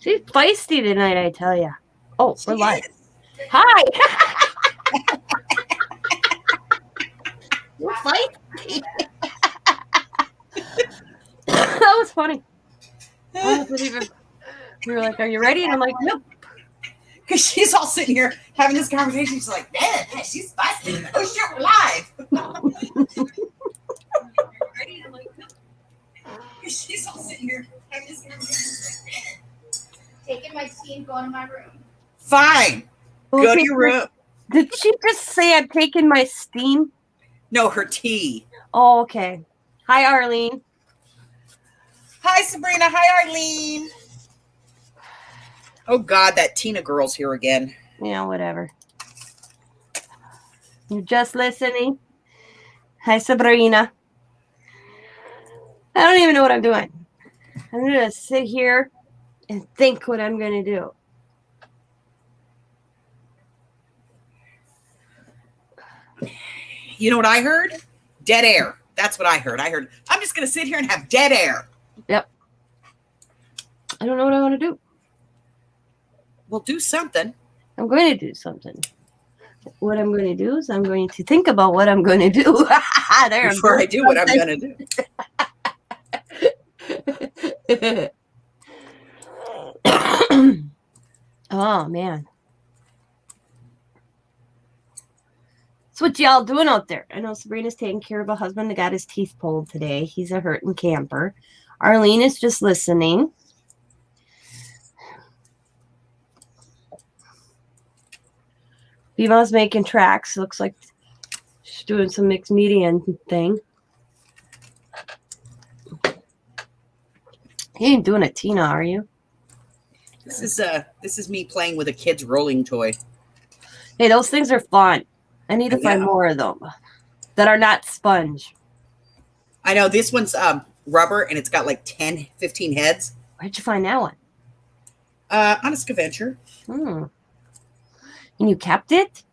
She's feisty tonight, I tell you. Oh, we're She live. is. Hi. You're feisty. That was funny. I don't believe it. We were like, "Are you ready?" And I'm like, "Nope." Because she's all sitting here having this conversation. She's like, man, she's feisty. Oh, shit, we're live. She's all sitting here having this conversation. She's like, man. Taking my tea and going to my room. Fine. Go to your room. Did she just say I'm taking my steam? No, her tea. Oh, okay. Hi, Arlene. Hi, Sabrina. Hi, Arlene. Oh, God, that Tina girl's here again. Yeah, whatever. You're just listening. Hi, Sabrina. I don't even know what I'm doing. I'm going to sit here and think what I'm going to do. You know what I heard? Dead air. That's what I heard. I'm just going to sit here and have dead air. Yep. I don't know what I want to do. We'll do something. I'm going to do something. What I'm going to do is I'm going to think about what I'm going to do. Before I do what I'm going to do. Oh, man. So what y'all doing out there? I know Sabrina's taking care of a husband that got his teeth pulled today. He's a hurting camper. Arlene is just listening. Viva's making tracks. Looks like she's doing some mixed media thing. You ain't doing it, Tina, are you? This is me playing with a kid's rolling toy. Hey, those things are fun. I need to find more of them that are not sponge. I know this one's rubber and it's got like 10, 15 heads. Where'd you find that one? On a scavenger. And you kept it?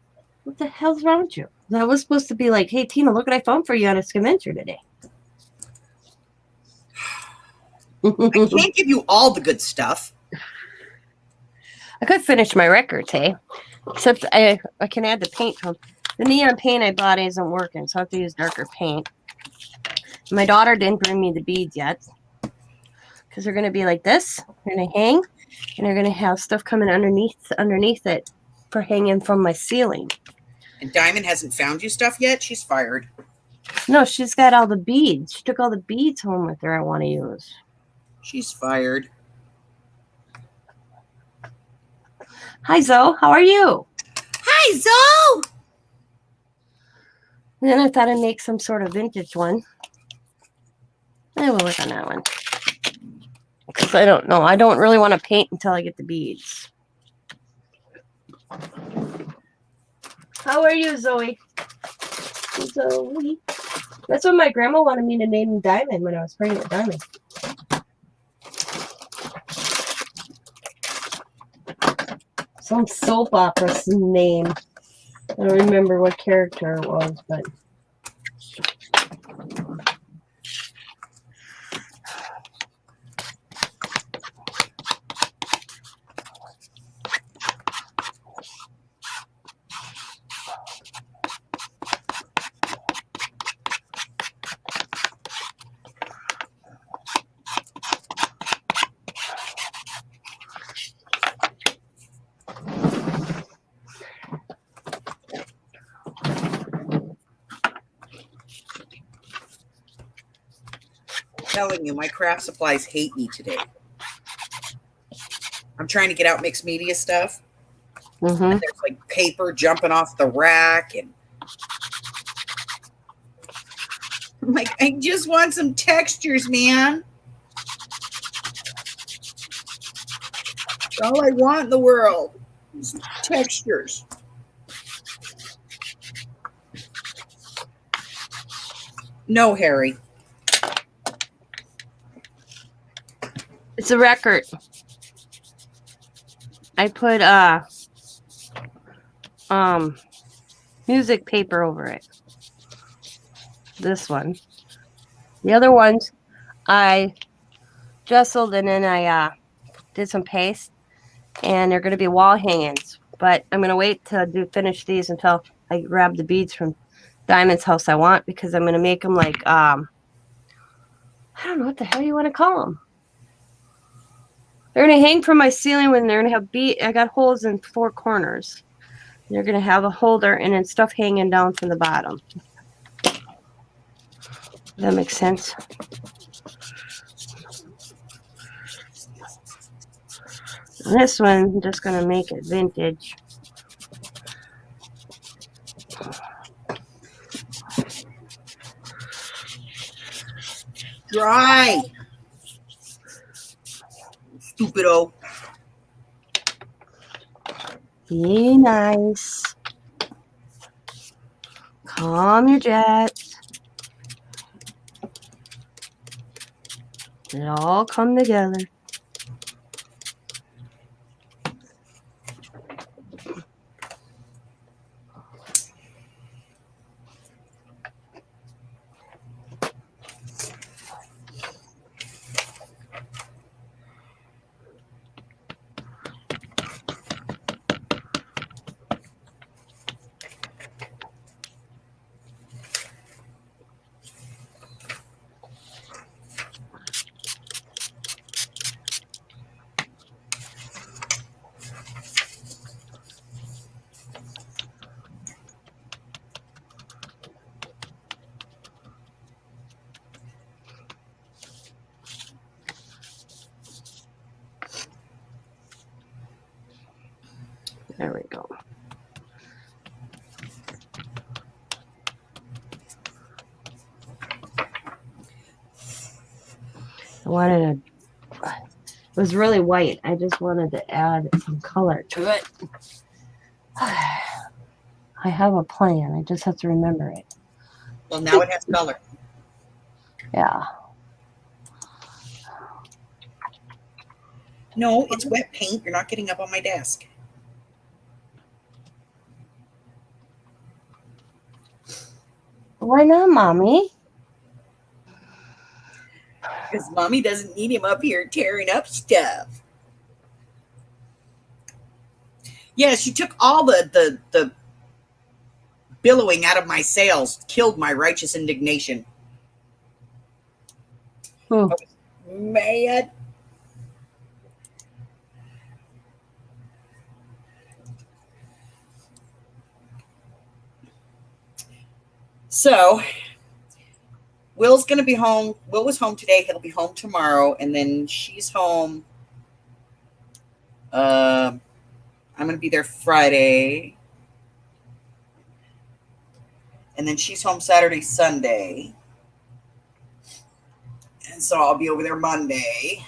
What the hell's wrong with you? That was supposed to be like, hey, Tina, look what I found for you on a scavenger today. I can't give you all the good stuff. I could finish my records, hey? Except I can add the paint from the neon paint I bought isn't working, so I have to use darker paint. My daughter didn't bring me the beads yet because they're going to be like this. They're going to hang, and they're going to have stuff coming underneath it for hanging from my ceiling. And Diamond hasn't found you stuff yet? She's fired. No, she's got all the beads. She took all the beads home with her I want to use. She's fired. Hi, Zoe. How are you? Hi, Zoe. And then I thought I'd make some sort of vintage one. I will work on that one. Because I don't know. I don't really want to paint until I get the beads. How are you, Zoe? Zoe. That's what my grandma wanted me to name Diamond when I was pregnant with Diamond. Some soap opera name. I don't remember what character it was, but... Telling you, my craft supplies hate me today. I'm trying to get out mixed media stuff. Mm-hmm. And there's like paper jumping off the rack, and I'm like, I just want some textures, man. That's all I want in the world is textures. No, Harry. It's a record. I put music paper over it. This one. The other ones I jesseled and then I did some paste, and they're going to be wall hangings. But I'm going to wait to finish these until I grab the beads from Diamond's house I want, because I'm going to make them like, I don't know what the hell you want to call them. They're going to hang from my ceiling when they're going to have I got holes in 4 corners. They're going to have a holder and then stuff hanging down from the bottom. That makes sense. And this one, I'm just going to make it vintage. Dry. Stupido. Be nice. Calm your jets. It all come together. There we go. I wanted to, it was really white. I just wanted to add some color to it. I have a plan. I just have to remember it. Well, now it has color. Yeah. No, it's wet paint. You're not getting up on my desk. Why not, Mommy? Because Mommy doesn't need him up here tearing up stuff. Yeah, she took all the billowing out of my sails, killed my righteous indignation. I was mad. So, Will's going to be home. Will was home today. He'll be home tomorrow. And then she's home. I'm going to be there Friday. And then she's home Saturday, Sunday. And so I'll be over there Monday.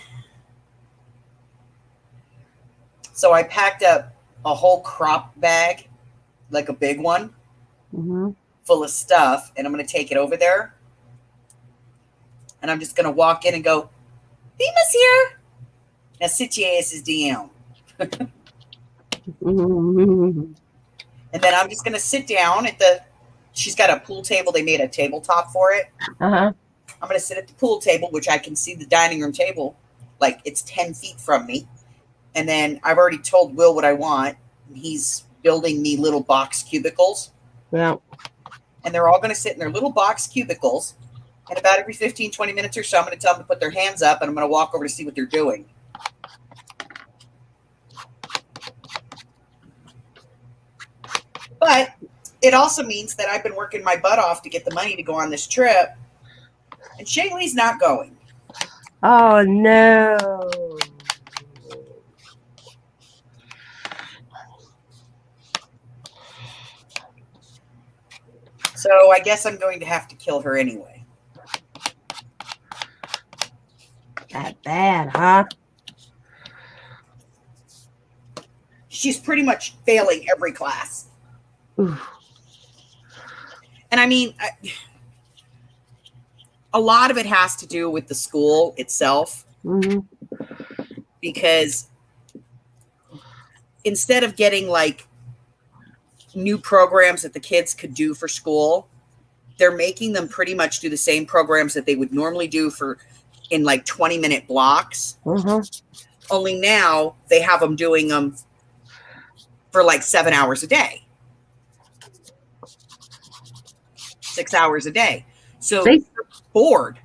So I packed up a whole crop bag, like a big one, full of stuff. And I'm going to take it over there. And I'm just going to walk in and go, Dima's here. Now sit your asses down. And then I'm just going to sit down at she's got a pool table. They made a tabletop for it. I'm going to sit at the pool table, which I can see the dining room table. Like it's 10 feet from me. And then I've already told Will what I want. He's building me little box cubicles. Yeah. And they're all going to sit in their little box cubicles. And about every 15, 20 minutes or so, I'm going to tell them to put their hands up, and I'm going to walk over to see what they're doing. But it also means that I've been working my butt off to get the money to go on this trip. And Shaylee's not going. Oh, no. So I guess I'm going to have to kill her anyway. That bad, huh? She's pretty much failing every class. Oof. And I mean, a lot of it has to do with the school itself. Because instead of getting like new programs that the kids could do for school, they're making them pretty much do the same programs that they would normally do in like 20-minute blocks. Only now they have them doing them for like 7 hours a day, 6 hours a day. So They- they're bored.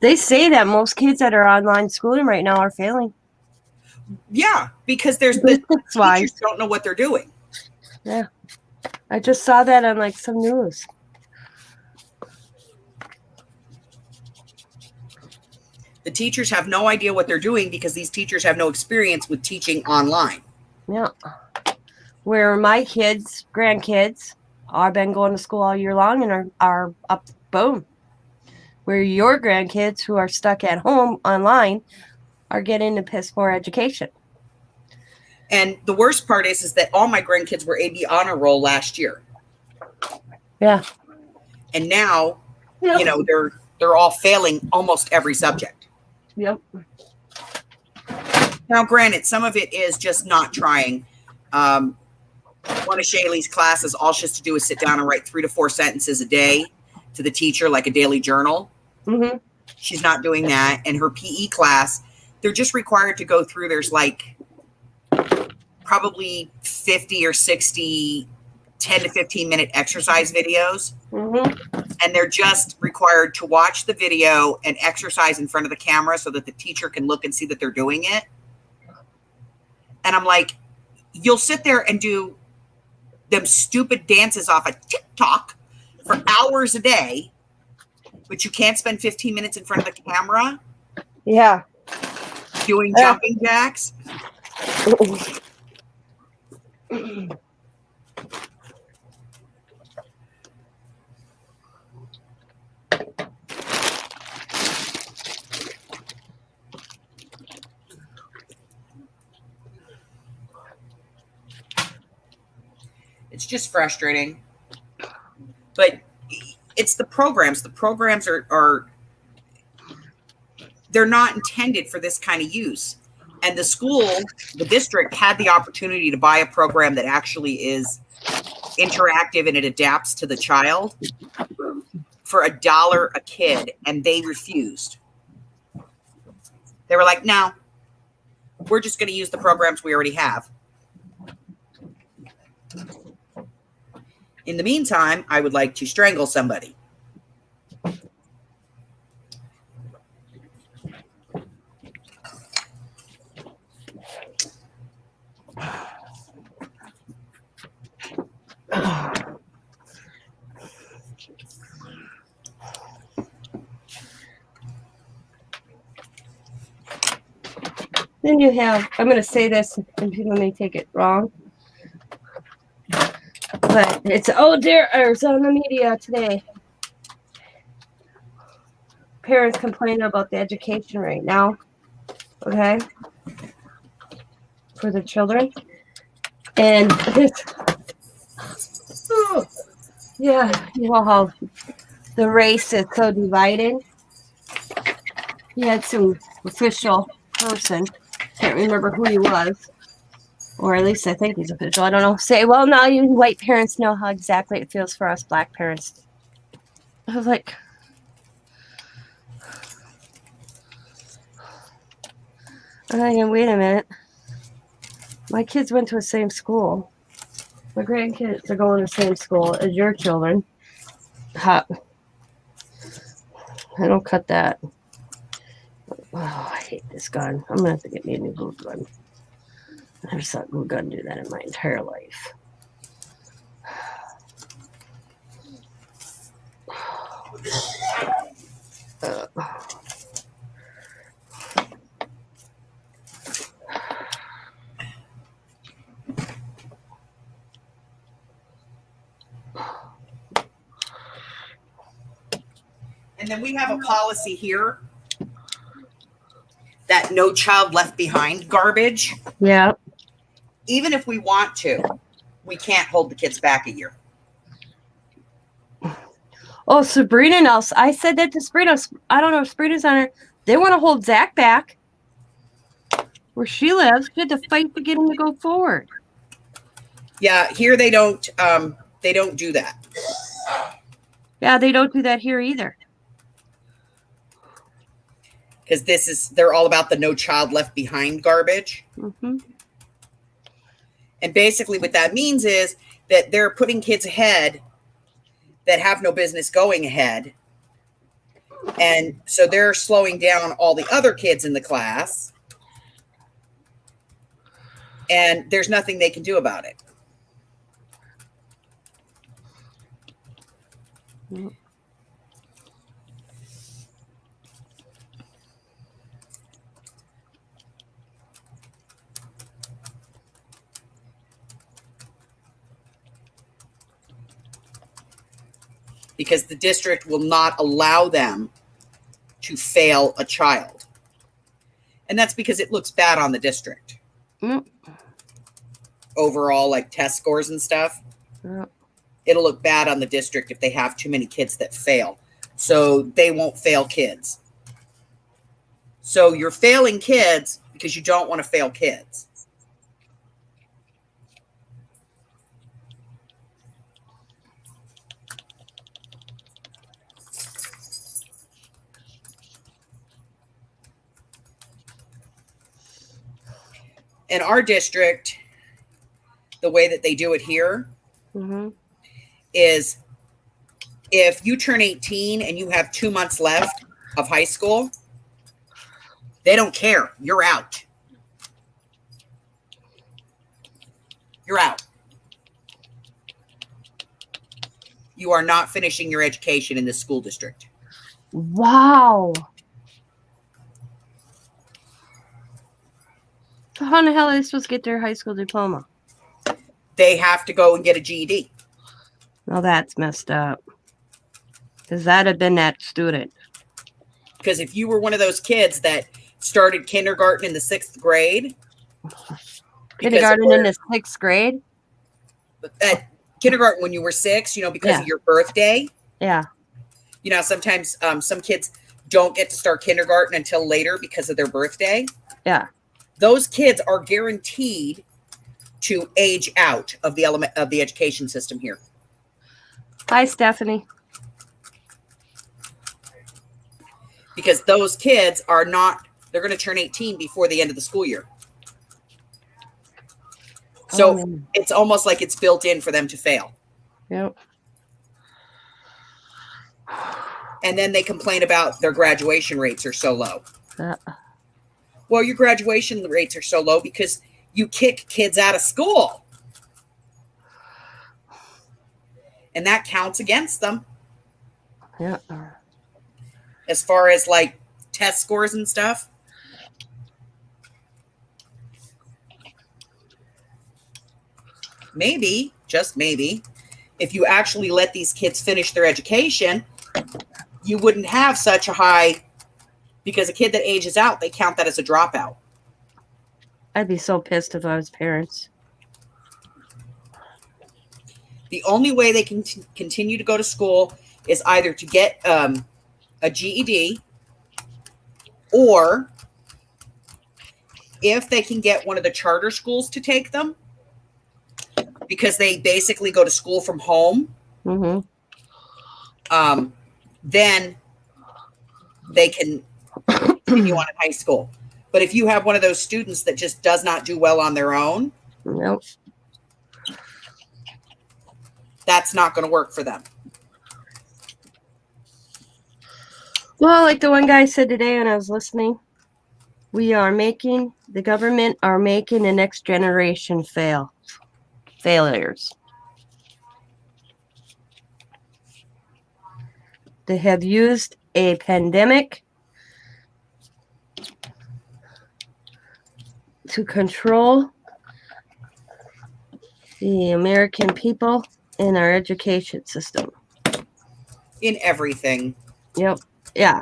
They say that most kids that are online schooling right now are failing. Yeah, because there's the Statistics wise. teachers don't know what they're doing. Yeah. I just saw that on like some news. The teachers have no idea what they're doing because these teachers have no experience with teaching online. Yeah. Where my kids, grandkids, are been going to school all year long and are up, boom. Where your grandkids who are stuck at home online are getting the piss poor education. And the worst part is that all my grandkids were AB honor roll last year. Yeah. And now, you know, they're all failing almost every subject. Yep. Now, granted, some of it is just not trying. One of Shaylee's classes, all she has to do is sit down and write 3 to 4 sentences a day to the teacher, like a daily journal. Mm-hmm. She's not doing that. And her PE class, they're just required to go through. There's like probably 50 or 60 10 to 15 minute exercise videos. Mm-hmm. And they're just required to watch the video and exercise in front of the camera so that the teacher can look and see that they're doing it. And I'm like, you'll sit there and do them stupid dances off of TikTok for hours a day, but you can't spend 15 minutes in front of the camera Yeah. doing jumping jacks. It's just frustrating. But it's the programs. The programs are they're not intended for this kind of use. And the school, the district, had the opportunity to buy a program that actually is interactive and it adapts to the child for $1 a kid, and they refused. They were like, no, we're just going to use the programs we already have. In the meantime, I would like to strangle somebody. Then you have, I'm going to say this, and people may take it wrong, but it's, oh dear, it's on the media today. Parents complaining about the education right now, okay, for the children. And this, yeah, wow, the race is so divided. You had some official person, can't remember who he was, or at least I think he's official, I don't know, say, well, now you white parents know how exactly it feels for us black parents. I was like, wait a minute. My kids went to the same school. My grandkids are going to the same school as your children. I don't cut that. Oh, I hate this gun. I'm going to have to get me a new glue gun. I never saw a glue gun do that in my entire life. And then we have a policy here that no child left behind garbage. Yeah. Even if we want to, we can't hold the kids back a year. Oh, Sabrina knows. I said that to Sabrina. I don't know if Sabrina's on her. They want to hold Zach back where she lives. She had to fight to get him to go forward. Yeah, here they don't do that. Yeah, they don't do that here either. because they're all about the no child left behind garbage. Mm-hmm. And basically what that means is that they're putting kids ahead that have no business going ahead. And so they're slowing down all the other kids in the class. And there's nothing they can do about it. Mm-hmm. Because the district will not allow them to fail a child. And that's because it looks bad on the district. Mm. Overall, like test scores and stuff. Mm. It'll look bad on the district if they have too many kids that fail. So they won't fail kids. So you're failing kids because you don't want to fail kids. In our district, the way that they do it here Mm-hmm. is if you turn 18 and you have 2 months left of high school, they don't care. You're out. You're out. You are not finishing your education in this school district. Wow. So how in the hell are they supposed to get their high school diploma? They have to go and get a GED. Well, that's messed up. Because that'd have been that student. Because if you were one of those kids that started kindergarten in the 6th grade. Kindergarten in the 6th grade? At kindergarten when you were 6, because of your birthday. Yeah. Sometimes some kids don't get to start kindergarten until later because of their birthday. Yeah. Those kids are guaranteed to age out of the education system here. Hi, Stephanie. Because those kids they're going to turn 18 before the end of the school year. So it's almost like it's built in for them to fail. Yep. And then they complain about their graduation rates are so low. Well, your graduation rates are so low because you kick kids out of school. And that counts against them. Yeah. As far as like test scores and stuff. Maybe, just maybe, if you actually let these kids finish their education, you wouldn't have such a high, because a kid that ages out, they count that as a dropout. I'd be so pissed if I was parents. The only way they can continue to go to school is either to get a GED, or if they can get one of the charter schools to take them, because they basically go to school from home. Mm-hmm. Then they can continue on in high school. But if you have one of those students that just does not do well on their own, Nope. that's not going to work for them. Well, like the one guy said today when I was listening, the government are making the next generation failures. They have used a pandemic to control the American people in our education system. In everything. Yep. Yeah.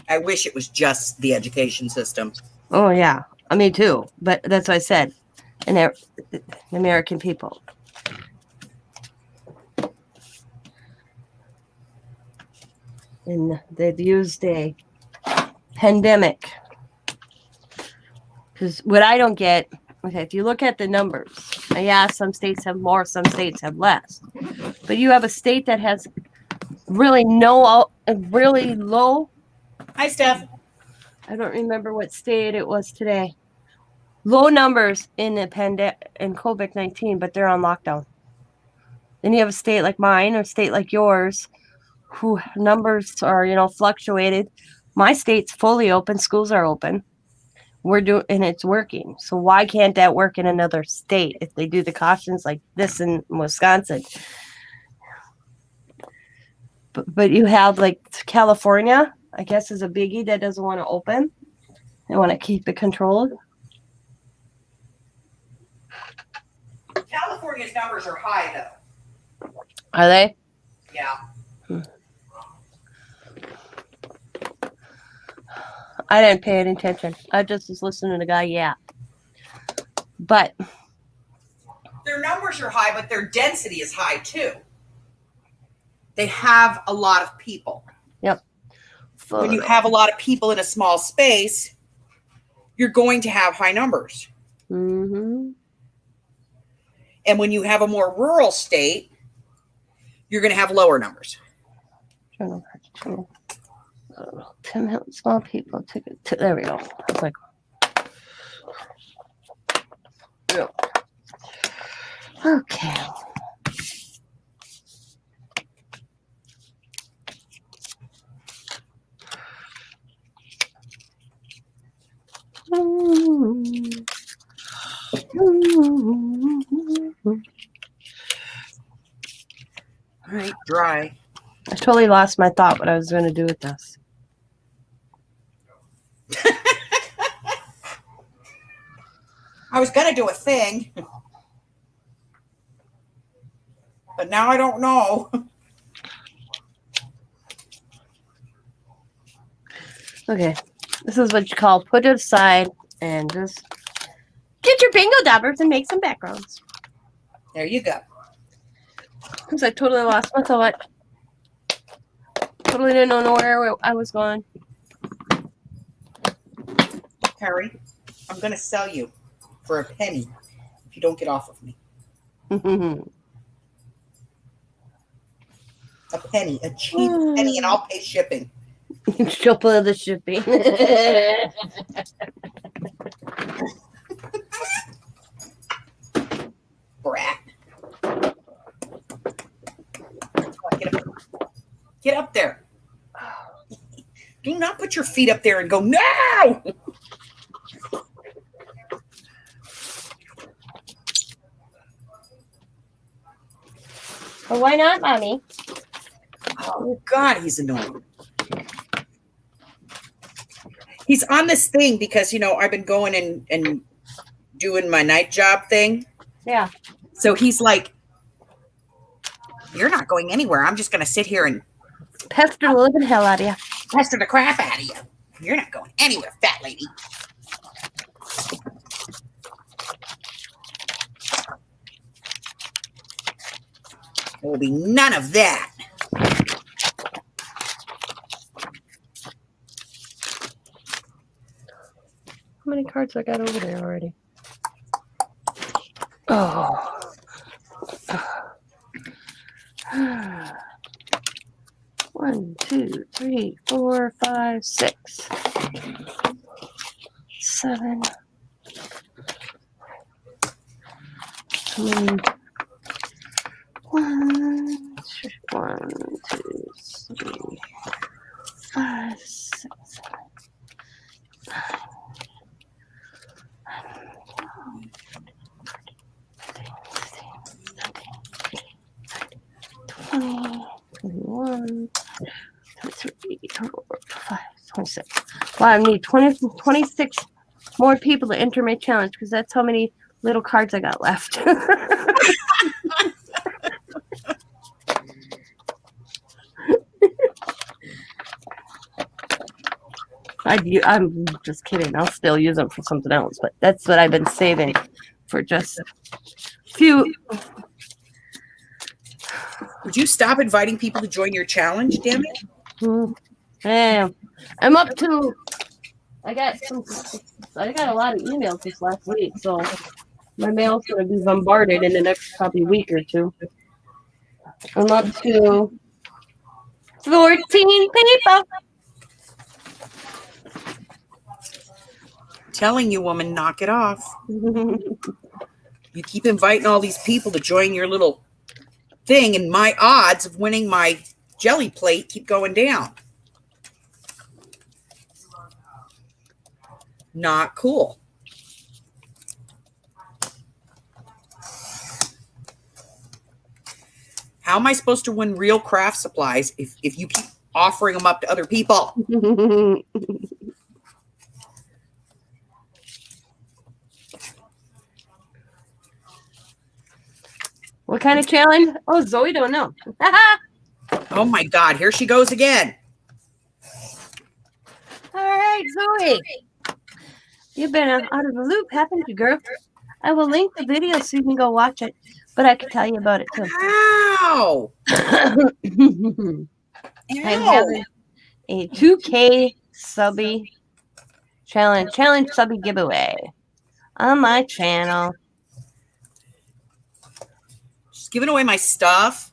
I wish it was just the education system. Oh, yeah. Me too. But that's what I said. And they're the American people. And they've used a pandemic. Because what I don't get, okay, if you look at the numbers, yeah, some states have more, some states have less. But you have a state that has really really low. Hi, Steph. I don't remember what state it was today. Low numbers in the in COVID-19, but they're on lockdown. Then you have a state like mine or a state like yours, who numbers are fluctuated. My state's fully open. Schools are open. We're doing, and it's working. So why can't that work in another state if they do the cautions like this in Wisconsin? But you have like California, I guess, is a biggie that doesn't want to open. They want to keep it controlled. California's numbers are high, though. Are they? Yeah. I didn't pay any attention. I just was listening to the guy yap. But their numbers are high, but their density is high too. They have a lot of people. Yep. When you have a lot of people in a small space, you're going to have high numbers. Mm-hmm. And when you have a more rural state, you're going to have lower numbers. Small people there we go. I was like, yeah. Okay. All right, dry. I totally lost my thought what I was going to do with this. I was going to do a thing, but now I don't know. Okay, this is what you call put it aside and just get your bingo dabbers and make some backgrounds. There you go. Because I totally lost my thought. Totally didn't know where I was going. Harry, I'm going to sell you for a penny if you don't get off of me. A penny, a cheap penny, and I'll pay shipping. She'll pay the shipping. Brat. Get up there. Do not put your feet up there and go, no! Well, why not, Mommy? Oh, God, he's annoying. He's on this thing because, I've been going and doing my night job thing. Yeah. So he's like, you're not going anywhere. I'm just going to sit here and pester the living hell out of you. Pester the crap out of you. You're not going anywhere, fat lady. There will be none of that. How many cards I got over there already? Oh. 1, 2, 3, 4, 5, 6, 7. One, 2, 3, 5, 6, 7, 9. 20, 21, 23, 24, 25, 26. Well, I need 26 more people to enter my challenge because that's how many little cards I got left. I'm just kidding. I'll still use them for something else, but that's what I've been saving for just a few. Would you stop inviting people to join your challenge, damn it? Yeah. I'm up to, I got a lot of emails this last week, so my mail's going to be bombarded in the next probably week or two. I'm up to 14 people. Telling you, woman, knock it off. You keep inviting all these people to join your little thing, and my odds of winning my jelly plate keep going down. Not cool. How am I supposed to win real craft supplies if you keep offering them up to other people? What kind of challenge? Oh, Zoe don't know. Oh my God, here she goes again. All right, Zoe. You've been out of the loop, haven't you, girl? I will link the video so you can go watch it, but I can tell you about it too. Ow! I'm having a 2K subby challenge subby giveaway on my channel. Just giving away my stuff.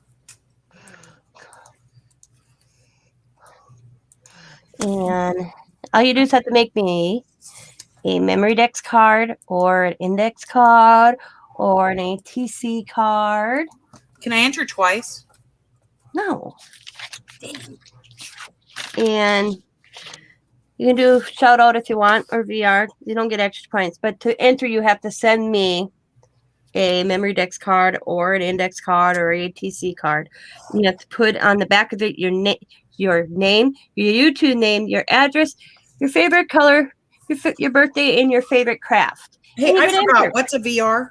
And all you do is have to make me a memory dex card or an index card or an ATC card. Can I enter twice? No. And you can do shout out if you want or VR. You don't get extra points. But to enter, you have to send me a memory dex card or an index card or ATC card. You have to put on the back of it your name, your YouTube name, your address, your favorite color, your birthday, and your favorite craft. Hey, I forgot. What's a VR?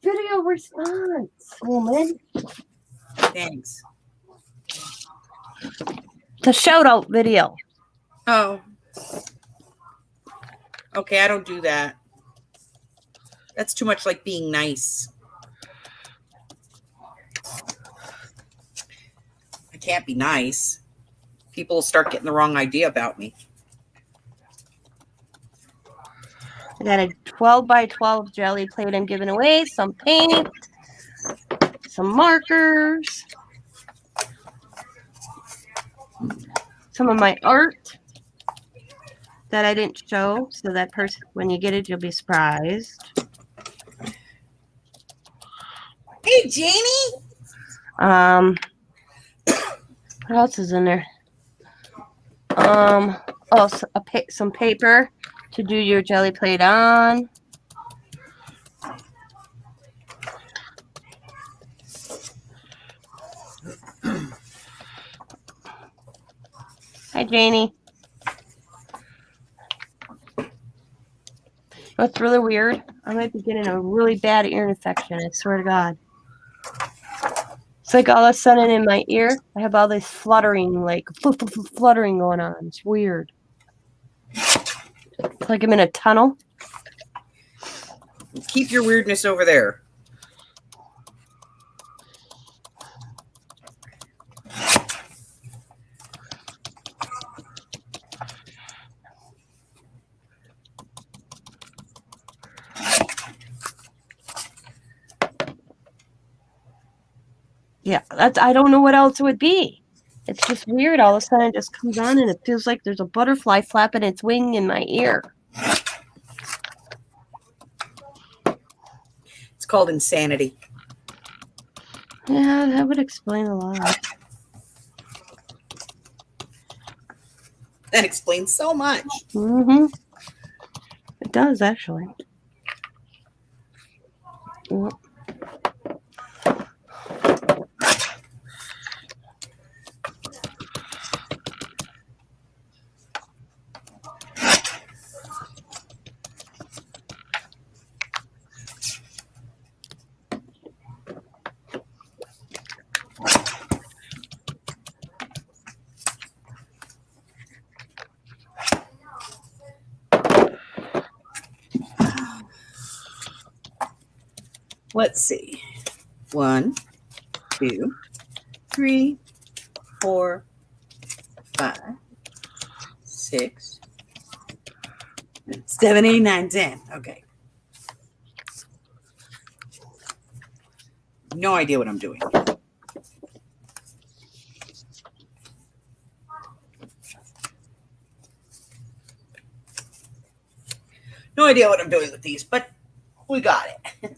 Video response, woman. Thanks. The shout out video. Oh. Okay, I don't do that. That's too much like being nice. I can't be nice. People will start getting the wrong idea about me. I got a 12 by 12 jelly plate I'm giving away, some paint, some markers, some of my art that I didn't show, so that person, when you get it, you'll be surprised. Hey, Jamie. What else is in there? Oh, so some paper to do your jelly plate on. Hi, Janie. What's really weird? I might be getting a really bad ear infection. I swear to God. It's like all of a sudden in my ear, I have all this fluttering, like fluttering going on. It's weird. It's like I'm in a tunnel. Keep your weirdness over there. Yeah, I don't know what else it would be. It's just weird. All of a sudden it just comes on and it feels like there's a butterfly flapping its wing in my ear. It's called insanity. Yeah, that would explain a lot. That explains so much. Mm-hmm. It does, actually. Yep. Let's see. 1, 2, 3, 4, 5, 6, 7, 8, 9, 10. Okay. No idea what I'm doing. No idea what I'm doing with these, but we got it.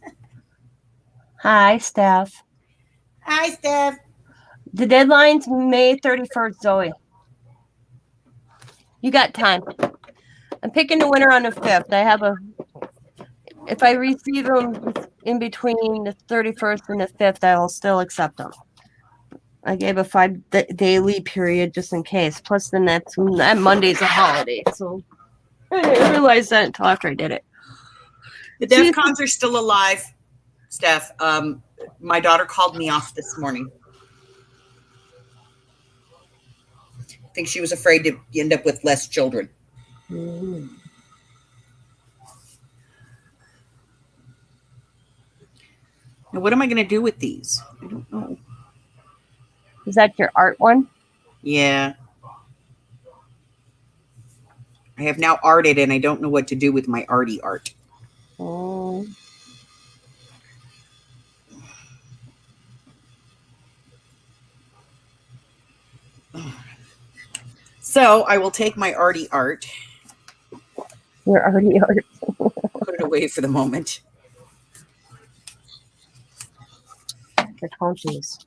Hi, Steph. Hi, Steph. The deadline's May 31st, Zoe. You got time. I'm picking the winner on the 5th. I have if I receive them in between the 31st and the 5th, I will still accept them. I gave a 5-day leave period just in case. Plus, then that Monday's a holiday. So I didn't realize that until after I did it. The DEF CONs are still alive, Steph. My daughter called me off this morning. I think she was afraid to end up with less children. Mm. Now, what am I going to do with these? I don't know. Is that your art one? Yeah. I have now arted, and I don't know what to do with my arty art. Oh. So I will take my arty art. Your arty art. Put it away for the moment. The countries.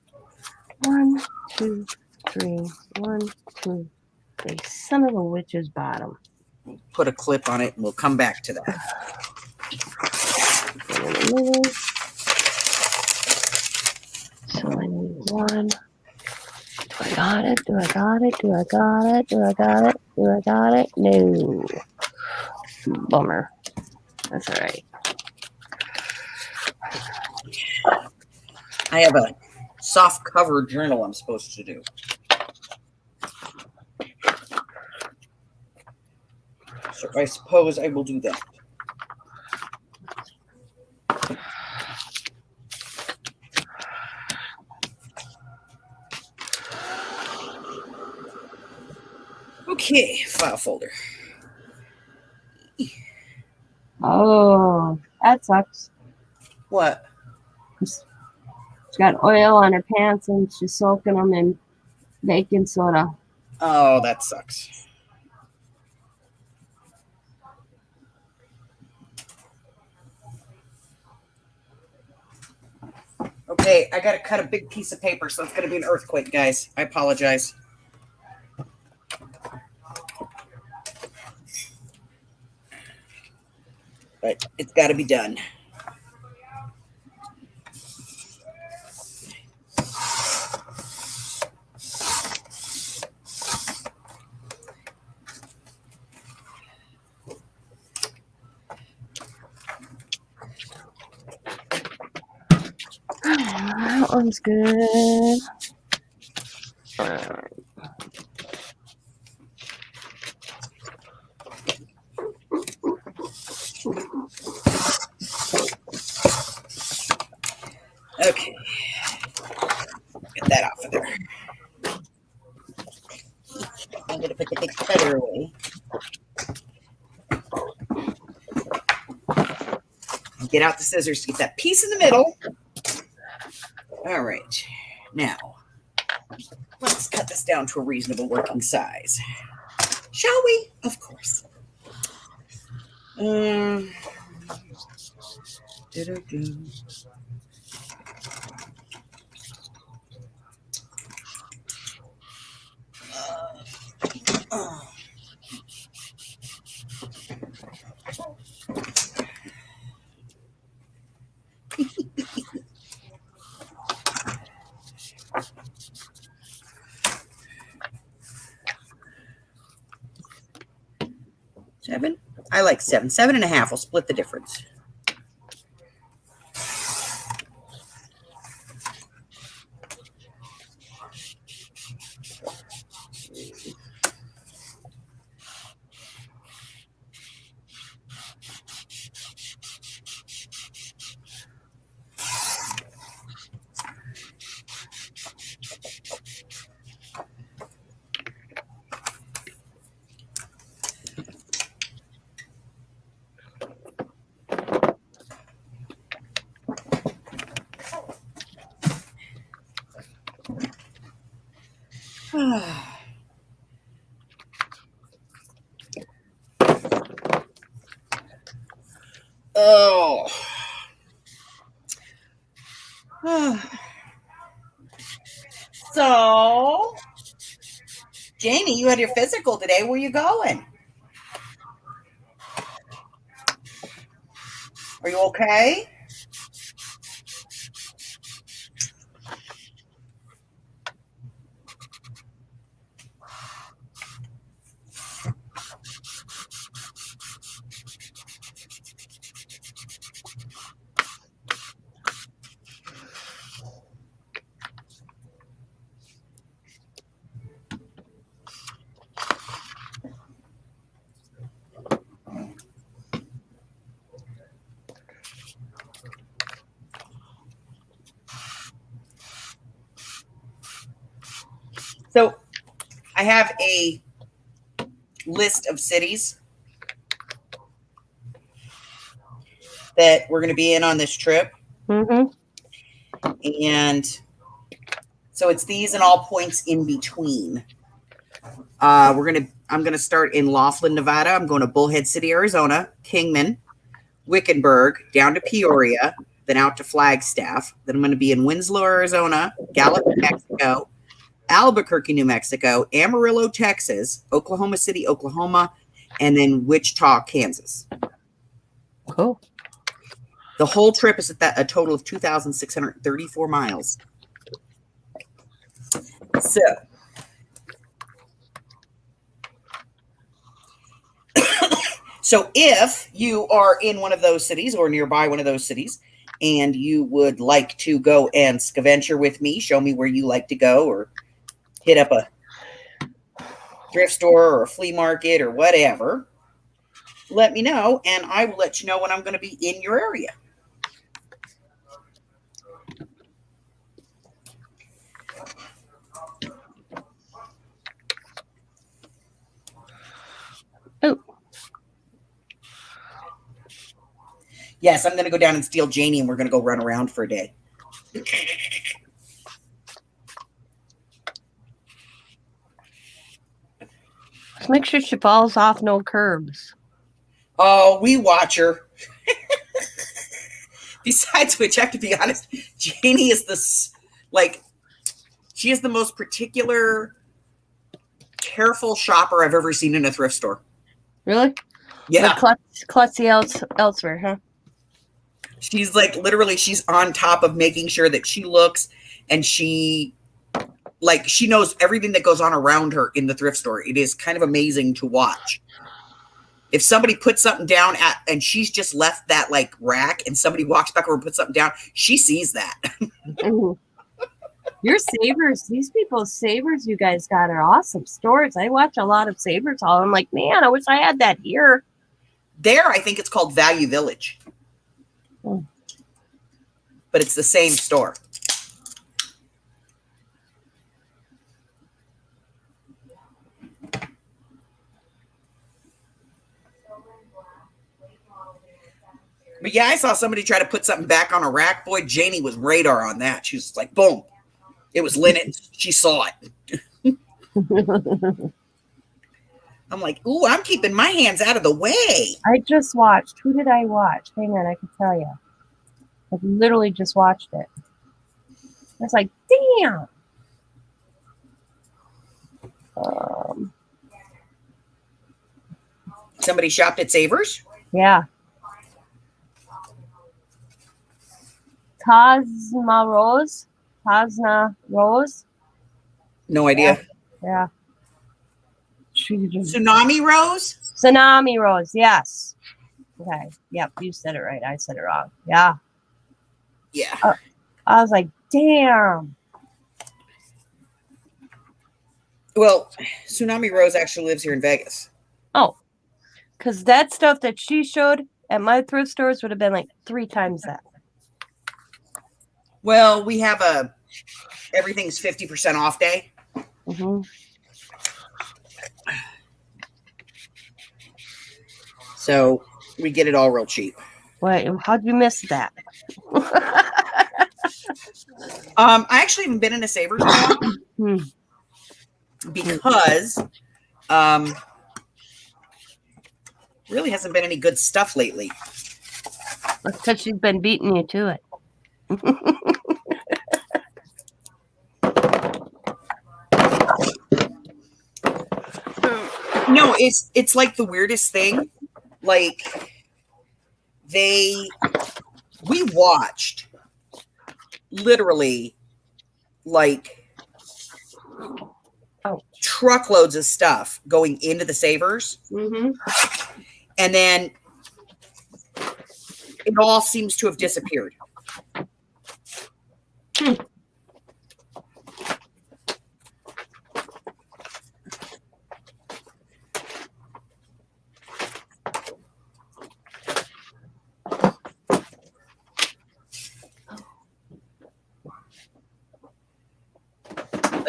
1, 2, 3. 1, 2, 3. Son of a witch's bottom. Put a clip on it, and we'll come back to that. So I need 1. Do I got it? Do I got it? Do I got it? Do I got it? Do I got it? No. Bummer. That's all right. I have a soft cover journal I'm supposed to do. So I suppose I will do that. Okay, file folder. Oh, that sucks. What? She's got oil on her pants and she's soaking them in baking soda. Oh, that sucks. Okay, I got to cut a big piece of paper, so it's going to be an earthquake, guys. I apologize. But it's got to be done. That one's good. Okay. Get that off of there. I'm going to put the big cutter away. Get out the scissors to get that piece in the middle. All right. Now, let's cut this down to a reasonable working size. Shall we? Of course. Do-do-do. Seven? I like 7. 7.5. I'll split the difference. Oh. So, Jamie, you had your physical today. Where you going? Are you okay? So, I have a list of cities that we're going to be in on this trip. Mm-hmm. And so it's these and all points in between. I'm gonna start in Laughlin, Nevada. I'm going to Bullhead City, Arizona, Kingman, Wickenburg, down to Peoria, then out to Flagstaff. Then I'm going to be in Winslow, Arizona, Gallup, New Mexico, Albuquerque, New Mexico, Amarillo, Texas, Oklahoma City, Oklahoma, and then Wichita, Kansas. Cool. The whole trip is at a total of 2,634 miles. So if you are in one of those cities or nearby one of those cities and you would like to go and scavenger with me, show me where you like to go, or hit up a thrift store or a flea market or whatever, let me know and I will let you know when I'm going to be in your area. Oh. Yes, I'm going to go down and steal Janie and we're going to go run around for a day. Make sure she falls off no curbs. Oh, we watch her. Besides which, I have to be honest, Janie is she is the most particular, careful shopper I've ever seen in a thrift store. Really? Yeah. Klutzy elsewhere, huh? She's literally, she's on top of making sure that she looks and she knows everything that goes on around her in the thrift store. It is kind of amazing to watch. If somebody puts something down and she's just left that rack and somebody walks back over and puts something down, she sees that. Your Savers, these people's Savers you guys got are awesome stores. I watch a lot of Savers haul. I'm like, man, I wish I had that here. There, I think it's called Value Village. Oh. But it's the same store. But yeah, I saw somebody try to put something back on a rack. Boy, Janie was radar on that. She was like, boom. It was linen. She saw it. I'm like, ooh, I'm keeping my hands out of the way. I just watched. Who did I watch? Hang on, I can tell you. I literally just watched it. I was like, damn. Somebody shopped at Savers? Yeah. Tasna Rose. No idea. Yeah. She just... Tsunami Rose? Tsunami Rose, yes. Okay. Yep, you said it right. I said it wrong. Yeah. Yeah. I was like, damn. Well, Tsunami Rose actually lives here in Vegas. Oh. Because that stuff that she showed at my thrift stores would have been 3 times that. Well, we have everything's 50% off day. Mm-hmm. So we get it all real cheap. Wait, how'd you miss that? I actually haven't been in a Savers because really hasn't been any good stuff lately. Because she's been beating you to it. No, it's like the weirdest thing. Like we watched literally like truckloads of stuff going into the Savers. Mm-hmm. And then it all seems to have disappeared.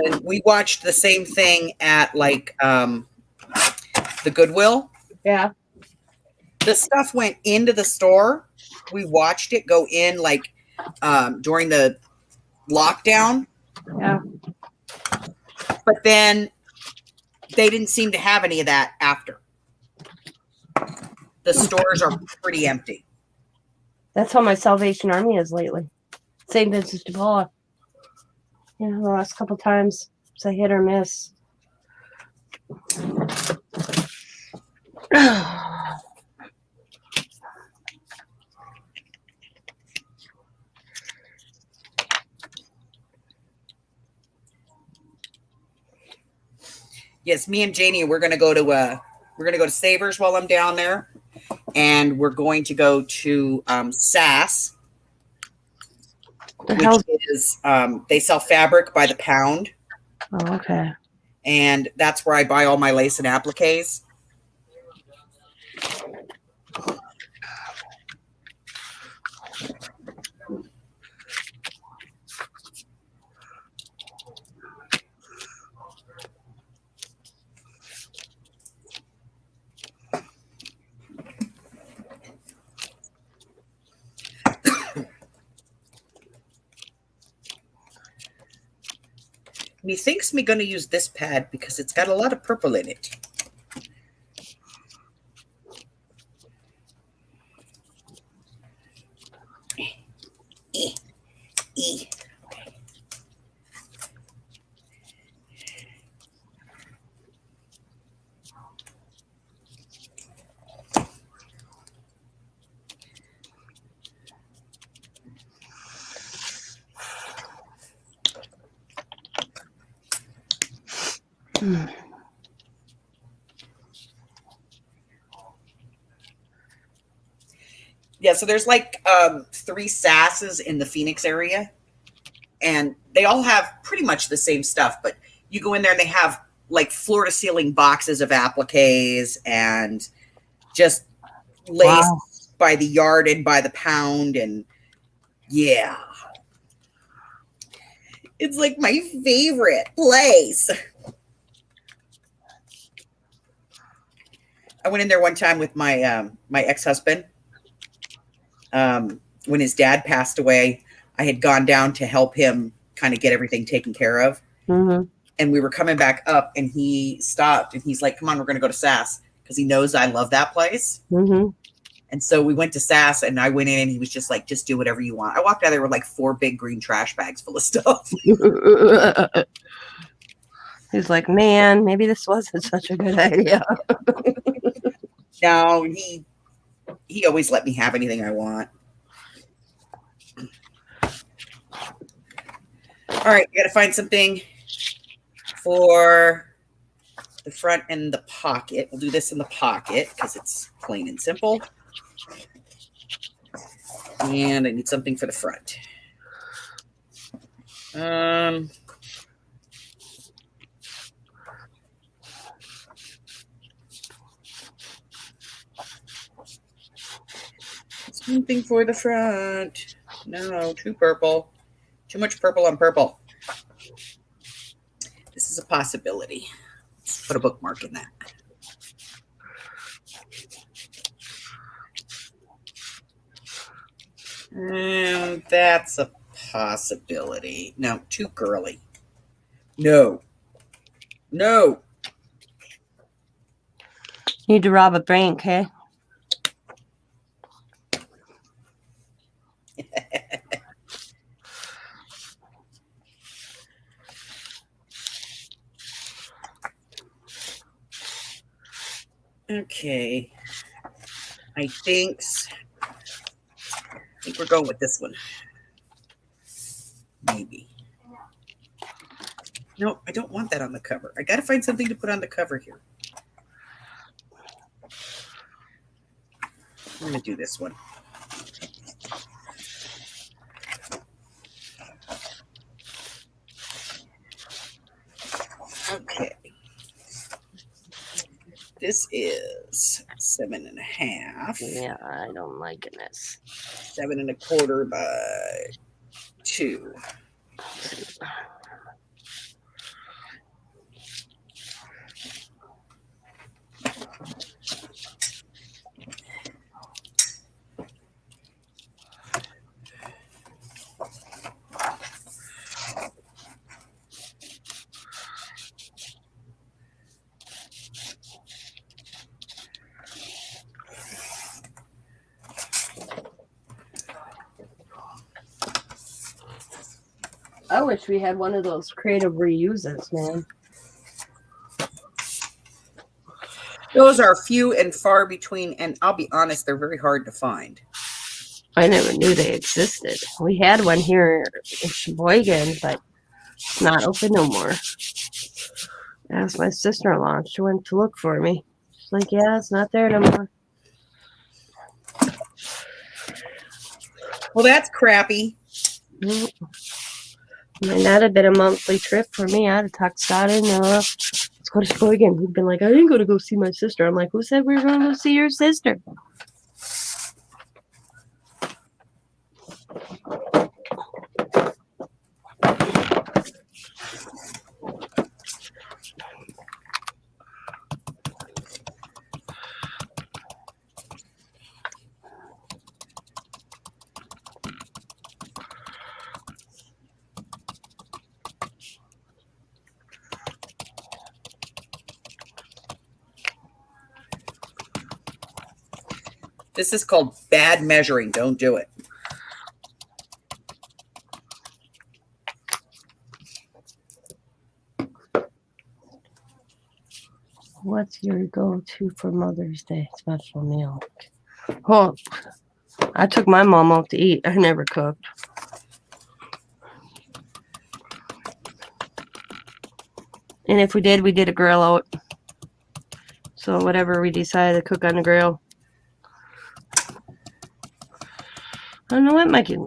And we watched the same thing at like the Goodwill. Yeah. The stuff went into the store. We watched it go in like during the lockdown. Yeah. But then they didn't seem to have any of that after. The stores are pretty empty. That's how my Salvation Army is lately. St. Vincent de Paul. Yeah, the last couple times it's a hit or miss. Yes, me and Janie, we're gonna go to Savers while I'm down there, and we're going to go to SAS, which is they sell fabric by the pound. Oh, okay. And that's where I buy all my lace and appliques. Me thinks me going to use this pad because it's got a lot of purple in it. Yeah, so there's like 3 SASs in the Phoenix area, and they all have pretty much the same stuff, but you go in there and they have like floor to ceiling boxes of appliques and just lace by the yard and by the pound, and yeah. It's like my favorite place. I went in there one time with my my ex-husband. When his dad passed away, I had gone down to help him kind of get everything taken care of. Mm-hmm. And we were coming back up, and he stopped, and he's like, "Come on, we're going to go to SAS," because he knows I love that place. Mm-hmm. And so we went to SAS, and I went in, and he was just like, "Just do whatever you want." I walked out there with like 4 big green trash bags full of stuff. He's like, man, maybe this wasn't such a good idea. No, he always let me have anything I want. All right, you got to find something for the front and the pocket. We'll do this in the pocket because it's plain and simple. And I need something for the front. Something for the front. No, too purple. Too much purple on purple. This is a possibility. Let's put a bookmark in that. And that's a possibility. No, too girly. No. No. Need to rob a bank, hey? Okay. I think we're going with this one. Maybe. No, I don't want that on the cover. I got to find something to put on the cover here. I'm going to do this one. Okay. This is 7.5. Yeah, I don't like this. 7.25 by 2. I wish we had one of those creative reuses, man. Those are few and far between, and I'll be honest, they're very hard to find. I never knew they existed. We had one here in Sheboygan, but it's not open no more. I asked my sister-in-law. She went to look for me. She's like, yeah, it's not there no more. Well, that's crappy. Might not have been a monthly trip for me. I'd have talked Scott in. Let's go to Sheboygan. He'd been like, I didn't go see my sister. I'm like, who said we were going to go see your sister? This is called bad measuring. Don't do it. What's your go-to for Mother's Day special meal? Oh, I took my mom out to eat. I never cooked. And if we did a grill out. So whatever we decided to cook on the grill. I don't know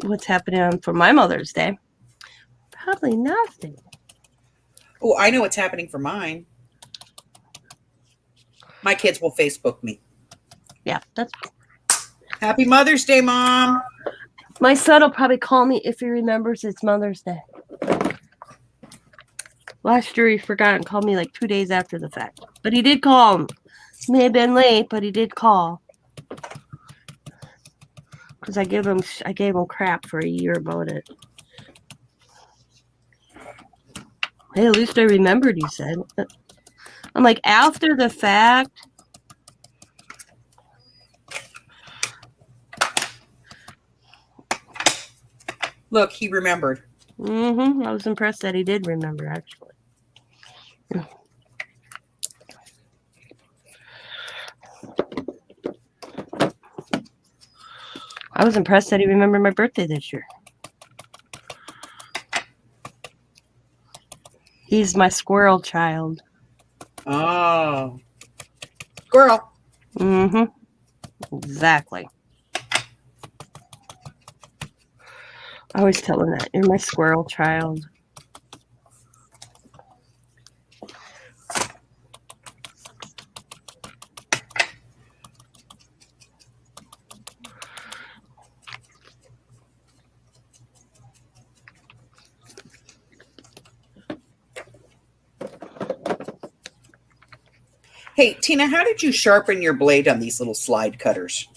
what's happening for my Mother's Day. Probably nothing. Oh, I know what's happening for mine. My kids will Facebook me. Yeah, that's. Happy Mother's Day, Mom. My son will probably call me if he remembers it's Mother's Day. Last year he forgot and called me like 2 days after the fact. But he did call. May have been late, but he did call. Because I gave him crap for a year about it. Hey, at least I remembered, he said. I'm like, after the fact. Look, he remembered. I was impressed that he did remember, actually. I was impressed that he remembered my birthday this year. He's my squirrel child. Oh. Squirrel. Exactly. I always tell him that. You're my squirrel child. Hey, Tina, how did you sharpen your blade on these little slide cutters?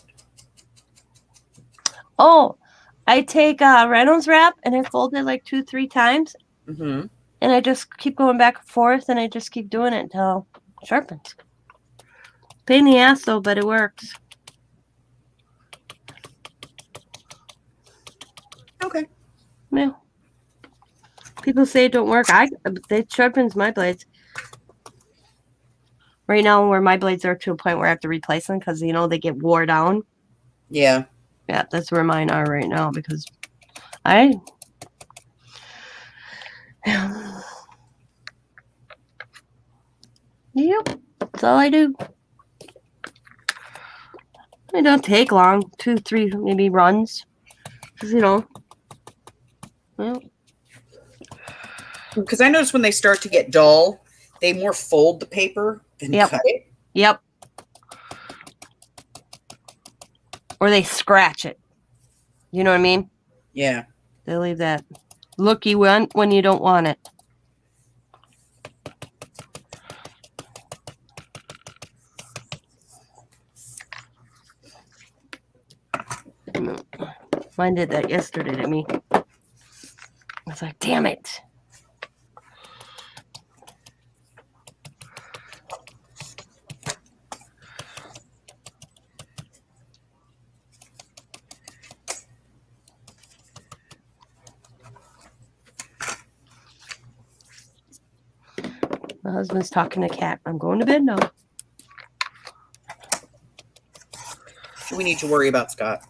Oh, I take Reynolds wrap and I fold it like 2-3 times. Mm-hmm. And I just keep going back and forth and I just keep doing it until it sharpens. Pain in the ass though, but it works. Okay. Yeah. People say it don't work. It sharpens my blades. right now where my blades are to a point where I have to replace them because, they get wore down. Yeah. Yeah, that's where mine are right now because I. Yep, that's all I do. It don't take long, 2, 3 maybe runs. Because, well, Because I notice when they start to get dull, they more fold the paper than Yep. cut it. Yep. Or they scratch it. You know what I mean? Yeah. They leave that looky when you don't want it. Mine did that yesterday to me. I was like, damn it. My husband's talking to Cat. I'm going to bed now. Do we need to worry about Scott?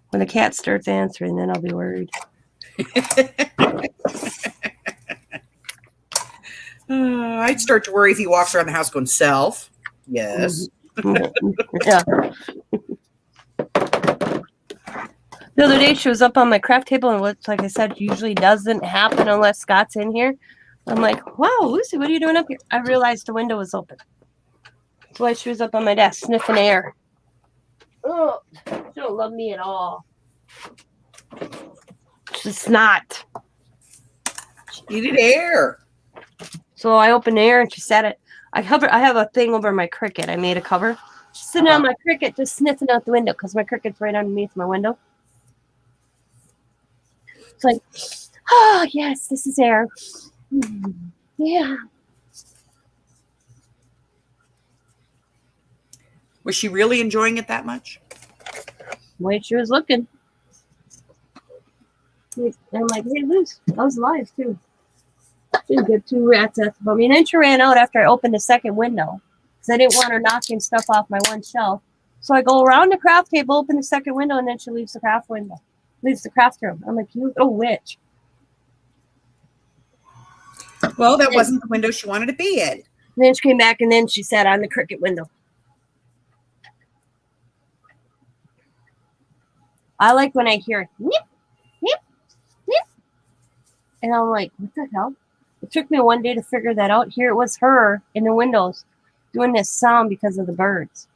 When the cat starts answering, then I'll be worried. I'd start to worry if he walks around the house going, self. Yes. Yeah. The other day, she was up on my craft table, and what, like I said, usually doesn't happen unless Scott's in here. I'm like, wow, Lucy, what are you doing up here? I realized the window was open. That's why she was up on my desk sniffing air. Oh, she don't love me at all. She's not. Needed air. So I opened the air and she said it. I have a thing over my cricket. I made a cover. She's sitting on my cricket just sniffing out the window because my cricket's right underneath my window. It's like, oh, yes, this is air. Yeah. Was she really enjoying it that much? The way she was looking. I'm like, hey, Luce, I was alive too. She didn't get 2 rats about me. And then she ran out after I opened the second window because I didn't want her knocking stuff off my one shelf. So I go around the craft table, open the second window, and then she leaves the craft room. I'm like, you little witch. Well, that wasn't the window she wanted to be in. And then she came back, and then she sat on the cricket window. I like when I hear nip, nip, nip. And I'm like, what the hell? It took me one day to figure that out. Here it was her in the windows doing this sound because of the birds.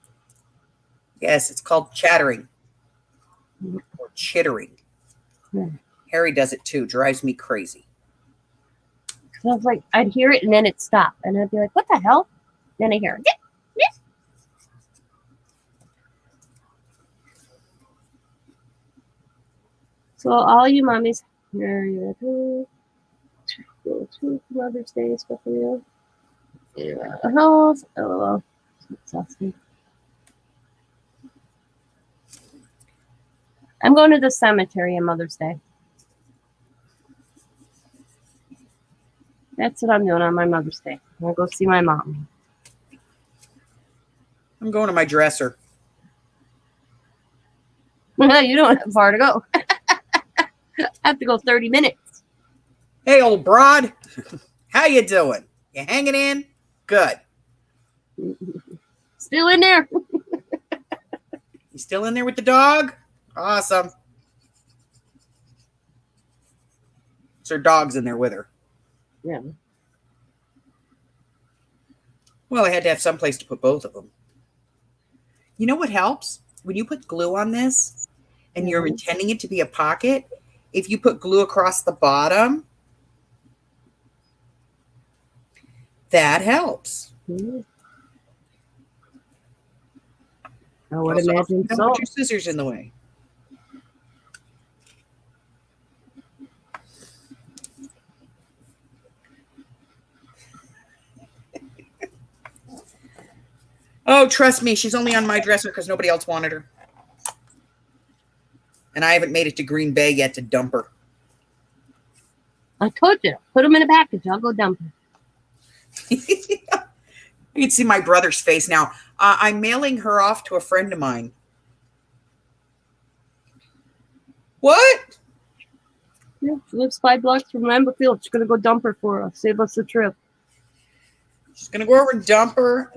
Yes, it's called chattering or chittering. Harry does it too. Drives me crazy. So I was like, I'd hear it and then it'd stop. And I'd be like, what the hell? Then I hear it. Nip, nip. So all you mommies, Mother's Day stuff for you. LOL. I'm going to the cemetery on Mother's Day. That's what I'm doing on my Mother's Day. I'm going to go see my mom. I'm going to my dresser. You don't have far to go. I have to go 30 minutes. Hey, old broad. How you doing? You hanging in? Good. Still in there. You still in there with the dog? Awesome. So her dog's in there with her. Yeah. Well, I had to have some place to put both of them. You know what helps? When you put glue on this and you're intending it to be a pocket, if you put glue across the bottom, that helps. I would Also, imagine don't so. put your scissors in the way. Oh, trust me, she's only on my dresser because nobody else wanted her. And I haven't made it to Green Bay yet to dump her. I told you, put them in a package. I'll go dump them. You can see my brother's face now. I'm mailing her off to a friend of mine. What? Yeah, she lives 5 blocks from Lambeau Field. She's gonna go dump her for us. Save us the trip. She's going to go over and dump her.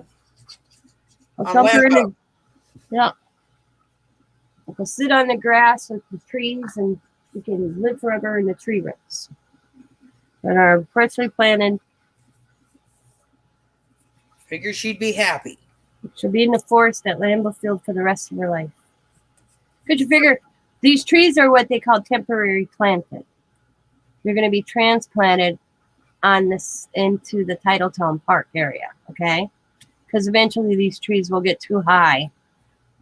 I'll On dump her in Lambeau. the, yeah. I'll go sit on the grass with the trees and we can live forever in the tree roots. And our freshly planted, Figure she'd be happy. she'll be in the forest at Lambeau Field for the rest of her life. Could you figure these trees are what they call temporary planted. They're going to be transplanted on this into the Titletown Park area, okay? Because eventually these trees will get too high.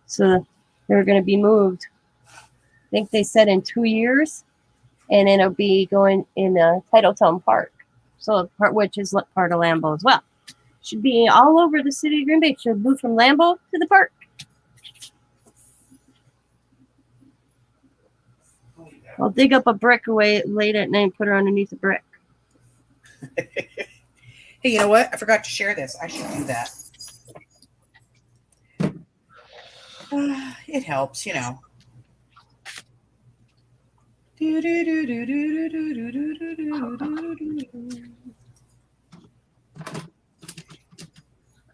So they're going to be moved. I think they said in 2 years, and it'll be going in Titletown Park, so part which is part of Lambeau as well. Should be all over the city of Green Bay. Should move from Lambeau to the park. I'll dig up a brick away late at night and put her underneath a brick. Hey, you know what? I forgot to share this. I should do that. It helps, you know.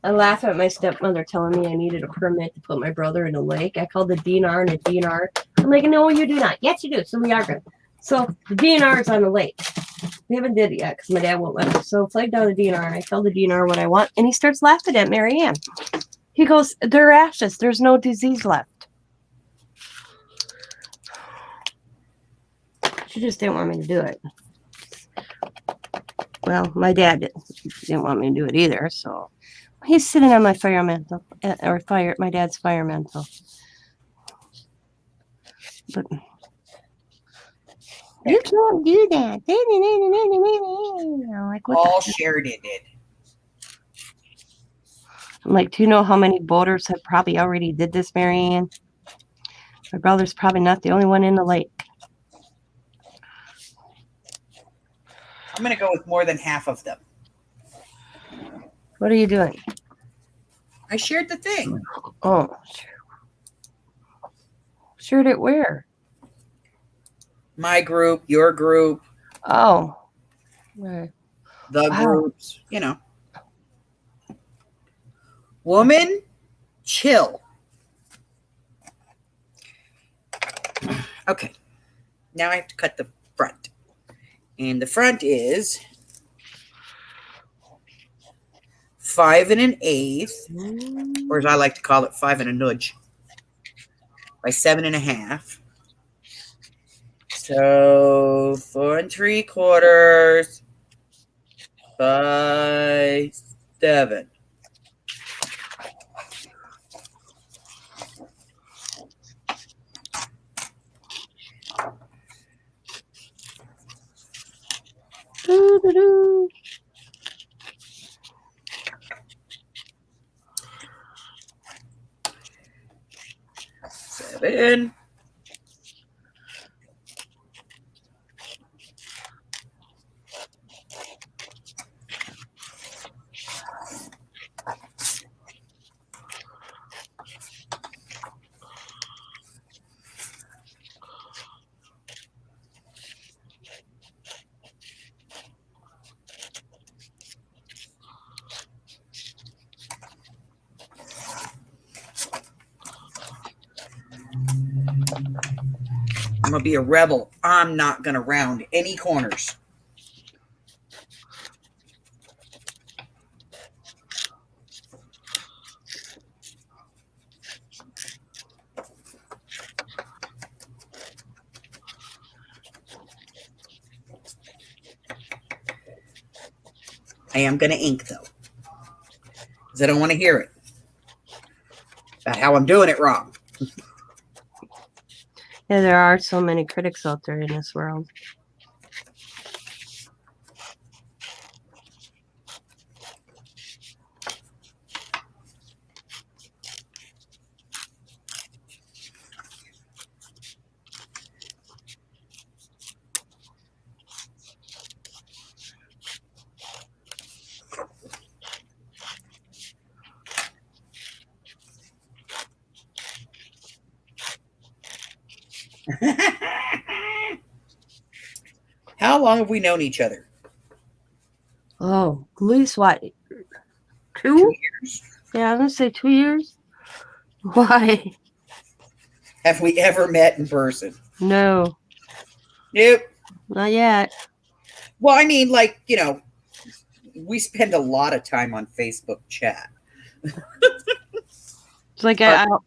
I laugh at my stepmother telling me I needed a permit to put my brother in a lake. I called the DNR and the DNR. I'm like, no, you do not. Yes, you do. So we are good. So the DNR is on the lake. We haven't did it yet because my dad won't let us. So flagged down the DNR and I tell the DNR what I want. And he starts laughing at Marianne. He goes, they're ashes. There's no disease left. She just didn't want me to do it. Well, my dad didn't want me to do it either. So he's sitting on my fire mantle, my dad's fire mantle. But you can't do that. I'm like, what All the? Sheridan did. I'm like, do you know how many boaters have probably already did this, Marianne? My brother's probably not the only one in the lake. I'm going to go with more than half of them. What are you doing? I shared the thing. Oh, shared it where? My group, your group, Oh, where? the Wow. groups, you know. Woman, chill. Okay. Now I have to cut the front. And the front is 5 1/8, or as I like to call it, 5 nudge, by 7 1/2. So 4 3/4 by 7. Doo-doo-doo. Seven. I'm going to be a rebel. I'm not going to round any corners. I am going to ink, though, because I don't want to hear it about how I'm doing it wrong. Yeah, there are so many critics out there in this world. How long have we known each other? Oh, at least what? 2? 2 years. Yeah, I'm gonna say 2 years. Why? Have we ever met in person? No, Nope. not yet. Well, I mean, like, we spend a lot of time on Facebook chat. It's like you know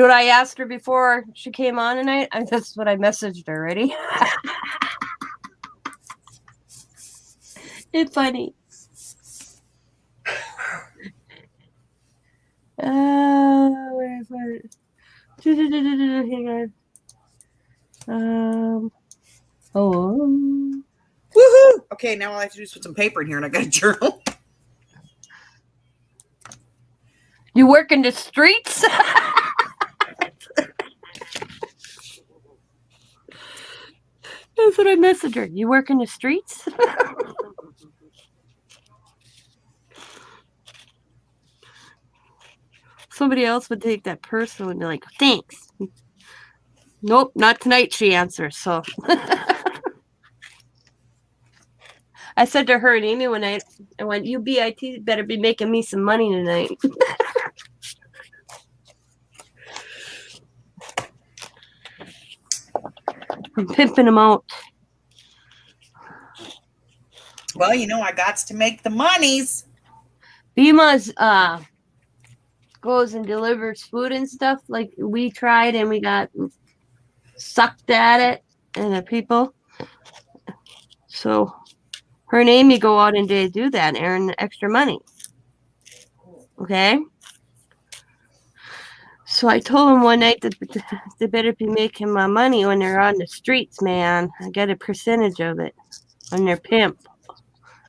what I asked her before she came on tonight? That's what I messaged her. Ready? It's funny. Where is it? Hang on. Woohoo! Okay, now all I have to do is put some paper in here, and I got a journal. You work in the streets? That's what I messaged her. You work in the streets? Somebody else would take that personal and be like, thanks. Nope, not tonight, she answers. So I said to her and Amy one night, I went, you BIT better be making me some money tonight. I'm pimping them out. Well, I got to make the monies. Bima's goes and delivers food and stuff. Like we tried and we got sucked at it, and the people. So her and Amy go out and they do that and earn extra money. Okay. So I told them one night that they better be making my money when they're on the streets, man. I get a percentage of it on their pimp.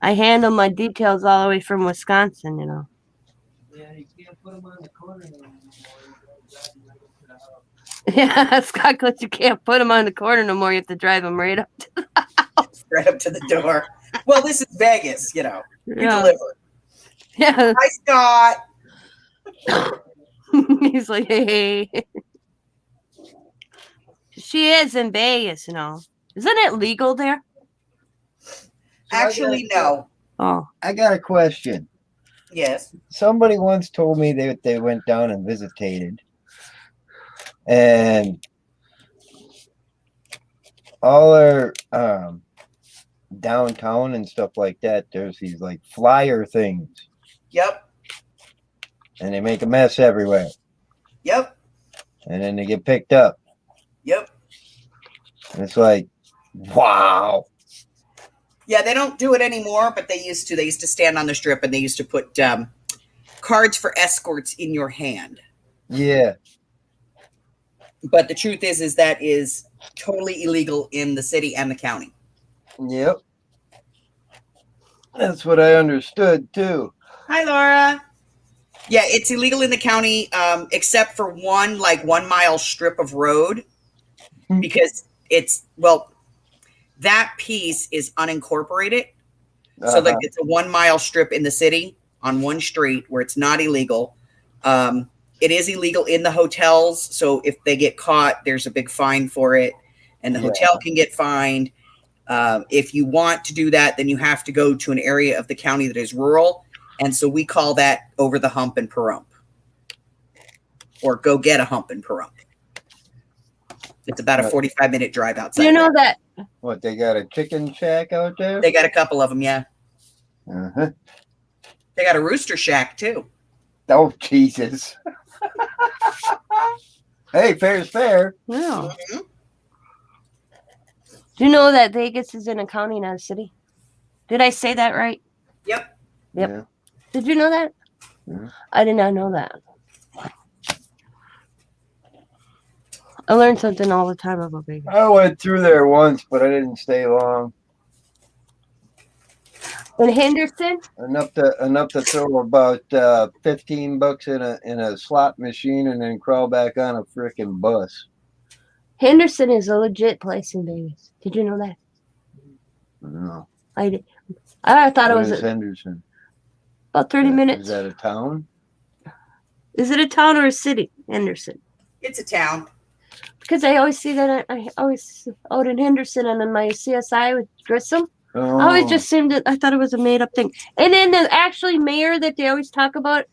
I handle my details all the way from Wisconsin, Yeah, you can't put them on the corner anymore. Yeah, Scott, because you can't put them on the corner no more. You have to drive them right up to the house. Right up to the door. Well, this is Vegas, You Yeah. deliver. Yeah. Hi, Scott. He's like, hey. She is in Vegas, Isn't it legal there? Actually, no. Oh. I got a question. Yes. Somebody once told me that they went down and visited, and all our downtown and stuff like that, there's these like flyer things, Yep. and they make a mess everywhere, Yep. and then they get picked up. Yep. And it's like, wow. Yeah, they don't do it anymore, but they used to. They used to stand on the strip and they used to put cards for escorts in your hand. Yeah. But the truth is that is totally illegal in the city and the county. Yep. That's what I understood too. Hi, Laura. Yeah, it's illegal in the county, except for one 1 mile strip of road, because that piece is unincorporated. So it's a 1 mile strip in the city on one street where it's not illegal. It is illegal in the hotels. So if they get caught, there's a big fine for it, and the hotel can get fined. If you want to do that, then you have to go to an area of the county that is rural. And so we call that over the hump in Pahrump, or go get a hump in Pahrump. It's about a 45-minute drive outside. You know that. What, they got a chicken shack out there? They got a couple of them, yeah. Uh-huh. They got a rooster shack too. Oh, Jesus. Hey, fair's fair. No. Mhm. Do you know that Vegas is in a county, not a city? Did I say that right? Yep. Yep. Yeah. Did you know that? Yeah. I did not know that. I learn something all the time about Vegas. I went through there once, but I didn't stay long. In Henderson? Enough to throw about $15 in a slot machine and then crawl back on a freaking bus. Henderson is a legit place in Vegas. Did you know that? No. I did. I thought it What was is Henderson? about 30 Is minutes. that a town? Is it a town or a city? Henderson. It's a town. Because I always see that I always out in Henderson and in my CSI with Grissom. Oh, I always just assumed it. I thought it was a made up thing. And then the actually mayor that they always talk about,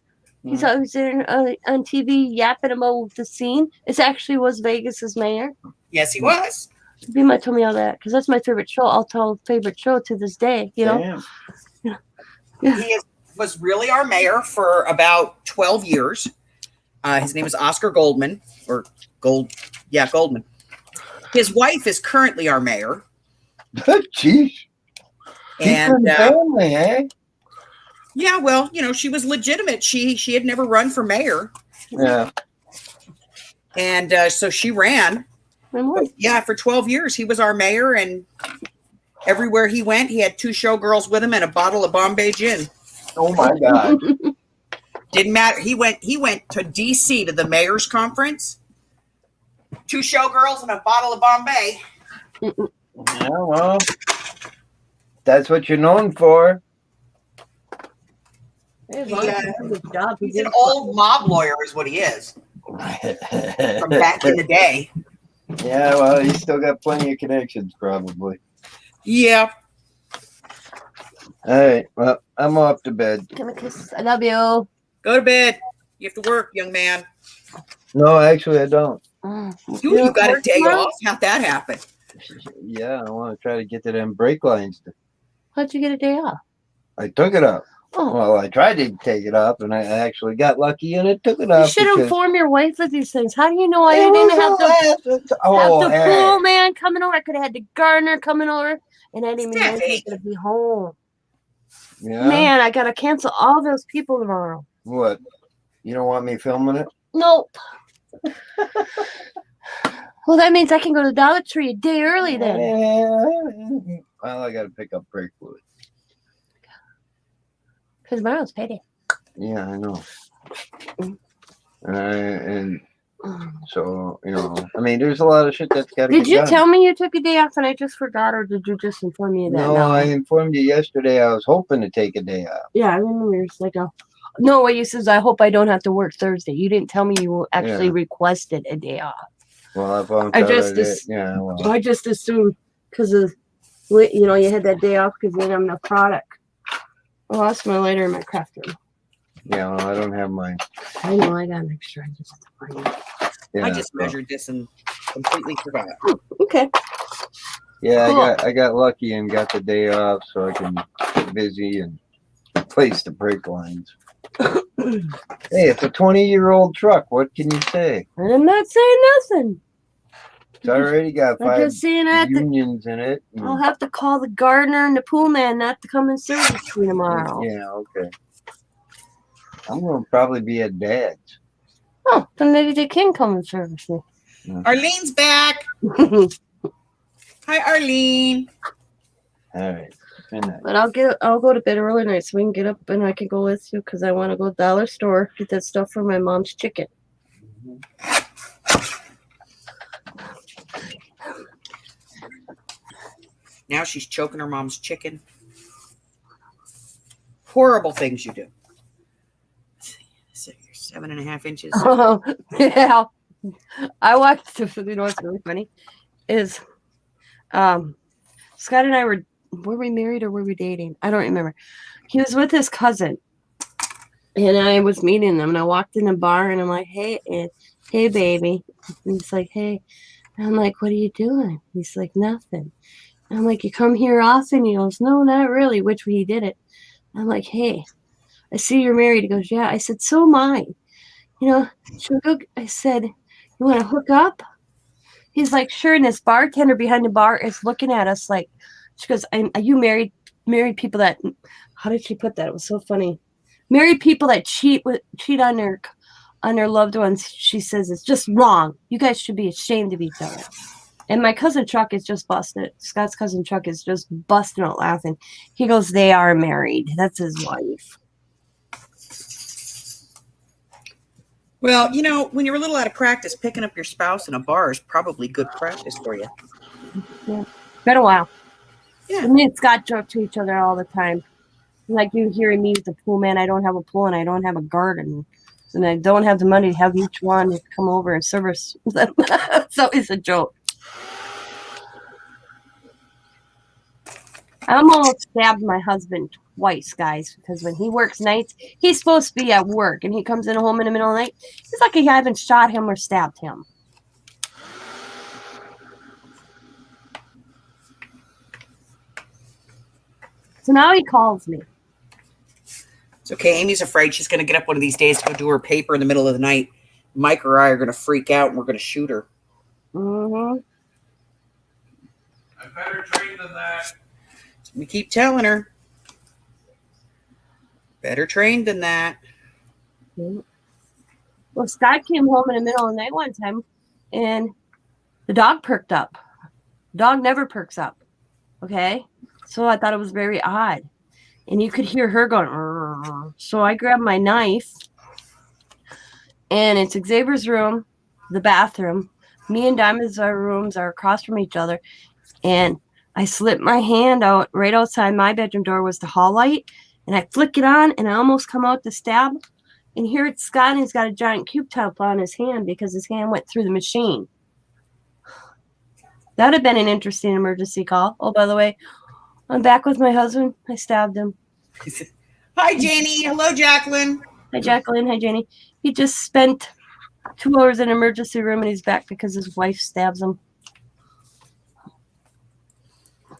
he's always there on TV yapping about the scene. It actually was Vegas's mayor. Yes, he was. Bima told me all that because that's my favorite show. I'll tell favorite show to this day. You know. damn. He was really our mayor for about 12 years. His name is Oscar Goldman, or Goldman. His wife is currently our mayor. Jeez. And family, eh? yeah, well, she was legitimate. She had never run for mayor. Yeah. And so she ran. Yeah, for 12 years, he was our mayor. And everywhere he went, he had 2 showgirls with him and a bottle of Bombay gin. Oh my God. Didn't matter. He went to DC to the mayor's conference. 2 showgirls and a bottle of Bombay. Yeah, well, that's what you're known for. He's an old mob lawyer is what he is. From back in the day. Yeah, well, he's still got plenty of connections, probably. Yeah. All right, well, I'm off to bed. Give me a kiss. I love you. Go to bed. You have to work, young man. No, actually, I don't. You got a day off? How'd that happen? Yeah, I want to try to get to them brake lines. How'd you get a day off? I took it up. Oh. Well, I tried to take it up, and I actually got lucky, and it took it You up. should because- inform your wife of these things. How do you know I It didn't was have the Oh, have the hey. pool man coming over? I could have had the gardener coming over, and I didn't even know he was Steffi. going to be home. Yeah. Man, I got to cancel all those people tomorrow. What? You don't want me filming it? Nope. Well, that means I can go to Dollar Tree a day early then. Yeah. Well, I got to pick up brake fluid. Because tomorrow's payday. Yeah, I know. And so, I mean, there's a lot of shit that's got to Did get you done. tell me you took a day off and I just forgot, or did you just inform me of that? No, now? I informed you yesterday I was hoping to take a day off. Yeah, I remember. It's like no, what you says, I hope I don't have to work Thursday. You didn't tell me you actually Yeah. requested a day off. Well, I found I out just I did. as- Yeah, well, I just assumed because of, you had that day off because you didn't have enough product. I lost my lighter in my craft room. yeah, well, I don't have mine. I know, I got an extra. I just have to find it. Yeah, I just so- measured this and completely forgot. Okay. Yeah, Cool. I got lucky and got the day off so I can get busy and replace the brake lines. Hey, it's a 20-year-old truck. What can you say? And I'm not saying nothing. It's already got I'm 5 just saying that unions in it. and- I'll have to call the gardener and the pool man not to come and service me tomorrow. Yeah, okay. I'm gonna probably be at Dad's. Oh, then maybe they can come and service me. Arlene's back. Hi, Arlene. All right. Good night. But I'll go to bed early tonight so we can get up and I can go with you because I want to go to the dollar store, get that stuff for my mom's chicken. Now she's choking her mom's chicken. Horrible things you do. So you're 7.5 inches. Oh, yeah. I watched, you know what's really funny? Is Scott and I were we married or were we dating? I don't remember. He was with his cousin. And I was meeting them and I walked in the bar and I'm like, hey baby. And he's like, hey. And I'm like, what are you doing? He's like, nothing. And I'm like, you come here often? He goes, no, not really, which he did it. I'm like, hey, I see you're married. He goes, yeah. I said, so am I. I said, you want to hook up? He's like, sure. And this bartender behind the bar is looking at us like, she goes, are you married people that, how did she put that? It was so funny. Married people that cheat on their loved ones. She says, it's just wrong. You guys should be ashamed of each other. And my cousin Chuck is just busted. Scott's cousin Chuck is just busting out laughing. He goes, they are married. That's his wife. Well, when you're a little out of practice, picking up your spouse in a bar is probably good practice for you. Been a while. Yeah. Me and Scott joke to each other all the time. Like you hearing me with the pool man, I don't have a pool and I don't have a garden. and I don't have the money to have each one come over and service them. So it's a joke. I almost stabbed my husband twice, guys, because when he works nights, he's supposed to be at work, and he comes in home in the middle of the night. It's like I haven't shot him or stabbed him. So now he calls me. It's okay. Amy's afraid she's going to get up one of these days to go do her paper in the middle of the night. Mike or I are going to freak out and we're going to shoot her. Mm-hmm. I'm better trained than that. We keep telling her. Better trained than that. Well, Scott came home in the middle of the night one time, and the dog perked up. Dog never perks up. Okay? So I thought it was very odd. And you could hear her going, "Rrr." So I grabbed my knife, and it's Xavier's room, the bathroom. Me and Diamond's rooms are across from each other. And I slipped my hand out right outside my bedroom door was the hall light. And I flick it on, and I almost come out to stab. And here it's Scott, and he's got a giant Q-tip on his hand because his hand went through the machine. That would have been an interesting emergency call. Oh, by the way, I'm back with my husband. I stabbed him. Hi, Janie. Hello, Jacqueline. Hi, Jacqueline. Hi, Janie. He just spent 2 hours in an emergency room, and he's back because his wife stabs him.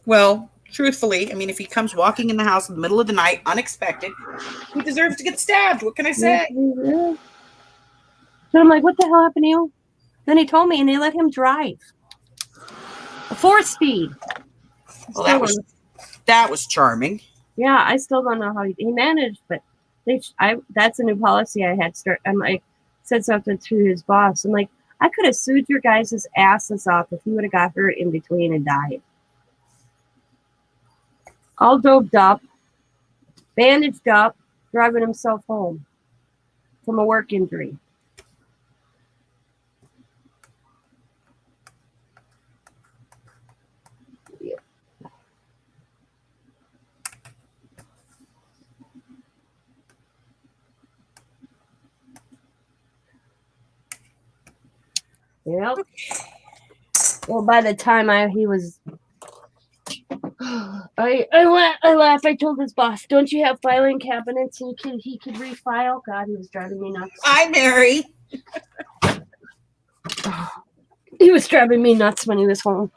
Well, truthfully, I mean, if he comes walking in the house in the middle of the night, unexpected, he deserves to get stabbed. What can I say? Yeah. So I'm like, what the hell happened to you? Then he told me, and they let him drive. A 4-speed. Well, that was charming. Yeah, I still don't know how he managed, but that's a new policy I had. I said something to his boss. I'm like, I could have sued your guys' asses off if he would have got hurt in between and died. All doped up, bandaged up, driving himself home from a work injury. Yep. Well, by the time he was, I laughed. I told his boss, "Don't you have filing cabinets and he could refile?" God, he was driving me nuts. Hi, Mary. He was driving me nuts when he was home.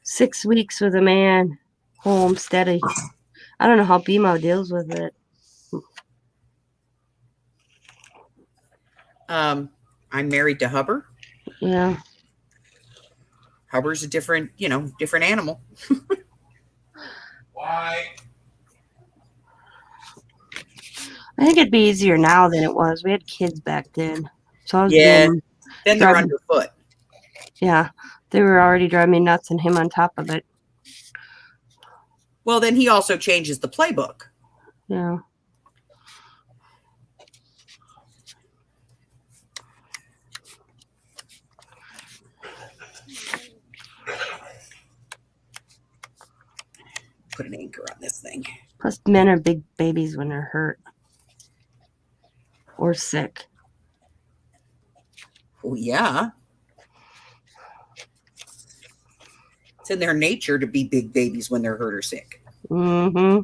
Six weeks with a man, home steady. I don't know how BMO deals with it. I'm married to Hubbard. Yeah. Hubbard's a different animal. Why? I think it'd be easier now than it was. We had kids back then. So I was Then they're driving- underfoot. Yeah. They were already driving me nuts and him on top of it. Well, then he also changes the playbook. Yeah. Put an anchor on this thing. Plus, men are big babies when they're hurt or sick. Oh, yeah. It's in their nature to be big babies when they're hurt or sick. Mm-hmm.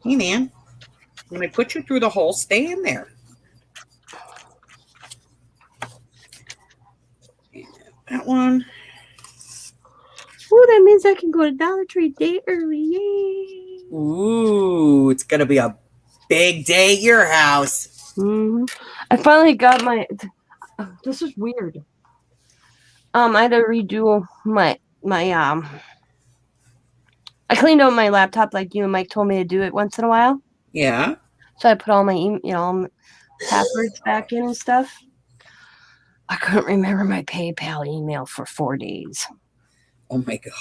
Hey, man. When I put you through the hole, stay in there. And that one. Oh, that means I can go to Dollar Tree a day early. Yay! Ooh, it's going to be a big day at your house. Mm-hmm. I finally got my. This is weird. I had to redo my I cleaned out my laptop like you and Mike told me to do it once in a while. Yeah. So I put all my, all my passwords back in and stuff. I couldn't remember my PayPal email for 4 days. Oh my God.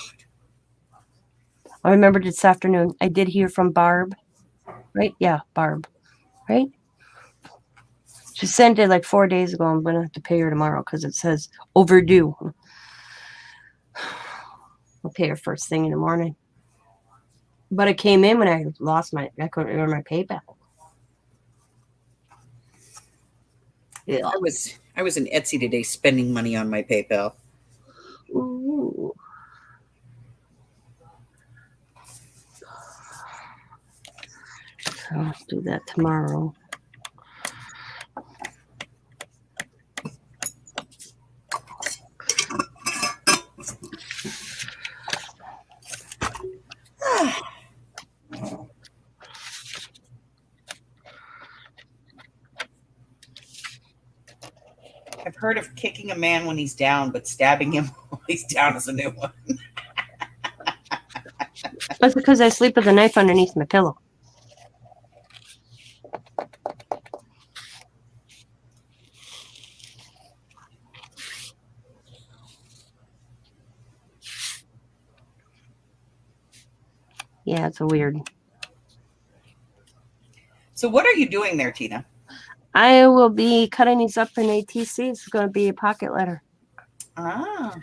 I remembered this afternoon. I did hear from Barb, right? Yeah, Barb, right? She sent it like 4 days ago. I'm going to have to pay her tomorrow because it says overdue. I'll pay her first thing in the morning. But it came in when I couldn't remember my PayPal. Yeah. I was in Etsy today spending money on my PayPal. Ooh. So I'll do that tomorrow. I've heard of kicking a man when he's down, but stabbing him while he's down is a new one. That's because I sleep with a knife underneath my pillow. Yeah, it's a weird. So what are you doing there, Tina? I will be cutting these up in ATC. It's going to be a pocket letter. Ah.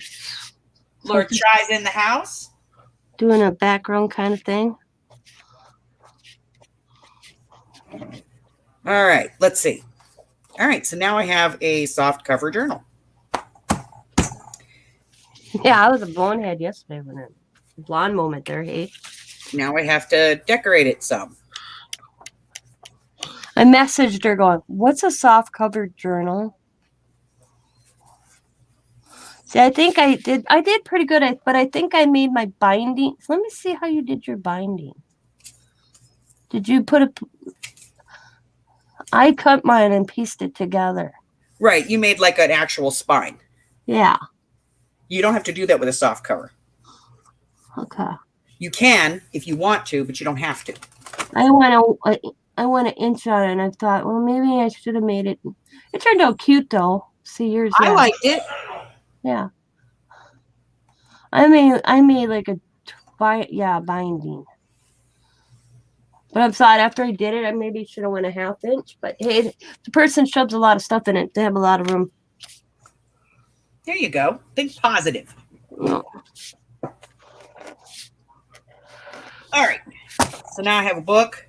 Lord Tries in the house? Doing a background kind of thing. All right, let's see. All right, so now I have a soft cover journal. Yeah, I was a bonehead yesterday when it blonde moment there, hey. Now I have to decorate it some. I messaged her going, what's a soft cover journal? See, I think I did pretty good, but I think I made my binding. So let me see how you did your binding. Did you I cut mine and pieced it together. Right, you made like an actual spine. Yeah. You don't have to do that with a soft cover. Okay. You can if you want to, but you don't have to. I went an inch on it, and I thought, well, maybe I should have made it. It turned out cute, though. See yours. I liked it. Yeah. I made like a binding. But I'm sorry, after I did it, I maybe should have went a 1/2 inch. But hey, the person shoves a lot of stuff in it. They have a lot of room. There you go. Think positive. No. All right. So now I have a book,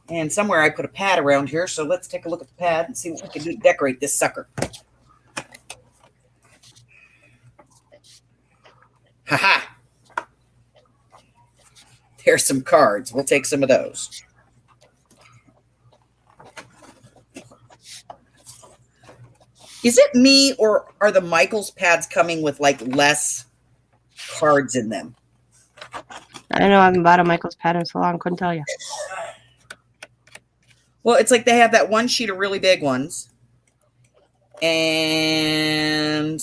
and somewhere I put a pad around here. So let's take a look at the pad and see what we can do to decorate this sucker. Haha. There's some cards. We'll take some of those. Is it me, or are the Michaels pads coming with like less cards in them? I know I haven't bought a Michael's pad in so long. Couldn't tell you. Well, it's like they have that one sheet of really big ones. And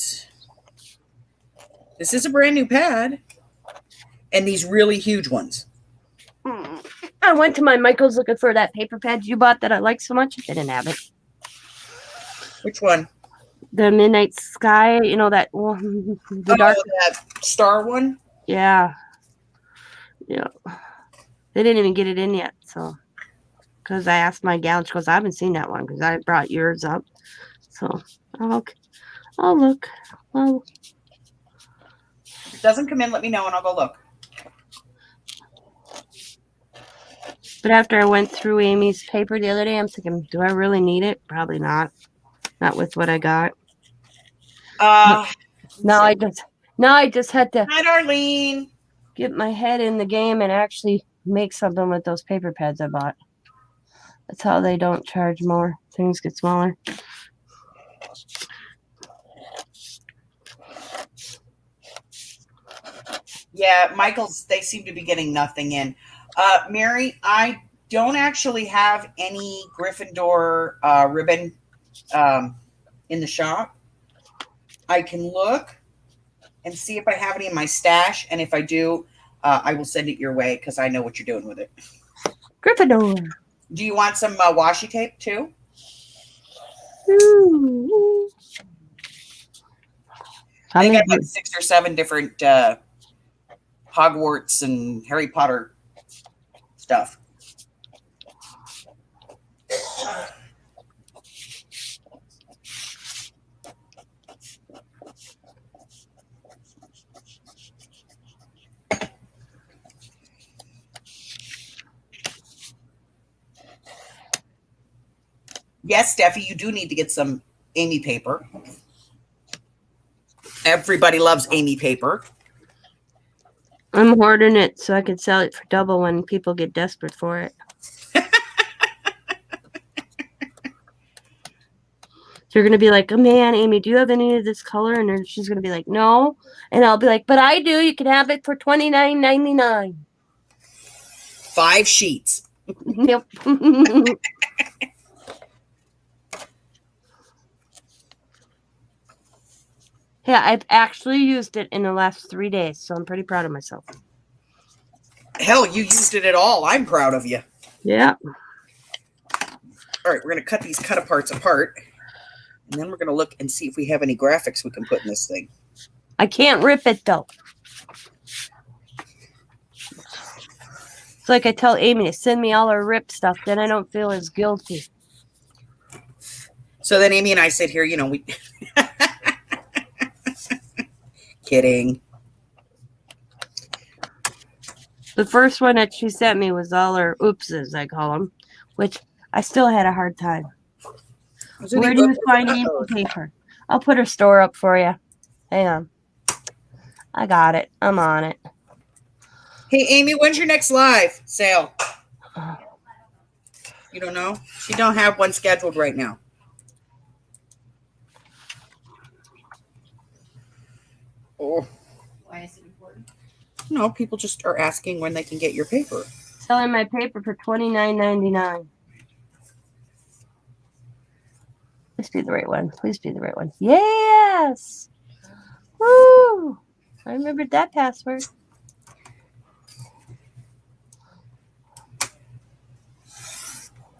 this is a brand new pad. And these really huge ones. I went to my Michael's looking for that paper pad you bought that I like so much. They didn't have it. Which one? The Midnight Sky, that one, the dark. That star one? Yeah. Yeah. They didn't even get it in yet. So, because I asked my gal, she goes, I haven't seen that one because I brought yours up. So, I'll look. Well, if it doesn't come in, let me know and I'll go look. But after I went through Amy's paper the other day, I'm thinking, do I really need it? Probably not. Not with what I got. Now I just had to Hi, Darlene. get my head in the game and actually make something with those paper pads I bought. That's how they don't charge more. Things get smaller. Yeah, Michael's, they seem to be getting nothing in. Mary, I don't actually have any Gryffindor ribbon in the shop. I can look and see if I have any in my stash. And if I do, I will send it your way because I know what you're doing with it. Gryffindor. Do you want some washi tape too? Ooh. How They many got like 6 or 7 different Hogwarts and Harry Potter stuff. Yes, Steffi, you do need to get some Amy paper. Everybody loves Amy paper. I'm hoarding it so I can sell it for double when people get desperate for it. So you're gonna be like, oh man, Amy, do you have any of this color? And then she's gonna be like, no. And I'll be like, but I do. You can have it for $29.99. 5 sheets. Yep. Yeah, I've actually used it in the last 3 days, so I'm pretty proud of myself. Hell, you used it at all. I'm proud of you. Yeah. All right, we're going to cut these cut aparts apart. And then we're going to look and see if we have any graphics we can put in this thing. I can't rip it though. It's like I tell Amy to send me all her rip stuff, then I don't feel as guilty. So then Amy and I sit here, we... Kidding. The first one that she sent me was all her oopses, I call them, which I still had a hard time. Where do you find Amy paper? I'll put her store up for you. Hang on. I got it. I'm on it. Hey, Amy, when's your next live sale? You don't know? She don't have one scheduled right now. Oh. Why is it important? No, people just are asking when they can get your paper. Selling my paper for $29.99. Please be the right one. Please be the right one. Yes! Woo! I remembered that password.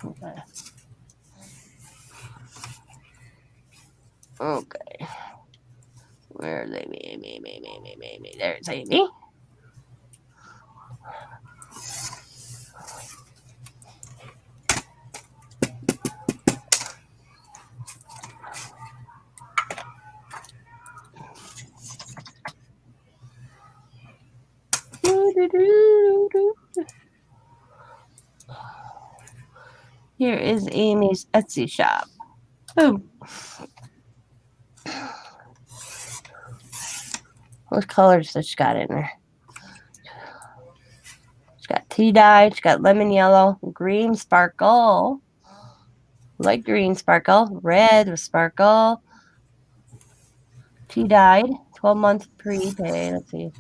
Okay. Okay. Where's Amy? Amy. There's Amy. Here is Amy's Etsy shop. Boom. What colors does she got in there? She's got tea dye. She's got lemon yellow, green sparkle, light green sparkle, red with sparkle, tea dyed, 12-month prepay. Let's see.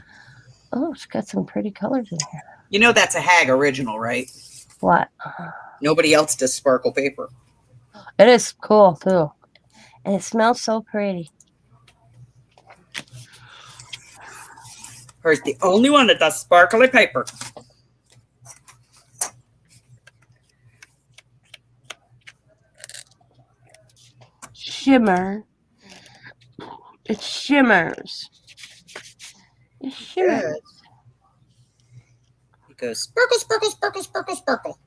Oh, she's got some pretty colors in here. You know that's a Hag original, right? What? Nobody else does sparkle paper. It is cool too, and it smells so pretty. Her's the only one that does sparkly paper. Shimmer. It shimmers. It shimmers. Yes. It goes sparkle, sparkle, sparkle, sparkle, sparkle.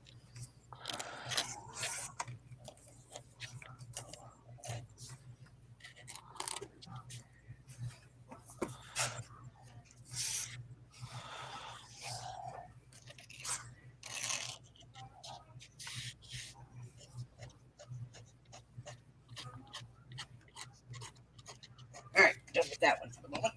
All right, done with that one for the moment.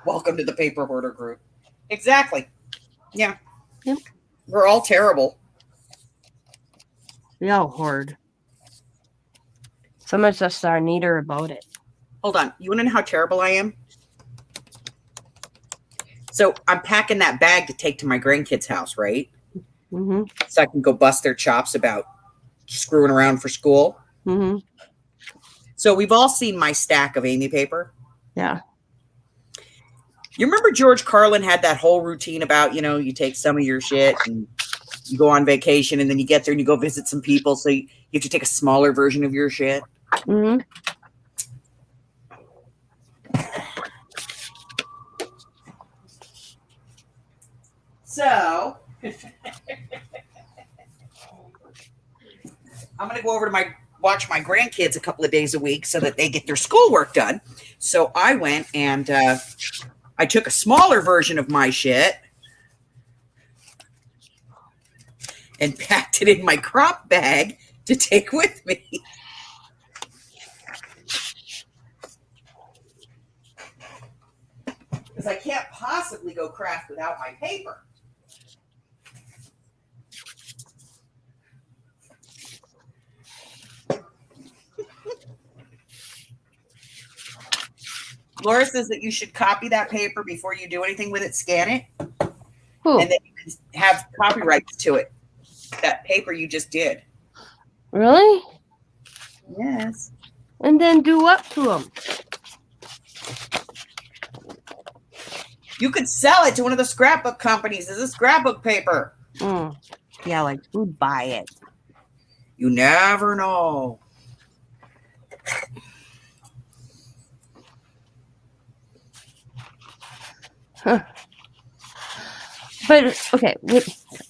Welcome to the paper hoarder group. Exactly. Yeah. Yep. We're all terrible. We all hoard. Some of us are neater about it. Hold on. You want to know how terrible I am? So I'm packing that bag to take to my grandkids' house, right? Mm-hmm. So I can go bust their chops about screwing around for school. Mm-hmm. So we've all seen my stack of Amy paper. Yeah. You remember George Carlin had that whole routine about, you take some of your shit and you go on vacation and then you get there and you go visit some people. So you have to take a smaller version of your shit. Mm-hmm. So I'm going to go over to watch my grandkids a couple of days a week so that they get their schoolwork done. So I went and I took a smaller version of my shit and packed it in my crop bag to take with me. Because I can't possibly go craft without my paper. Laura says that you should copy that paper before you do anything with it, scan it, Cool. and then you can have copyrights to it. That paper you just did. Really? Yes. And then do what to them? You could sell it to one of the scrapbook companies as a scrapbook paper. Yeah, like who'd buy it? You never know. But okay,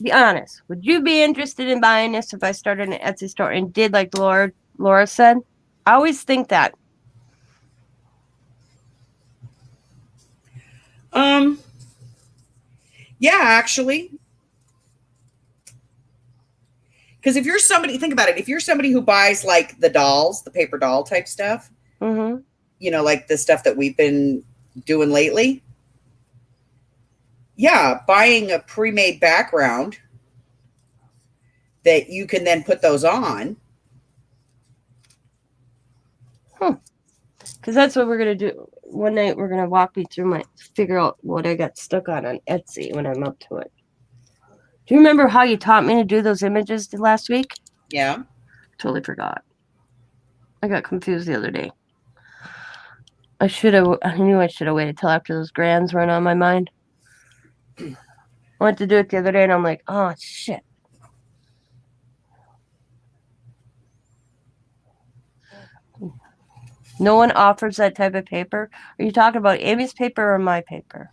be honest. Would you be interested in buying this if I started an Etsy store and did like Laura said? I always think that. Yeah, actually. Because if you're somebody, think about it. If you're somebody who buys like the dolls, the paper doll type stuff, Mm-hmm. Like the stuff that we've been doing lately. Yeah, buying a pre-made background that you can then put those on. Because that's what we're gonna do. One night we're gonna walk me through figure out what I got stuck on Etsy when I'm up to it. Do you remember how you taught me to do those images last week? Yeah. Totally forgot. I got confused the other day. I knew I should have waited till after those grands weren't on my mind. I went to do it the other day and I'm like, oh shit. No one offers that type of paper. Are you talking about Amy's paper or my paper?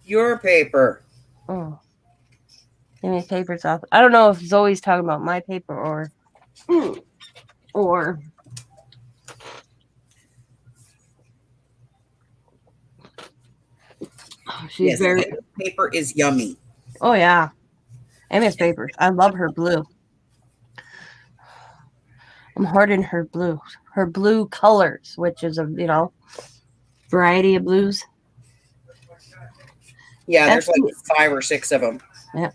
Your paper. Oh. Amy's paper's off. I don't know if Zoe's talking about my paper or she's Yes, paper is yummy. Oh yeah. Amy's paper. I love her blue. I'm hoarding her blue colors, which is a variety of blues. Yeah, there's like 5 or 6 of them. Yeah.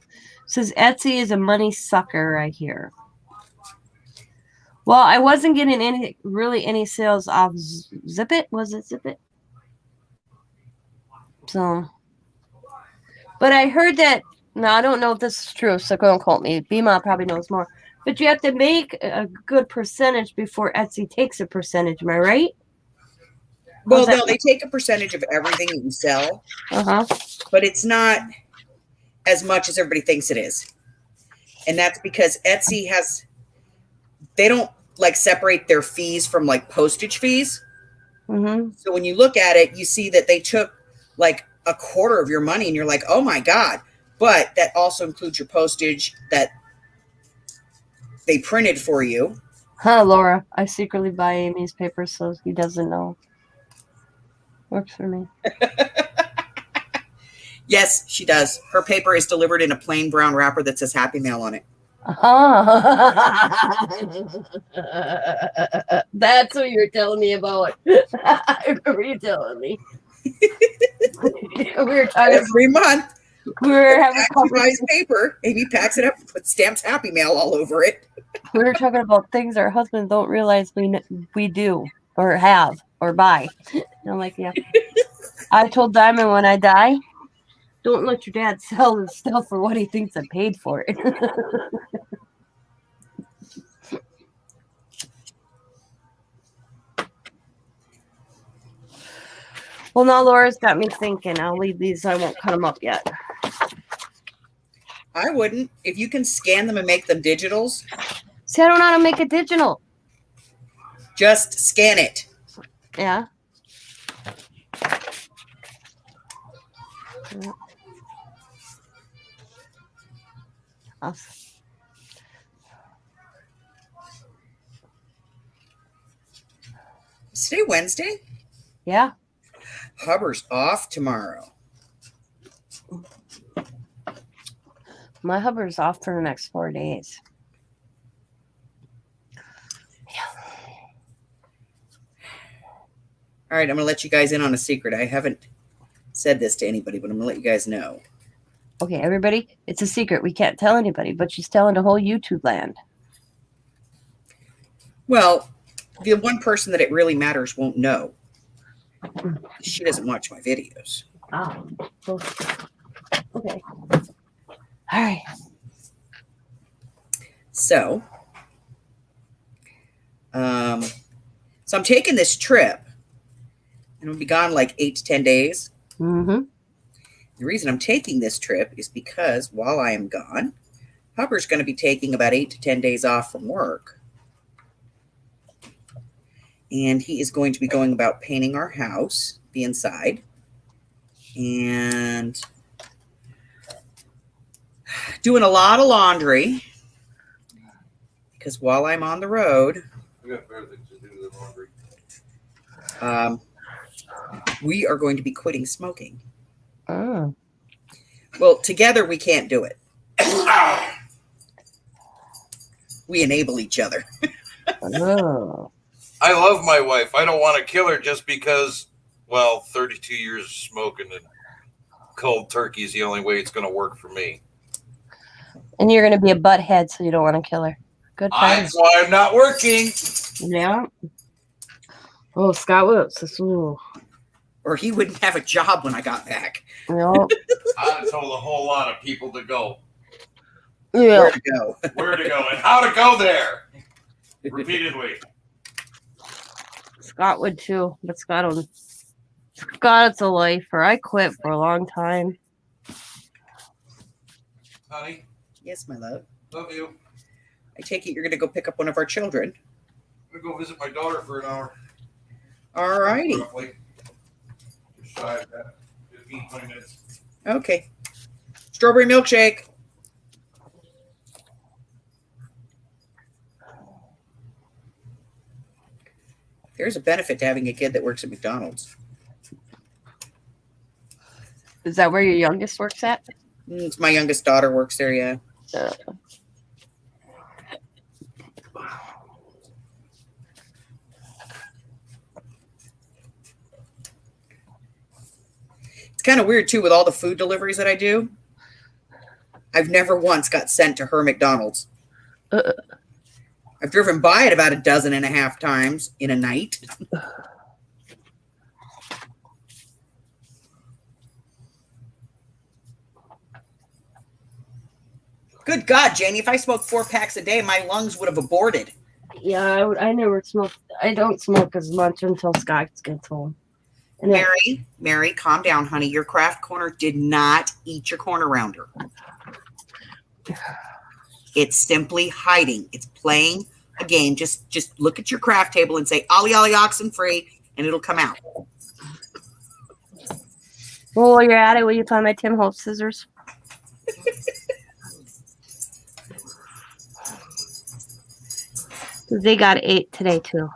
Says Etsy is a money sucker, I hear. Well, I wasn't getting any sales off Zip It. Was it Zip It? So, but I heard that. No, I don't know if this is true, so don't quote me. Bima probably knows more. But you have to make a good percentage before Etsy takes a percentage. Am I right? Well, no, they take a percentage of everything that you sell. But it's not as much as everybody thinks it is. And that's because Etsy they don't like separate their fees from like postage fees. So when you look at it, you see that they took like a quarter of your money and you're like, oh my God. But that also includes your postage that they printed for you. Laura, I secretly buy Amy's paper so he doesn't know. Works for me. Yes, she does. Her paper is delivered in a plain brown wrapper that says Happy Mail on it. That's what you're telling me about. I remember you telling me. We were talking every month. We were having conversation. Paper. Amy packs it up and puts stamps Happy Mail all over it. We were talking about things our husbands don't realize we do or have or buy. I'm like, yeah. I told Diamond when I die, don't let your dad sell his stuff for what he thinks I paid for it. Well, now Laura's got me thinking. I'll leave these. I won't cut them up yet. I wouldn't. If you can scan them and make them digitals, See, I don't know how to make it digital. just scan it. Yeah. I'll- Is today Wednesday? Yeah. Hubbard's off tomorrow. My Hubbard's off for the next 4 days. All right, I'm going to let you guys in on a secret. I haven't said this to anybody, but I'm going to let you guys know. Okay, everybody, it's a secret. We can't tell anybody, but she's telling the whole YouTube land. Well, the one person that it really matters won't know. She doesn't watch my videos. Oh. Okay. All right. So I'm taking this trip, and I'll be gone like 8 to 10 days. Mm-hmm. The reason I'm taking this trip is because while I am gone, Hubbard's going to be taking about 8 to 10 days off from work. And he is going to be going about painting our house, the inside, and doing a lot of laundry. Because while I'm on the road, We got better things to do than laundry. we are going to be quitting smoking. Oh. Well, together we can't do it. We enable each other. Oh. I love my wife. I don't want to kill her just because, well, 32 years of smoking and cold turkey is the only way it's going to work for me. And you're going to be a butthead, so you don't want to kill her. Good times. That's why I'm not working. Yeah. Oh, Scott Whoops. Ooh. Or he wouldn't have a job when I got back. No. I told a whole lot of people to go, Yeah. Where to go. where to go, and how to go there. Repeatedly. Scott would too, but Scott's a lifer. I quit for a long time. Honey, Yes, my love. love you. I take it you're going to go pick up one of our children. I'm going to go visit my daughter for an hour. All righty. Roughly. Just shy of that. 15, 20 minutes. Okay. Strawberry milkshake. There's a benefit to having a kid that works at McDonald's. Is that where your youngest works at? My youngest daughter works there, yeah. It's kind of weird, too, with all the food deliveries that I do. I've never once got sent to her McDonald's. I've driven by it about 12.5 times in a night. Good God, Janie, if I smoked 4 packs a day, my lungs would have aborted. Yeah, I never smoke. I don't smoke as much until Scott gets home. And then- Mary, calm down, honey. Your craft corner did not eat your corner rounder. It's simply hiding. It's playing a game. Just look at your craft table and say Ollie Ollie oxen free, and it'll come out. well, while you're at it, will you find my Tim Holtz scissors? They got 8 today too.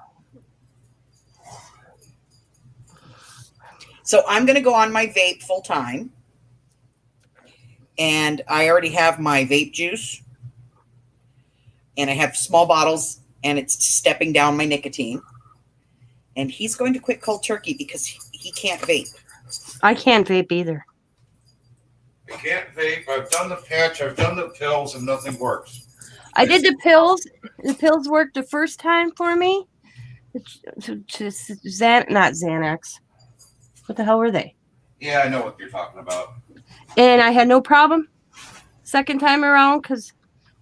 So I'm going to go on my vape full time. And I already have my vape juice. And I have small bottles, and it's stepping down my nicotine. And he's going to quit cold turkey because he can't vape. I can't vape either. I can't vape. I've done the patch. I've done the pills, and nothing works. I did the pills. The pills worked the first time for me. Not Xanax. What the hell were they? Yeah, I know what you're talking about. And I had no problem second time around because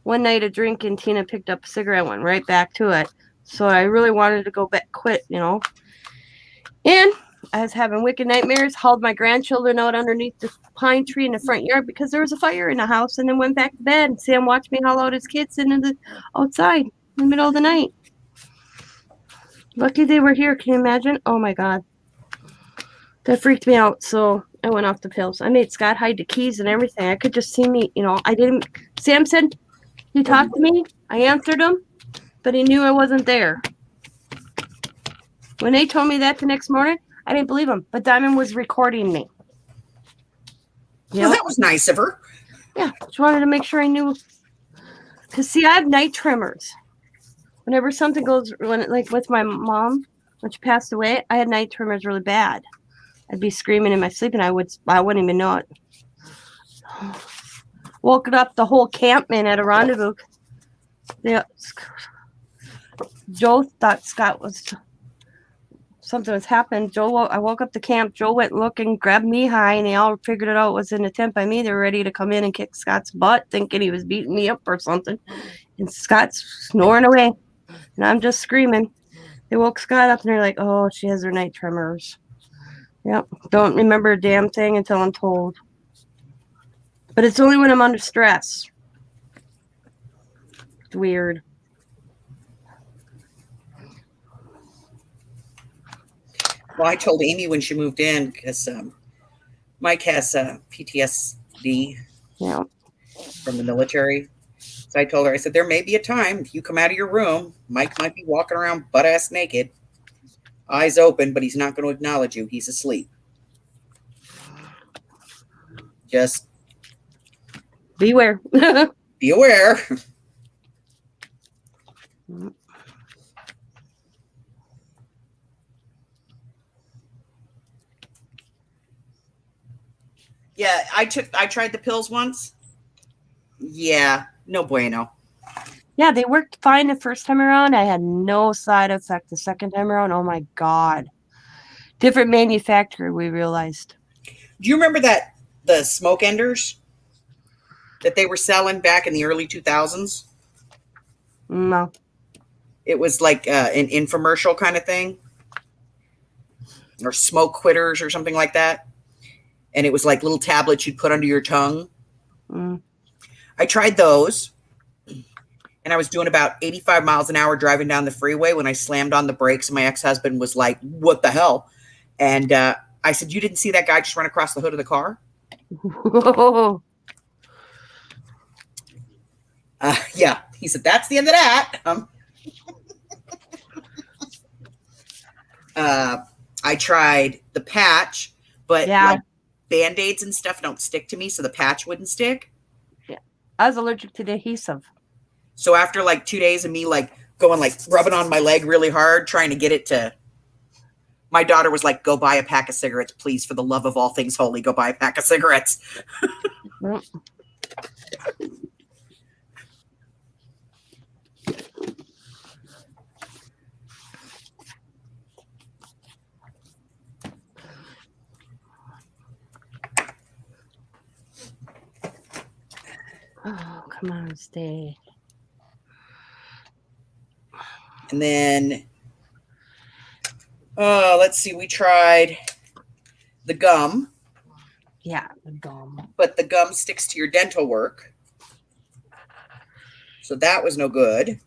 one night a drink and Tina picked up a cigarette, went right back to it. So I really wanted to go back, quit, And I was having wicked nightmares, hauled my grandchildren out underneath the pine tree in the front yard because there was a fire in the house, and then went back to bed. And Sam watched me haul out his kids into the outside in the middle of the night. Lucky they were here. Can you imagine? Oh my God. That freaked me out. So I went off the pills. I made Scott hide the keys and everything. I could just see me, I didn't. Sam said he talked to me. I answered him, but he knew I wasn't there. When they told me that the next morning, I didn't believe him. But Diamond was recording me. Well, that was nice of her. Yeah, just wanted to make sure I knew. Because, see, I have night tremors. Whenever something goes, like with my mom, when she passed away, I had night tremors really bad. I'd be screaming in my sleep, and I wouldn't even know it. Woke up the whole campman at a rendezvous. Joe thought Scott was something was happening. I woke up the camp. Joe went looking, grabbed me high, and they all figured it out. It was an attempt by me. They were ready to come in and kick Scott's butt, thinking he was beating me up or something. And Scott's snoring away, and I'm just screaming. They woke Scott up, and they're like, "Oh, she has her night tremors." Yep. Don't remember a damn thing until I'm told. But it's only when I'm under stress. It's weird. Well, I told Amy when she moved in because Mike has PTSD from the military. So I told her, I said, there may be a time if you come out of your room, Mike might be walking around butt ass naked, eyes open, but he's not going to acknowledge you. He's asleep. Just beware. Be aware. Yeah, I tried the pills once. Yeah, no bueno. Yeah, they worked fine the first time around. I had no side effect the second time around. Oh my God. Different manufacturer, we realized. Do you remember the smoke enders that they were selling back in the early 2000s? No. It was like an infomercial kind of thing, or smoke quitters or something like that. And it was like little tablets you'd put under your tongue. I tried those, and I was doing about 85 miles an hour driving down the freeway when I slammed on the brakes, and my ex-husband was like, "What the hell?" And I said, "You didn't see that guy just run across the hood of the car?" Yeah. He said, "That's the end of that." I tried the patch, but like Band-Aids and stuff don't stick to me, so the patch wouldn't stick. Yeah. I was allergic to the adhesive. So after like 2 days of me like going like rubbing on my leg really hard, trying to get it to, my daughter was like, "Go buy a pack of cigarettes, please, for the love of all things holy, go buy a pack of cigarettes." Oh, come on, stay. And then, let's see, we tried the gum. Yeah, the gum. But the gum sticks to your dental work. So that was no good.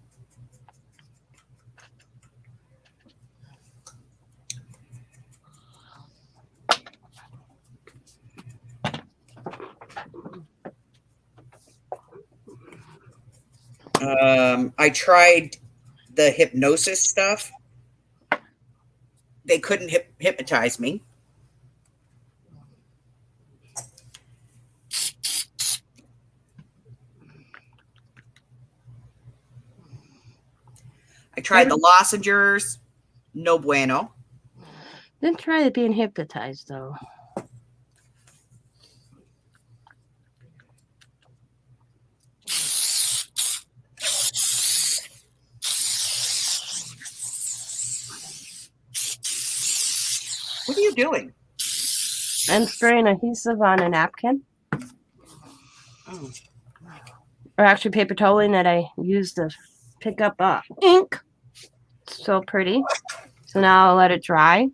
I tried the hypnosis stuff. They couldn't hypnotize me. I tried the lozengers. No bueno. Didn't try being hypnotized, though. you doing? I'm spraying adhesive on a napkin, Oh, or actually paper toweling that I used to pick up ink. So pretty. So now I'll let it dry.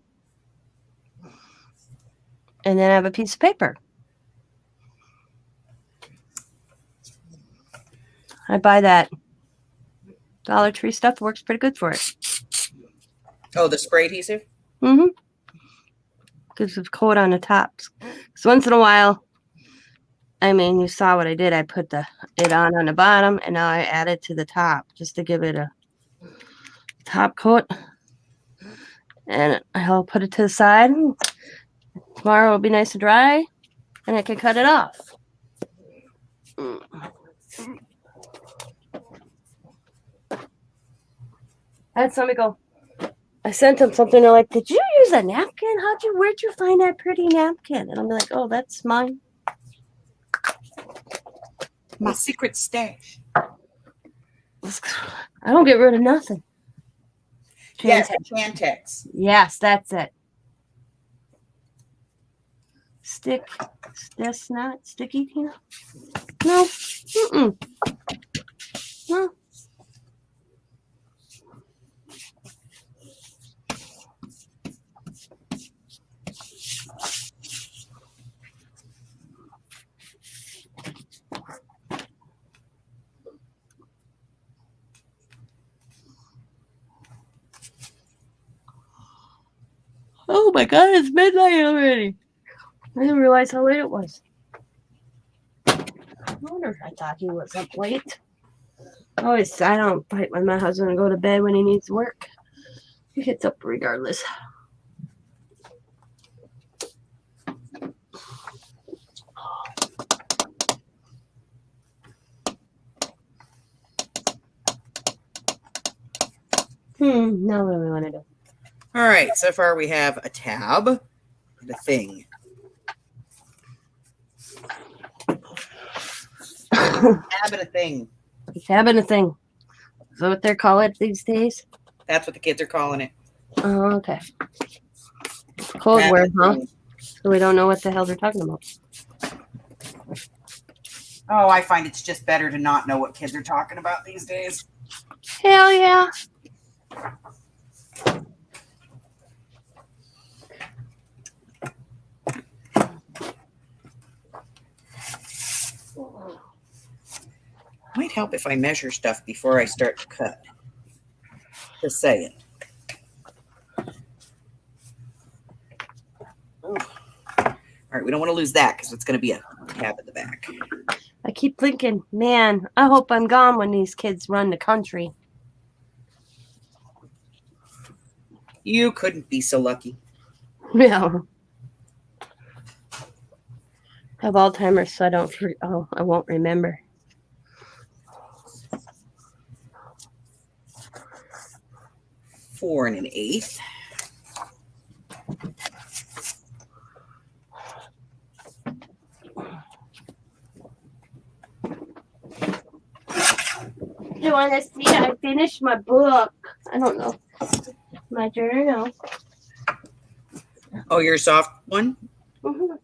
And then I have a piece of paper. I buy that Dollar Tree stuff. Works pretty good for it. oh, the spray adhesive? Mm-hmm. Gives a coat on the tops. So once in a while, I mean, you saw what I did. I put it on the bottom, and now I add it to the top just to give it a top coat. And I'll put it to the side. Tomorrow will be nice and dry, and I can cut it off. I had somebody go, I sent them something. They're like, "Did you use a napkin? Where'd you find that pretty napkin?" And I'm like, "Oh, that's mine." My secret stash. I don't get rid of nothing. Yes, Chantix. Yes, that's it. That's not sticky here. No. Mm-mm. No. Oh my God, it's midnight already. I didn't realize how late it was. I wonder if I thought he was up late. I don't fight with my husband and go to bed when he needs to work. He gets up regardless. Now what do we want to do? All right, so far we have a tab and a thing. Tab and a thing. Having a thing. Is that what they're calling it these days? That's what the kids are calling it. Oh, okay. Cold Tab word, and a huh? thing. So we don't know what the hell they're talking about. Oh, I find it's just better to not know what kids are talking about these days. Hell yeah. Might help if I measure stuff before I start to cut. Just saying. All right, we don't want to lose that because it's going to be a tab at the back. I keep thinking, man, I hope I'm gone when these kids run the country. You couldn't be so lucky. Yeah. I have Alzheimer's, so I won't remember. Four and an eighth. You want to see? I finished my book. I don't know. My journal. Oh, your soft one? Mhm.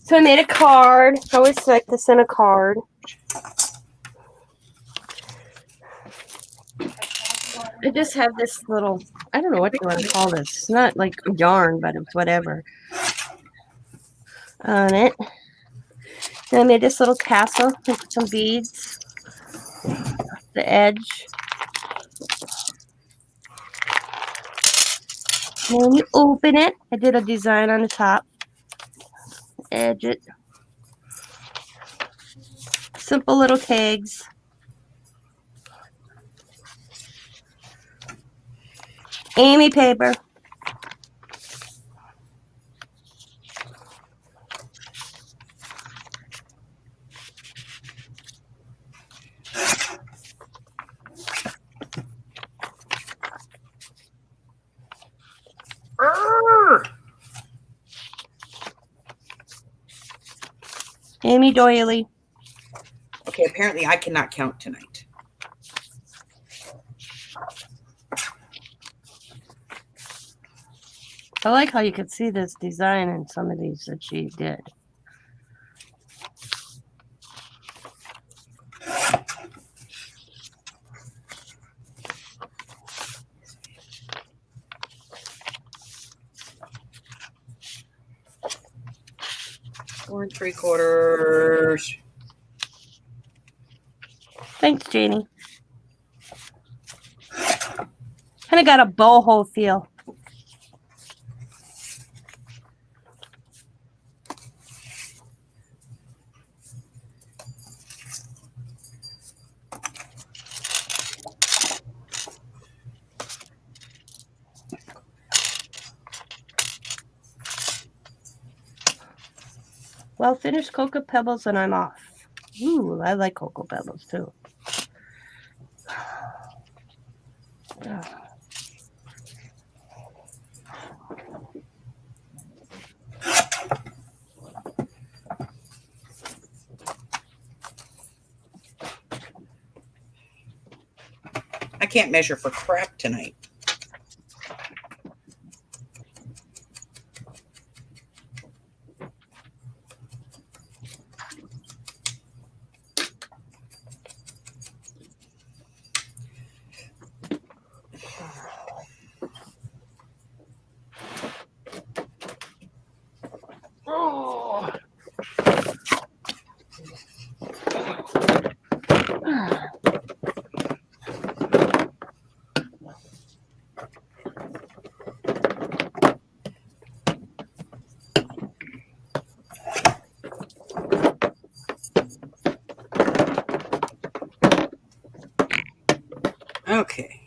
So I made a card. I always like to send a card. I just have this little, I don't know what you want to call this. It's not like yarn, but it's whatever on it. And I made this little tassel with some beads. The edge. And when you open it, I did a design on the top. Edge it. Simple little tags. Amy paper. Amy Doily. Okay, apparently I cannot count tonight. I like how you could see this design in some of these that she did. Four and 3/4. Thanks, Janie. Kind of got a boho feel. Well, finish Cocoa Pebbles and I'm off. Ooh, I like Cocoa Pebbles too. I can't measure for crap tonight. Okay.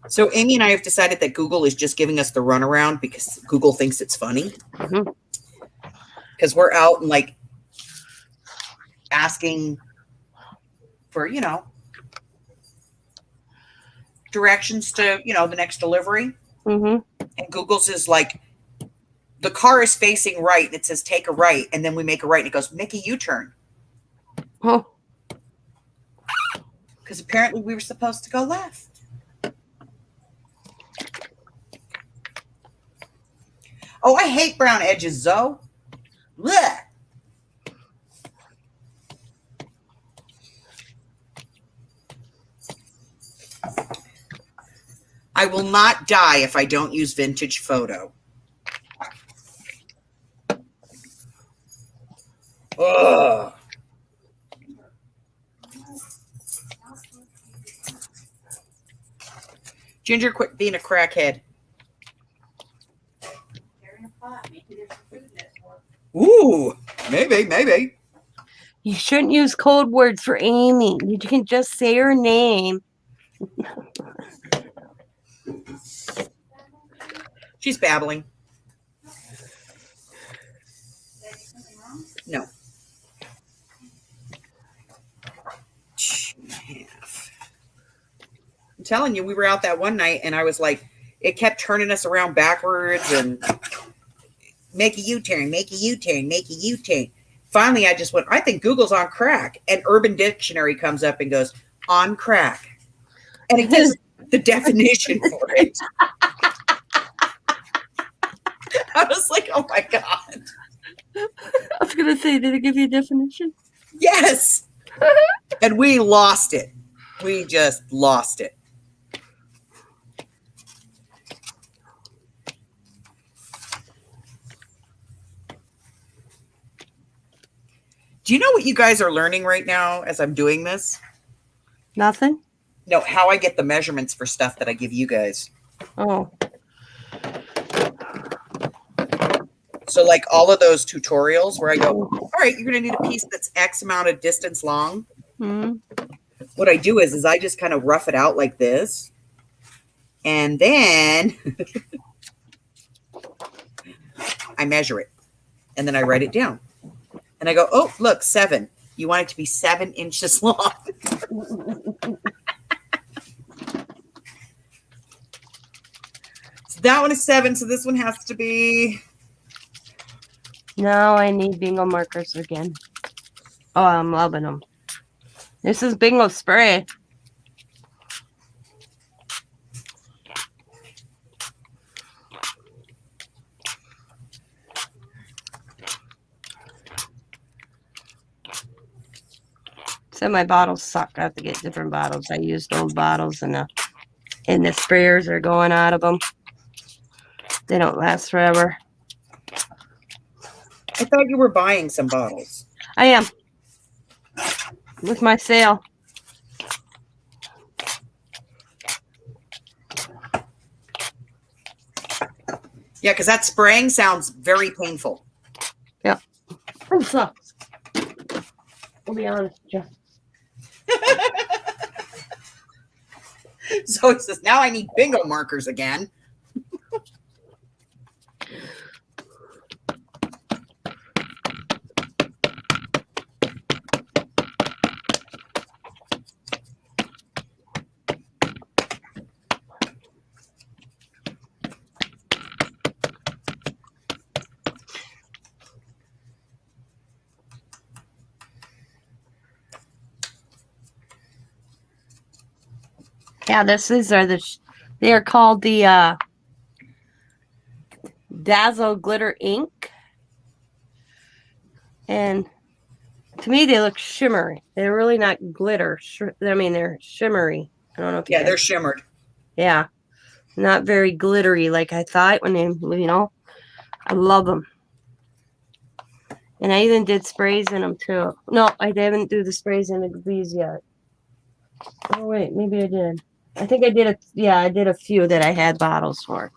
So Amy and I have decided that Google is just giving us the runaround because Google thinks it's funny. Because we're out and like asking for, directions to, the next delivery. Mm-hmm. And Google's is like, the car is facing right and it says take a right. And then we make a right and it goes, make a U-turn. Oh. Because apparently we were supposed to go left. Oh, I hate brown edges, Zoe. Blech. I will not die if I don't use Vintage Photo. Ugh. Ginger, quit being a crackhead. Ooh, maybe. You shouldn't use code words for Amy. You can just say her name. She's babbling. No. 2.5. I'm telling you, we were out that one night and I was like, it kept turning us around backwards and make a U-turn, make a U-turn, make a U-turn. Finally, I just went, I think Google's on crack. And Urban Dictionary comes up and goes, on crack. And it gives the definition for it. I was like, oh my God. I was going to say, did it give you a definition? Yes. And we lost it. We just lost it. Do you know what you guys are learning right now as I'm doing this? Nothing? No, how I get the measurements for stuff that I give you guys. Oh. So like all of those tutorials where I go, all right, you're going to need a piece that's X amount of distance long. Mm-hmm. What I do is I just kind of rough it out like this. And then I measure it. And then I write it down. And I go, oh, look, 7. You want it to be 7 inches long. So that one is 7. So this one has to be. Now I need bingo markers again. Oh, I'm loving them. This is bingo spray. So my bottles suck. I have to get different bottles. I used old bottles and the sprayers are going out of them. They don't last forever. I thought you were buying some bottles. I am. With my sale. Yeah, because that spraying sounds very painful. Yeah. It sucks. I'll be honest with you. So it says, now I need bingo markers again. Yeah, they are called the Dazzle Glitter Ink. And to me, they look shimmery. They're really not glitter. I mean, they're shimmery. I don't know if you Yeah, they're shimmered. Yeah, not very glittery like I thought when they, I love them. And I even did sprays in them too. No, I didn't do the sprays in these yet. Oh, wait, maybe I did. I think I did I did a few that I had bottles for.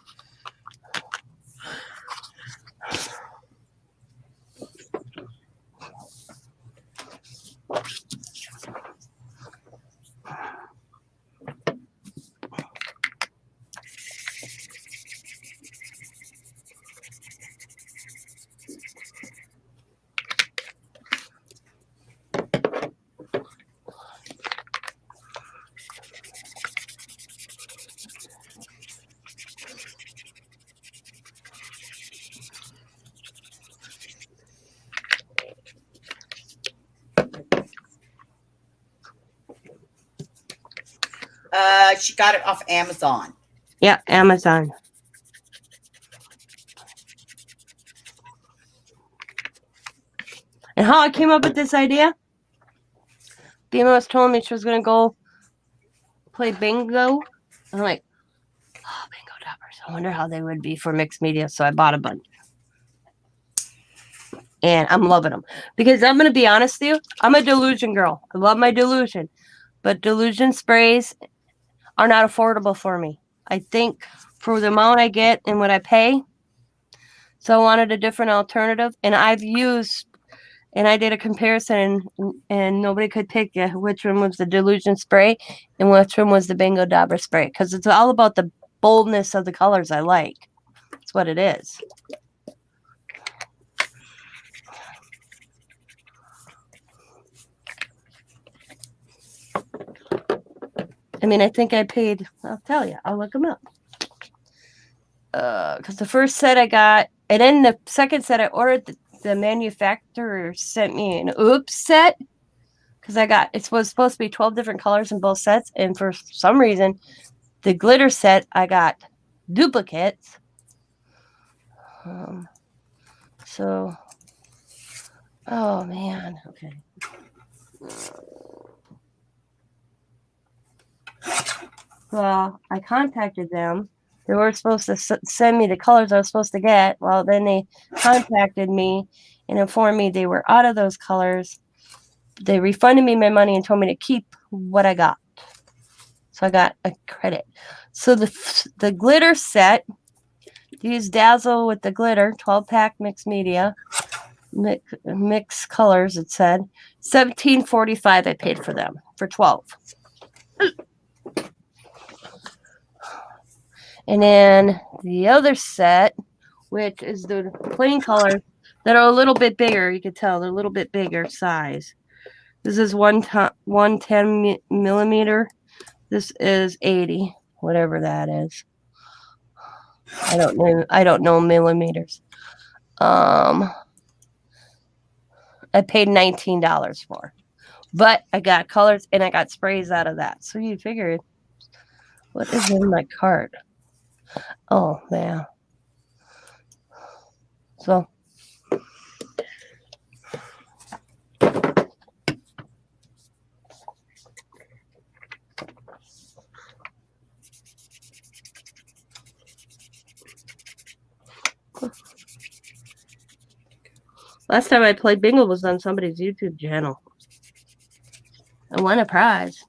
She got it off Amazon. Yeah, Amazon. And how I came up with this idea? Dina was telling me she was going to go play bingo. I'm like, oh, bingo toppers. I wonder how they would be for mixed media. So I bought a bunch. And I'm loving them. Because I'm going to be honest with you, I'm a delusion girl. I love my delusion. But delusion sprays are not affordable for me. I think for the amount I get and what I pay. So I wanted a different alternative. And I've used, and I did a comparison, and nobody could pick which one was the delusion spray and which one was the Bingo Dabra spray. Because it's all about the boldness of the colors I like. That's what it is. I mean, I think I paid, I'll tell you, I'll look them up. Because the first set I got, and then the second set I ordered, the manufacturer sent me an oops set. Because it was supposed to be 12 different colors in both sets. And for some reason, the glitter set, I got duplicates. Oh man, okay. Well, I contacted them. They were supposed to send me the colors I was supposed to get. Well, then they contacted me and informed me they were out of those colors. They refunded me my money and told me to keep what I got. So I got a credit. So the glitter set, use Dazzle with the glitter, 12-pack mixed media, mixed colors, it said. $17.45 I paid for them, for 12. And then the other set, which is the plain colors that are a little bit bigger. You can tell they're a little bit bigger size. This is 110 millimeter. This is 80, whatever that is. I don't know millimeters. I paid $19 for, but I got colors and I got sprays out of that. So you figure, what is in my cart? Oh, yeah. So. Last time I played bingo was on somebody's YouTube channel. I won a prize.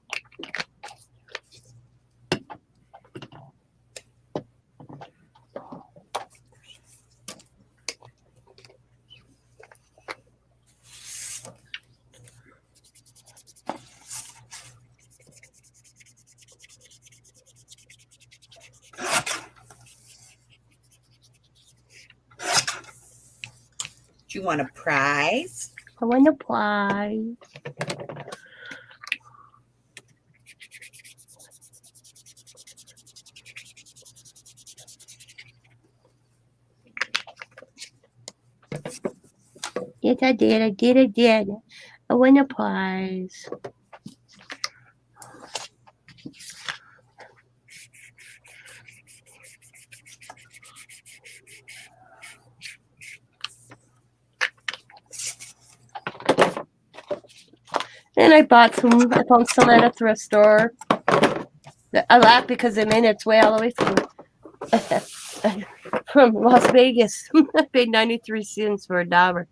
Do you want a prize? I won a prize. Yes, I did. I did. I won a prize. And I bought some. I found some at a thrift store. I laugh because they made its way all the way from Las Vegas. I paid 93 cents for a dollar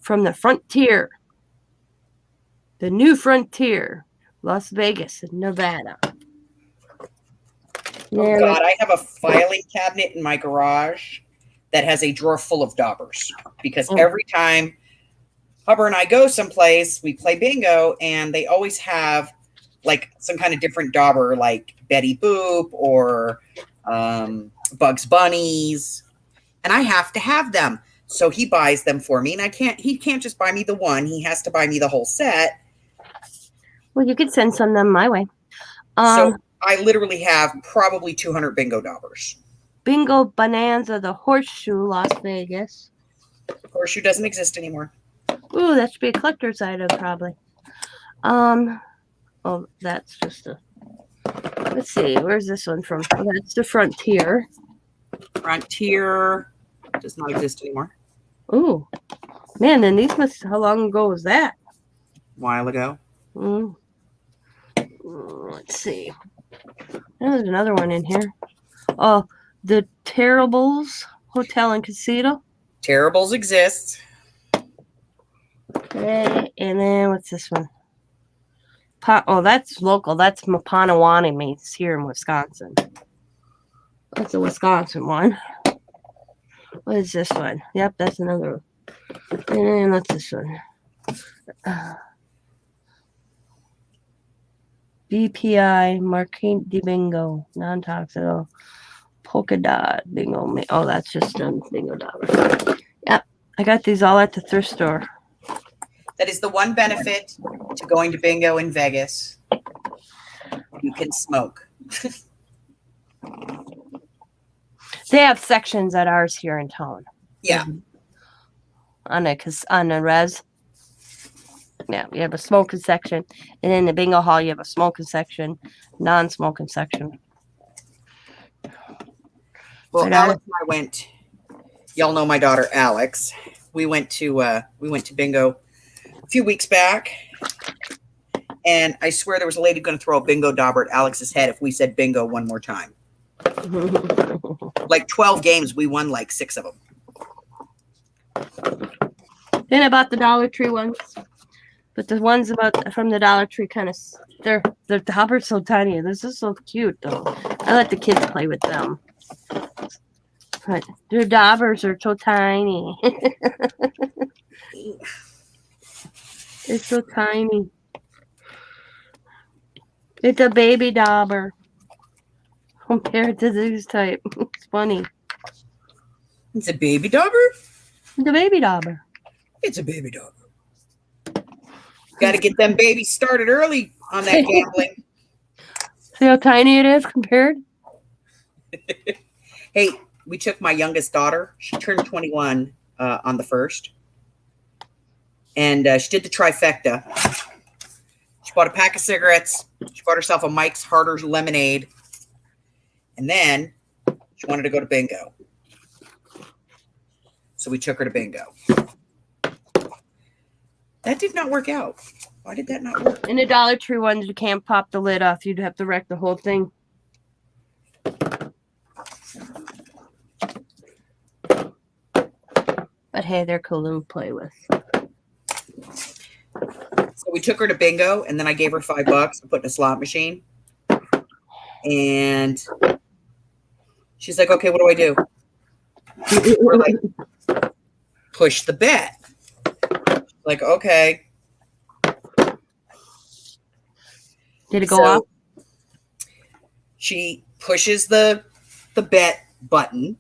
from the Frontier. The New Frontier, Las Vegas, Nevada. Oh God, I have a filing cabinet in my garage that has a drawer full of daubers because every time Hubber and I go someplace, we play bingo, and they always have like some kind of different dauber, like Betty Boop or Bugs Bunnies, and I have to have them. So he buys them for me, and he can't just buy me the one. He has to buy me the whole set. Well, you could send some of them my way. So I literally have probably 200 bingo daubers. Bingo Bonanza, the Horseshoe, Las Vegas. Horseshoe doesn't exist anymore. Ooh, that should be a collector's item, probably. Oh, that's just a. Let's see, where's this one from? Oh, that's the Frontier. Frontier does not exist anymore. Ooh, man, then these must. How long ago was that? A while ago. Let's see. There's another one in here. Oh, the Terribles Hotel and Casino. Terribles exist. Okay, and then what's this one? Oh, that's local. That's Mapanawani meets here in Wisconsin. That's a Wisconsin one. What is this one? Yep, that's another one. And what's this one? BPI, Marquine de Bingo, non-toxic, polka dot, bingo. Oh, that's just a bingo dollar. Yep, I got these all at the thrift store. That is the one benefit to going to bingo in Vegas. You can smoke. They have sections at ours here in town. Yeah. On a res. Yeah, you have a smoking section, and in the bingo hall you have a smoking section, non-smoking section. Well, Alex and I went. Y'all know my daughter Alex. We went to bingo a few weeks back, and I swear there was a lady going to throw a bingo dauber at Alex's head if we said bingo one more time. Like 12 games, we won like 6 of them. Then I bought the Dollar Tree ones, but the ones from the Dollar Tree kind of the daubers so tiny. This is so cute though. I let the kids play with them. But their daubers are so tiny. It's so tiny. It's a baby dauber compared to this type. It's funny. It's a baby dauber? The baby dauber. It's a baby dauber. Got to get them babies started early on that gambling. See how tiny it is compared? Hey, we took my youngest daughter. She turned 21 on the 1st. And she did the trifecta. She bought a pack of cigarettes. She bought herself a Mike's Harder lemonade. And then she wanted to go to bingo. So we took her to bingo. That did not work out. Why did that not work? In the Dollar Tree ones, you can't pop the lid off. You'd have to wreck the whole thing. But hey, they're cool to play with. So we took her to bingo, and then I gave her $5 to put in a slot machine. And she's like, okay, what do I do? We're like, push the bet. Like, okay. Did it go off? She pushes the bet button,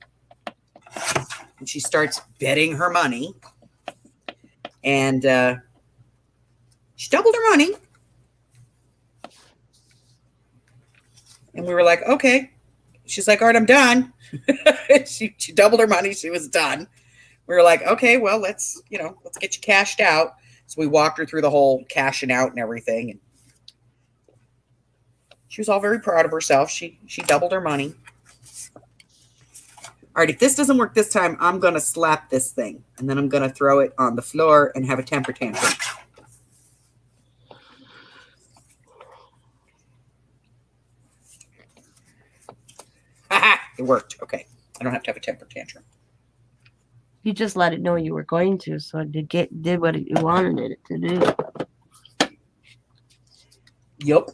and she starts betting her money. And she doubled her money. And we were like, okay. She's like, all right, I'm done. she doubled her money. She was done. We were like, okay, well, let's get you cashed out. So we walked her through the whole cashing out and everything. And she was all very proud of herself. She doubled her money. All right, if this doesn't work this time, I'm going to slap this thing. And then I'm going to throw it on the floor and have a temper tantrum. It worked. Okay. I don't have to have a temper tantrum. You just let it know you were going to, so it did what you wanted it to do. Yep.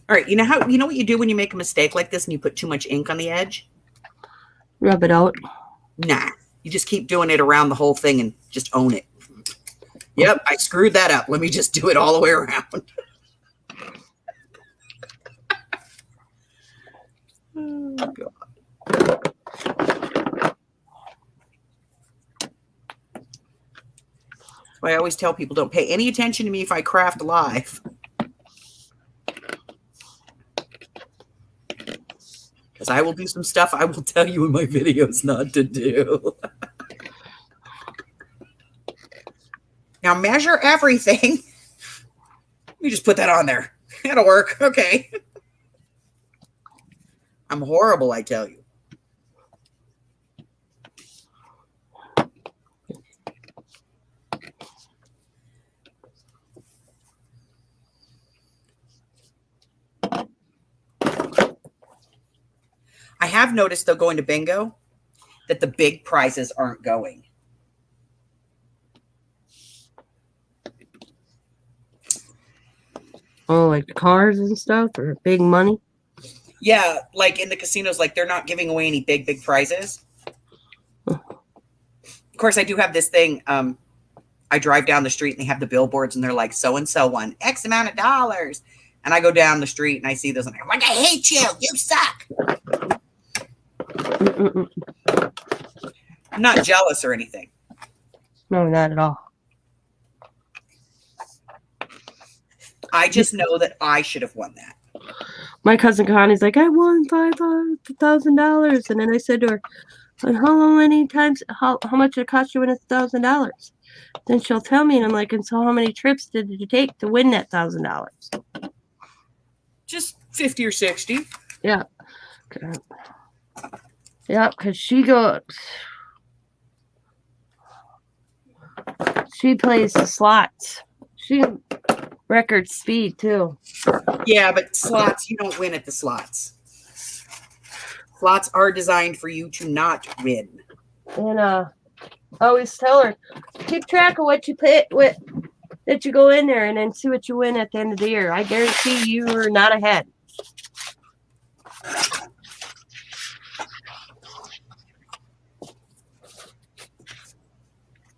All right, you know what you do when you make a mistake like this and you put too much ink on the edge? Rub it out. Nah, you just keep doing it around the whole thing and just own it. Yep, I screwed that up. Let me just do it all the way around. Oh, God. That's why I always tell people, don't pay any attention to me if I craft live. Because I will do some stuff I will tell you in my videos not to do. Now measure everything. You just put that on there. That'll work. Okay. I'm horrible, I tell you. I have noticed, though, going to bingo, that the big prizes aren't going. Oh, like cars and stuff or big money? Yeah, like in the casinos, like they're not giving away any big prizes. Of course, I do have this thing. I drive down the street and they have the billboards and they're like, so-and-so won X amount of dollars. And I go down the street and I see those and I'm like, I hate you. You suck. I'm not jealous or anything. No, not at all. I just know that I should have won that. My cousin Connie's like, I won $5,000, and then I said to her, "And how many times? How much it cost you to win $1,000?" Then she'll tell me, and I'm like, "And so how many trips did you take to win that $1,000?" Just 50 or 60. Yeah, yeah, because she plays the slots. She record speed too. Yeah, but slots, you don't win at the slots. Slots are designed for you to not win. And I always tell her, keep track of what you put with that you go in there and then see what you win at the end of the year. I guarantee you are not ahead.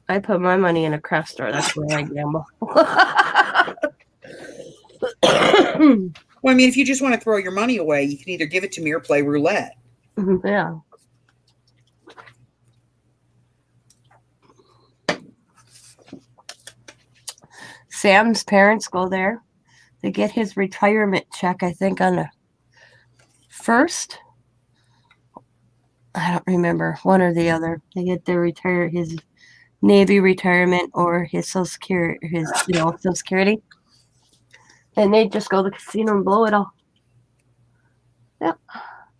I put my money in a craft store. That's where I gamble. Well, I mean, if you just want to throw your money away, you can either give it to me or play roulette. Yeah. Sam's parents go there. They get his retirement check, I think, on the first. I don't remember, one or the other. They get their his Navy retirement or his Social Security, Social Security, and they just go to the casino and blow it all. Yep.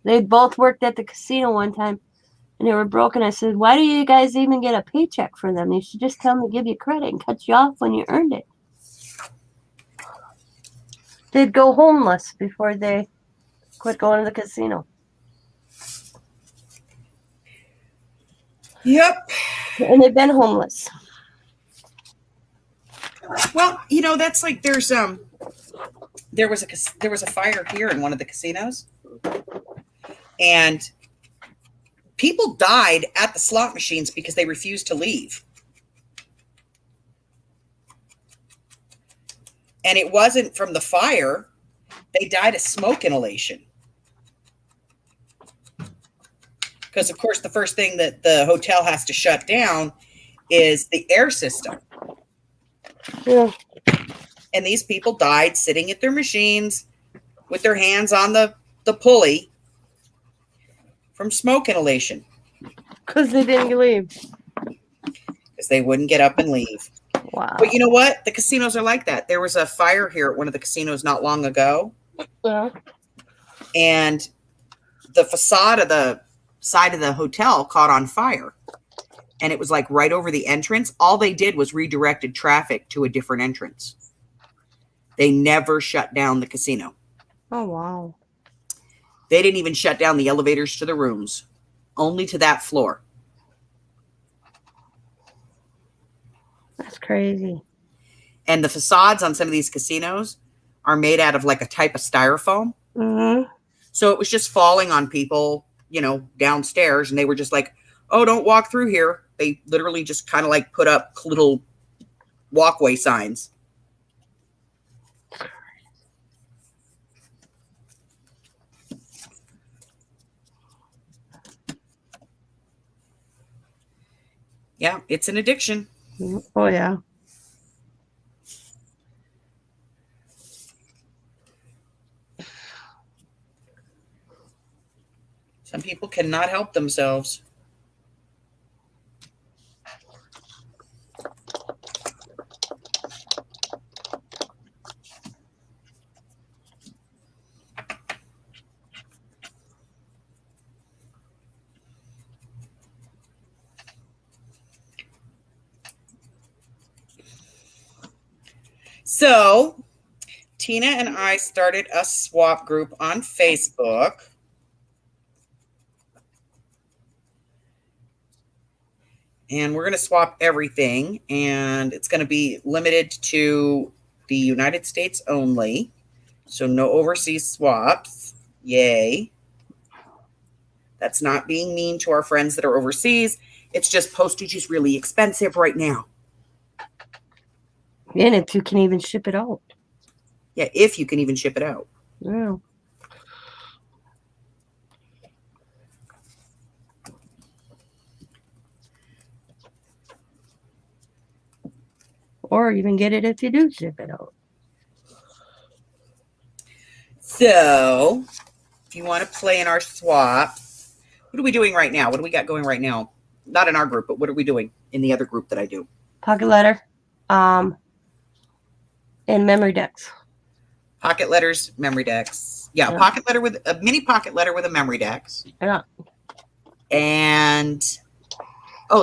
They both worked at the casino one time, and they were broken. I said, "Why do you guys even get a paycheck for them? You should just tell them to give you credit and cut you off when you earned it." They'd go homeless before they quit going to the casino. Yep. And they've been homeless. Well, that's like there was a fire here in one of the casinos, and people died at the slot machines because they refused to leave. And it wasn't from the fire. They died of smoke inhalation. Because, of course, the first thing that the hotel has to shut down is the air system. Yeah. And these people died sitting at their machines with their hands on the pulley from smoke inhalation. Because they didn't leave. Because they wouldn't get up and leave. Wow. But you know what? The casinos are like that. There was a fire here at one of the casinos not long ago. Yeah. And the facade of the side of the hotel caught on fire. And it was like right over the entrance. All they did was redirected traffic to a different entrance. They never shut down the casino. Oh, wow. They didn't even shut down the elevators to the rooms, only to that floor. That's crazy. And the facades on some of these casinos are made out of like a type of styrofoam. Mm-hmm. So it was just falling on people, downstairs. And they were just like, oh, don't walk through here. They literally just kind of like put up little walkway signs. Yeah, it's an addiction. Oh, yeah. Some people cannot help themselves. So, Tina and I started a swap group on Facebook. And we're going to swap everything. And it's going to be limited to the United States only. So no overseas swaps. Yay. That's not being mean to our friends that are overseas. It's just postage is really expensive right now. And if you can even ship it out. Yeah, if you can even ship it out. Yeah. Or even get it if you do ship it out. So, if you want to play in our swap, what are we doing right now? What do we got going right now? Not in our group, but what are we doing in the other group that I do? Pocket letter. And memory decks. Pocket letters, memory decks. Yeah, Yeah. pocket letter with a mini pocket letter with a memory decks. Yeah. And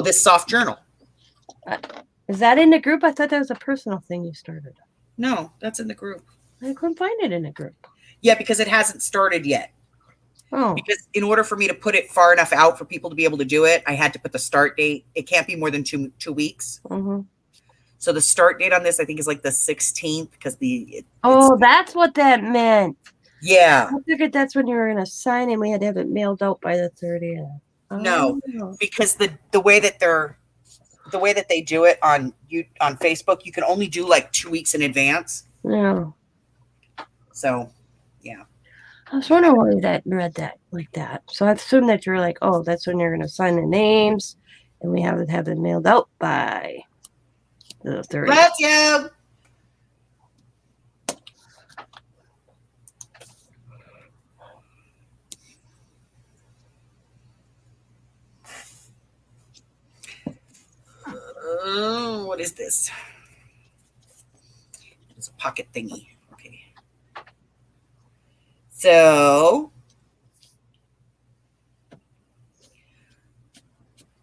this soft journal. Is that in the group? I thought that was a personal thing you started. No, that's in the group. I couldn't find it in the group. Yeah, because it hasn't started yet. Oh. Because in order for me to put it far enough out for people to be able to do it, I had to put the start date. It can't be more than two weeks. Mm-hmm. So the start date on this, I think, is like the 16th because That's what that meant. yeah. I figured that's when you were going to sign and we had to have it mailed out by the 30th. No. Oh. Because the way that they do it on Facebook, you can only do like 2 weeks in advance. Yeah. So, yeah. I was wondering why that read that like that. So I assumed that you're like, oh, that's when you're going to sign the names, and we have to have it mailed out by the 30th. Bless you. What is this? It's a pocket thingy. Okay. So,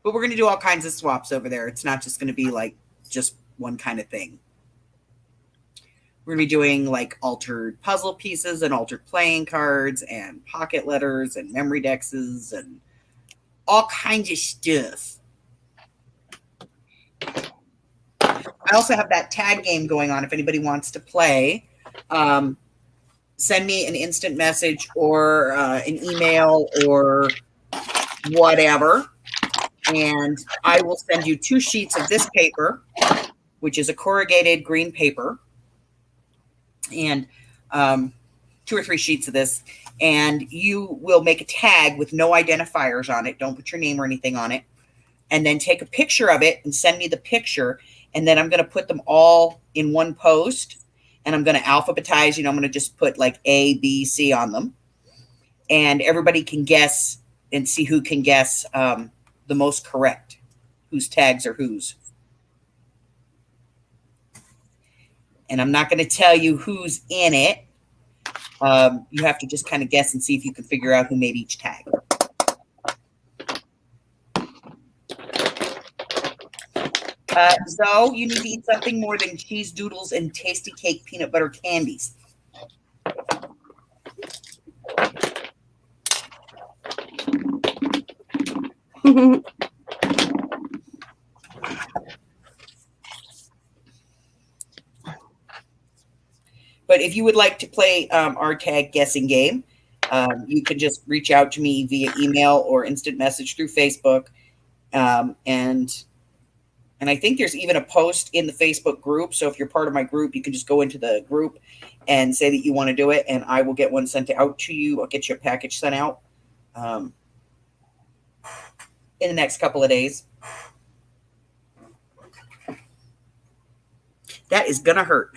but we're going to do all kinds of swaps over there. It's not just going to be like just one kind of thing. We're going to be doing like altered puzzle pieces and altered playing cards and pocket letters and memory dexes and all kinds of stuff. I also have that tag game going on if anybody wants to play. Send me an instant message or an email or whatever, and I will send you 2 sheets of this paper, which is a corrugated green paper, and 2 or 3 sheets of this, and you will make a tag with no identifiers on it. Don't put your name or anything on it. And then take a picture of it and send me the picture. And then I'm going to put them all in one post, and I'm going to alphabetize. I'm going to just put like A, B, C on them. And everybody can guess and see who can guess the most correct, whose tags are whose. And I'm not going to tell you who's in it. You have to just kind of guess and see if you can figure out who made each tag. So you need to eat something more than cheese doodles and tasty cake peanut butter candies. But if you would like to play our tag guessing game, you can just reach out to me via email or instant message through Facebook. And I think there's even a post in the Facebook group. So if you're part of my group, you can just go into the group and say that you want to do it, and I will get one sent out to you. I'll get you a package sent out in the next couple of days. That is going to hurt.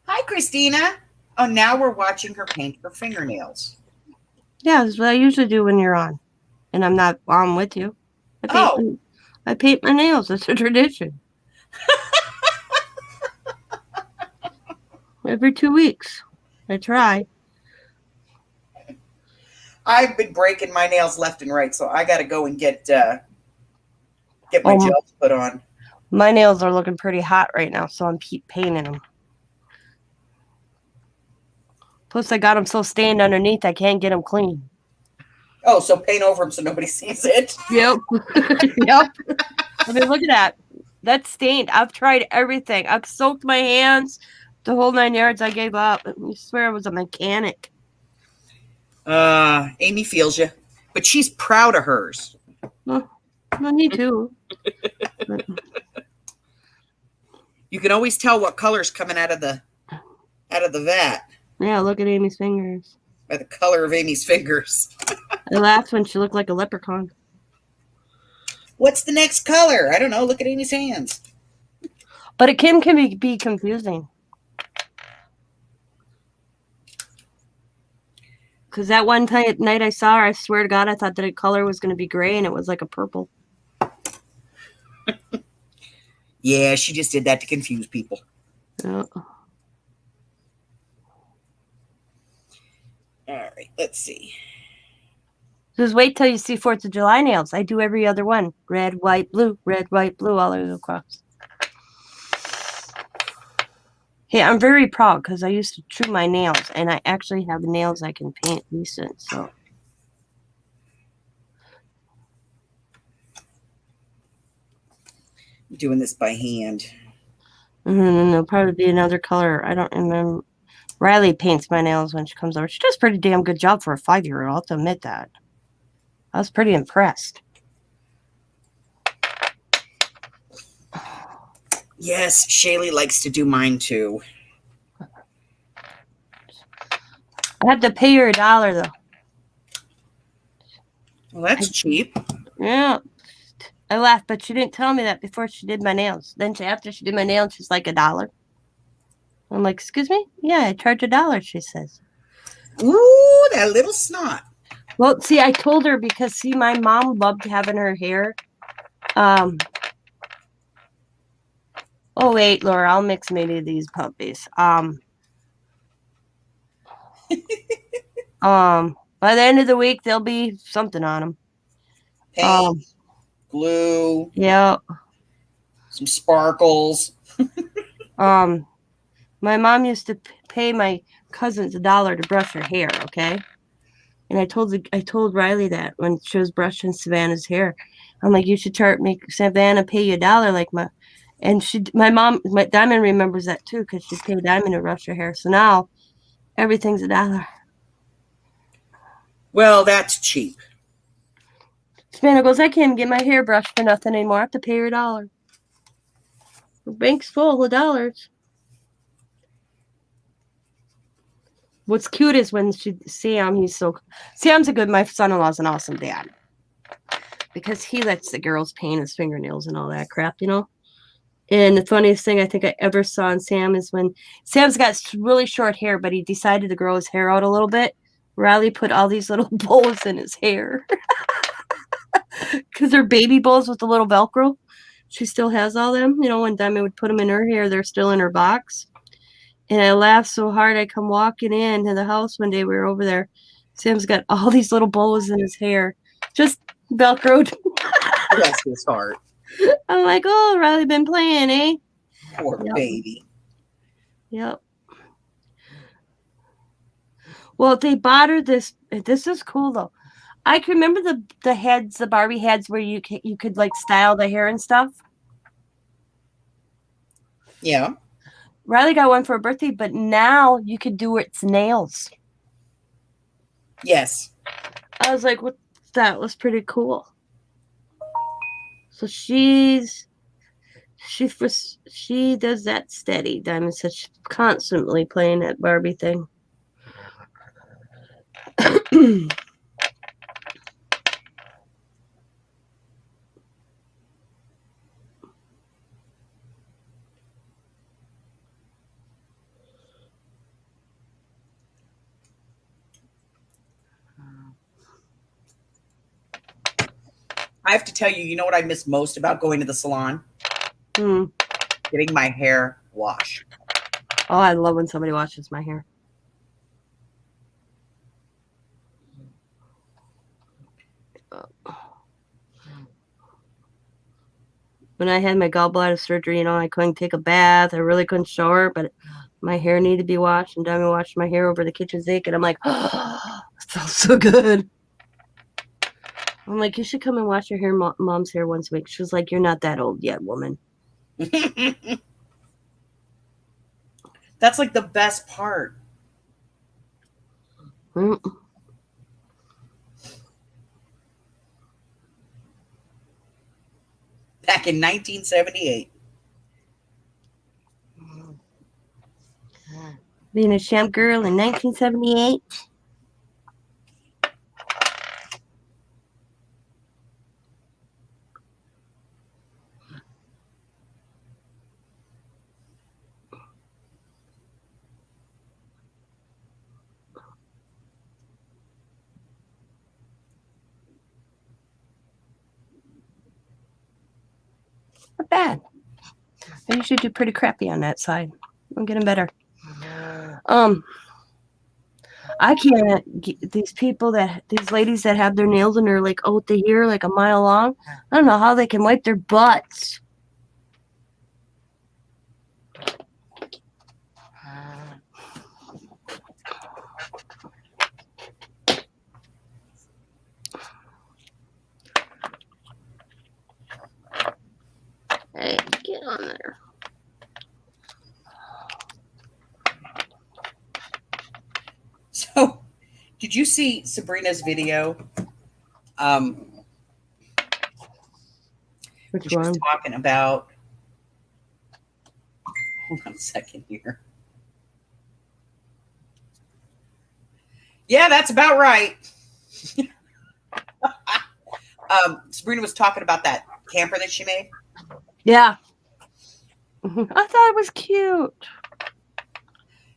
Hi, Christina. Oh, now we're watching her paint her fingernails. Yeah, that's what I usually do when you're on, and I'm not on with you. I paint my nails. It's a tradition. Every 2 weeks, I try. I've been breaking my nails left and right, so I got to go and get my gels put on. My nails are looking pretty hot right now, so I'm painting them. Plus, I got them so stained underneath, I can't get them clean. Oh, so paint over them so nobody sees it. Yep. Yep. I mean, look at that. That's stained. I've tried everything. I've soaked my hands. The whole 9 yards. I gave up. I swear I was a mechanic. Amy feels you, but she's proud of hers. Well, me too. You can always tell what color's coming out of the vat Yeah, look at Amy's fingers. by the color of Amy's fingers. I laughed when she looked like a leprechaun. What's the next color? I don't know. Look at Amy's hands. But it can be confusing. Because that one night I saw her, I swear to God, I thought that the color was going to be gray, and it was like a purple. Yeah, she just did that to confuse people. Oh. All right, let's see. Just wait till you see 4th of July nails. I do every other one. Red, white, blue, all the way across. Hey, I'm very proud because I used to trim my nails, and I actually have nails I can paint decent. So I'm doing this by hand. and then there'll probably be another color. I don't remember. Riley paints my nails when she comes over. She does a pretty damn good job for a 5-year-old. I'll have to admit that. I was pretty impressed. Yes, Shaylee likes to do mine too. I have to pay her $1 though. Well, that's cheap. Yeah. I laughed, but she didn't tell me that before she did my nails. Then after she did my nails, she's like $1. I'm like, excuse me? Yeah, I charge $1, she says. Ooh, that little snot. Well, see, I told her because see, my mom loved having her hair. Oh wait, Laura, I'll mix maybe these puppies. By the end of the week, there'll be something on them. Paint, glue, Yeah. some sparkles. My mom used to pay my cousins $1 to brush her hair. Okay. And I told Riley that when she was brushing Savannah's hair, I'm like, you should make Savannah pay you $1, like my mom, my Diamond remembers that too because she paid Diamond to brush her hair. So now everything's $1. Well, that's cheap. Savannah goes, I can't get my hair brushed for nothing anymore. I have to pay her $1. Her bank's full of dollars. What's cute is when Sam's a good, my son-in-law's an awesome dad. Because he lets the girls paint his fingernails and all that crap, you know? And the funniest thing I think I ever saw in Sam is when Sam's got really short hair, but he decided to grow his hair out a little bit. Riley put all these little bows in his hair. Because they're baby bows with the little Velcro. She still has all them. You know, when Diamond would put them in her hair, they're still in her box. And I laughed so hard. I come walking into the house one day. We were over there. Sam's got all these little bows in his hair. Just Velcroed. Bless his heart. I'm like, oh, Riley been playing, eh? Poor baby. Yep. Well, they bought her this. This is cool, though. I can remember the heads, the Barbie heads, where you could like style the hair and stuff. Yeah. Riley got one for her birthday, but now you could do its nails. Yes. I was like, what? That was pretty cool. So she does that steady. Diamond said she's constantly playing that Barbie thing. I have to tell you, you know what I miss most about going to the salon? Getting my hair washed. Oh, I love when somebody washes my hair. When I had my gallbladder surgery, you know, I couldn't take a bath. I really couldn't shower, but my hair needed to be washed. And Diamond washed my hair over the kitchen sink, and I'm like, oh, it felt so good. I'm like, you should come and wash your hair, mom's hair once a week. She was like, you're not that old yet, woman. That's like the best part. Mm. Back in 1978. Being a champ girl in 1978. Not bad. I usually do pretty crappy on that side. I'm getting better. I can't get these ladies that have their nails and they're like out to here, like a mile long. I don't know how they can wipe their butts. Hey, get on there. So, did you see Sabrina's video? Which she was one? talking about Hold on a second here. Yeah, that's about right. Sabrina was talking about that camper that she made. Yeah. I thought it was cute.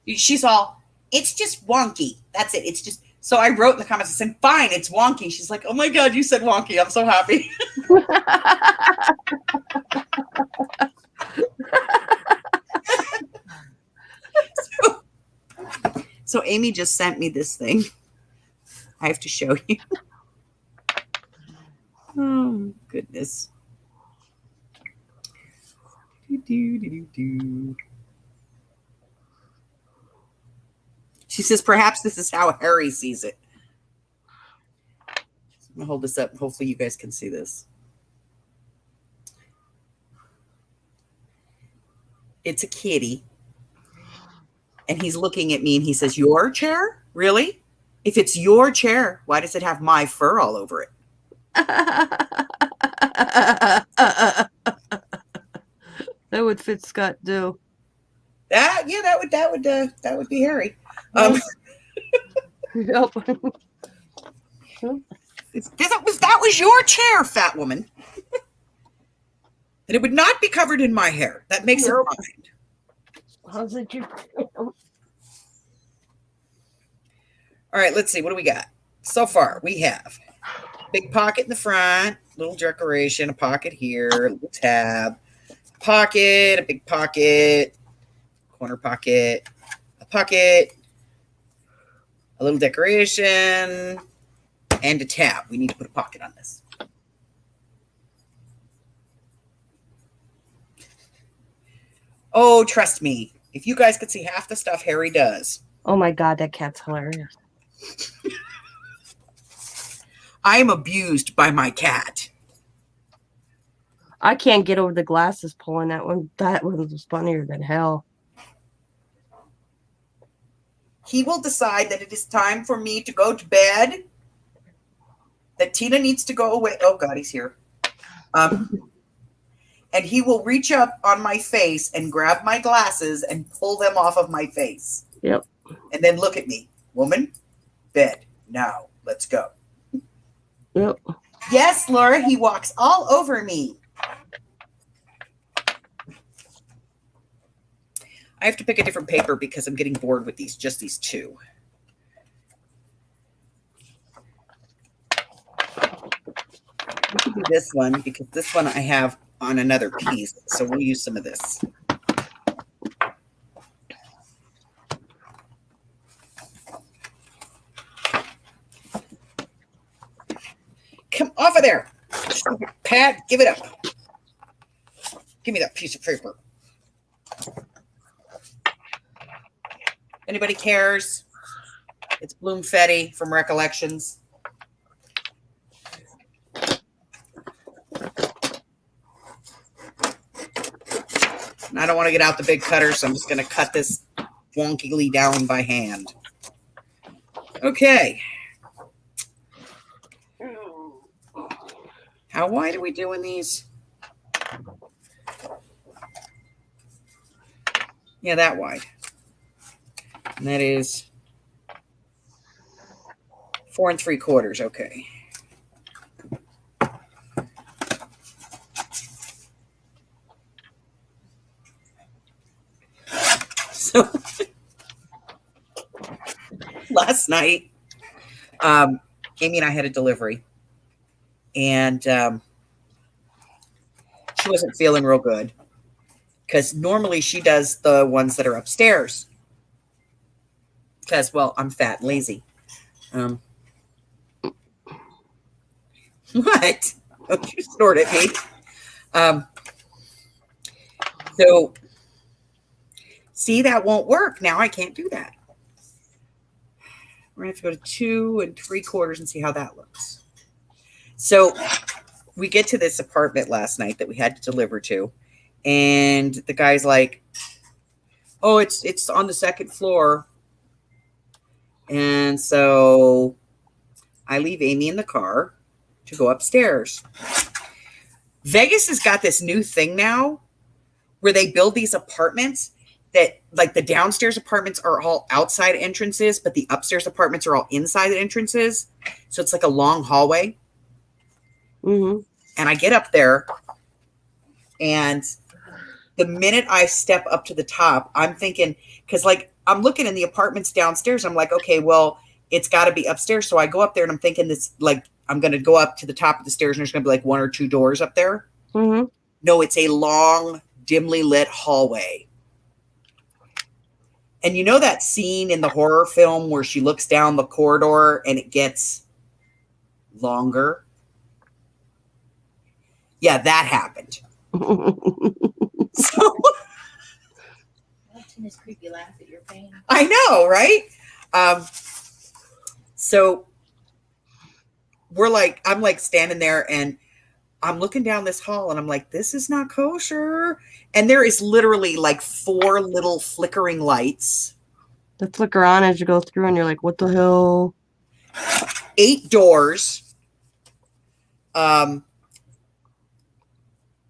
She's all, it's just wonky. That's it. It's just, so I wrote in the comments, I said, fine, it's wonky. She's like, oh my God, you said wonky. I'm so happy. So Amy just sent me this thing. I have to show you. Oh, goodness. She says, perhaps this is how Harry sees it. I'm going to hold this up. Hopefully you guys can see this. It's a kitty. And he's looking at me and he says, your chair? Really? If it's your chair, why does it have my fur all over it? That would fit Scott too. That would be Harry. Yep. That was your chair, fat woman. And it would not be covered in my hair. That makes Nope. it mine. How's it you? All right, let's see. What do we got? So far, we have big pocket in the front, little decoration, a pocket here, a little tab, pocket, a big pocket, corner pocket, a pocket, a little decoration, and a tab. We need to put a pocket on this. Oh, trust me. If you guys could see half the stuff Harry does. Oh my God, that cat's hilarious. I am abused by my cat. I can't get over the glasses pulling that one. That one was funnier than hell. He will decide that it is time for me to go to bed, that Tina needs to go away. Oh, God, he's here. And he will reach up on my face and grab my glasses and pull them off of my face. Yep. And then look at me. Woman, bed. Now, let's go. Yep. Yes, Laura, he walks all over me. I have to pick a different paper because I'm getting bored with just these two. We can do this one because this one I have on another piece. So we'll use some of this. Come off of there. Pat, give it up. Give me that piece of paper. Anybody cares? It's Bloomfetti from Recollections. And I don't want to get out the big cutter, so I'm just going to cut this wonkily down by hand. Okay. How wide are we doing these? Yeah, that wide. And that is 4 3/4. Okay. So last night, Amy and I had a delivery, and she wasn't feeling real good because normally she does the ones that are upstairs. Because, well, I'm fat and lazy. What? Don't you snort at me. So, see, that won't work. Now I can't do that. We're going to have to go to 2 3/4 and see how that looks. So, we get to this apartment last night that we had to deliver to. And the guy's like, oh, it's on the 2nd floor. And so I leave Amy in the car to go upstairs. Vegas has got this new thing now where they build these apartments that like the downstairs apartments are all outside entrances, but the upstairs apartments are all inside entrances. So it's like a long hallway. Mm-hmm. And I get up there, and the minute I step up to the top, I'm thinking, because like I'm looking in the apartments downstairs, I'm like, okay, well, it's got to be upstairs. So I go up there and I'm thinking this, like, I'm going to go up to the top of the stairs and there's going to be like 1 or 2 doors up there. Mm-hmm. No, it's a long, dimly lit hallway. And you know that scene in the horror film where she looks down the corridor and it gets longer? Yeah, that happened. So This creepy laugh at your pain. I know, right? So I'm like standing there and I'm looking down this hall and I'm like, this is not kosher. And there is literally like 4 little flickering lights. The flicker on as you go through, and you're like, "What the hell?" 8 doors.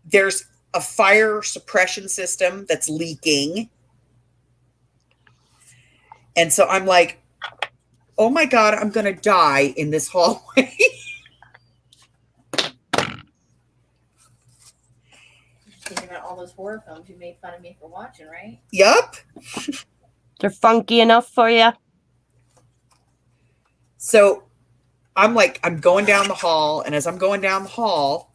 There's a fire suppression system that's leaking. And so I'm like, oh my God, I'm going to die in this hallway. Thinking about all those horror films you made fun of me for watching, right? Yup. They're funky enough for you. So I'm going down the hall, and as I'm going down the hall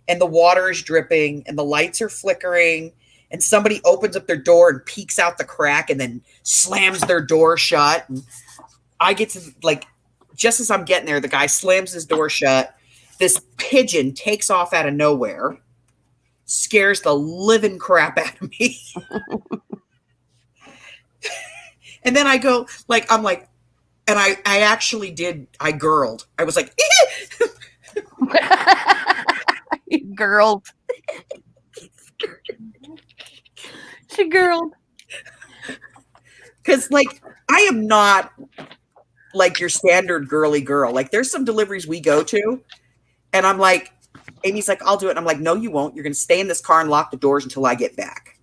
and the water is dripping and the lights are flickering and somebody opens up their door and peeks out the crack and then slams their door shut. And I get to like, just as I'm getting there, the guy slams his door shut. This pigeon takes off out of nowhere, scares the living crap out of me. And then I go like, I'm like, and I actually did, I gurgled. I was like, You girl. She girl. because like, I am not like your standard girly girl. Like there's some deliveries we go to and I'm like, Amy's like, I'll do it. And I'm like, no, you won't. You're going to stay in this car and lock the doors until I get back.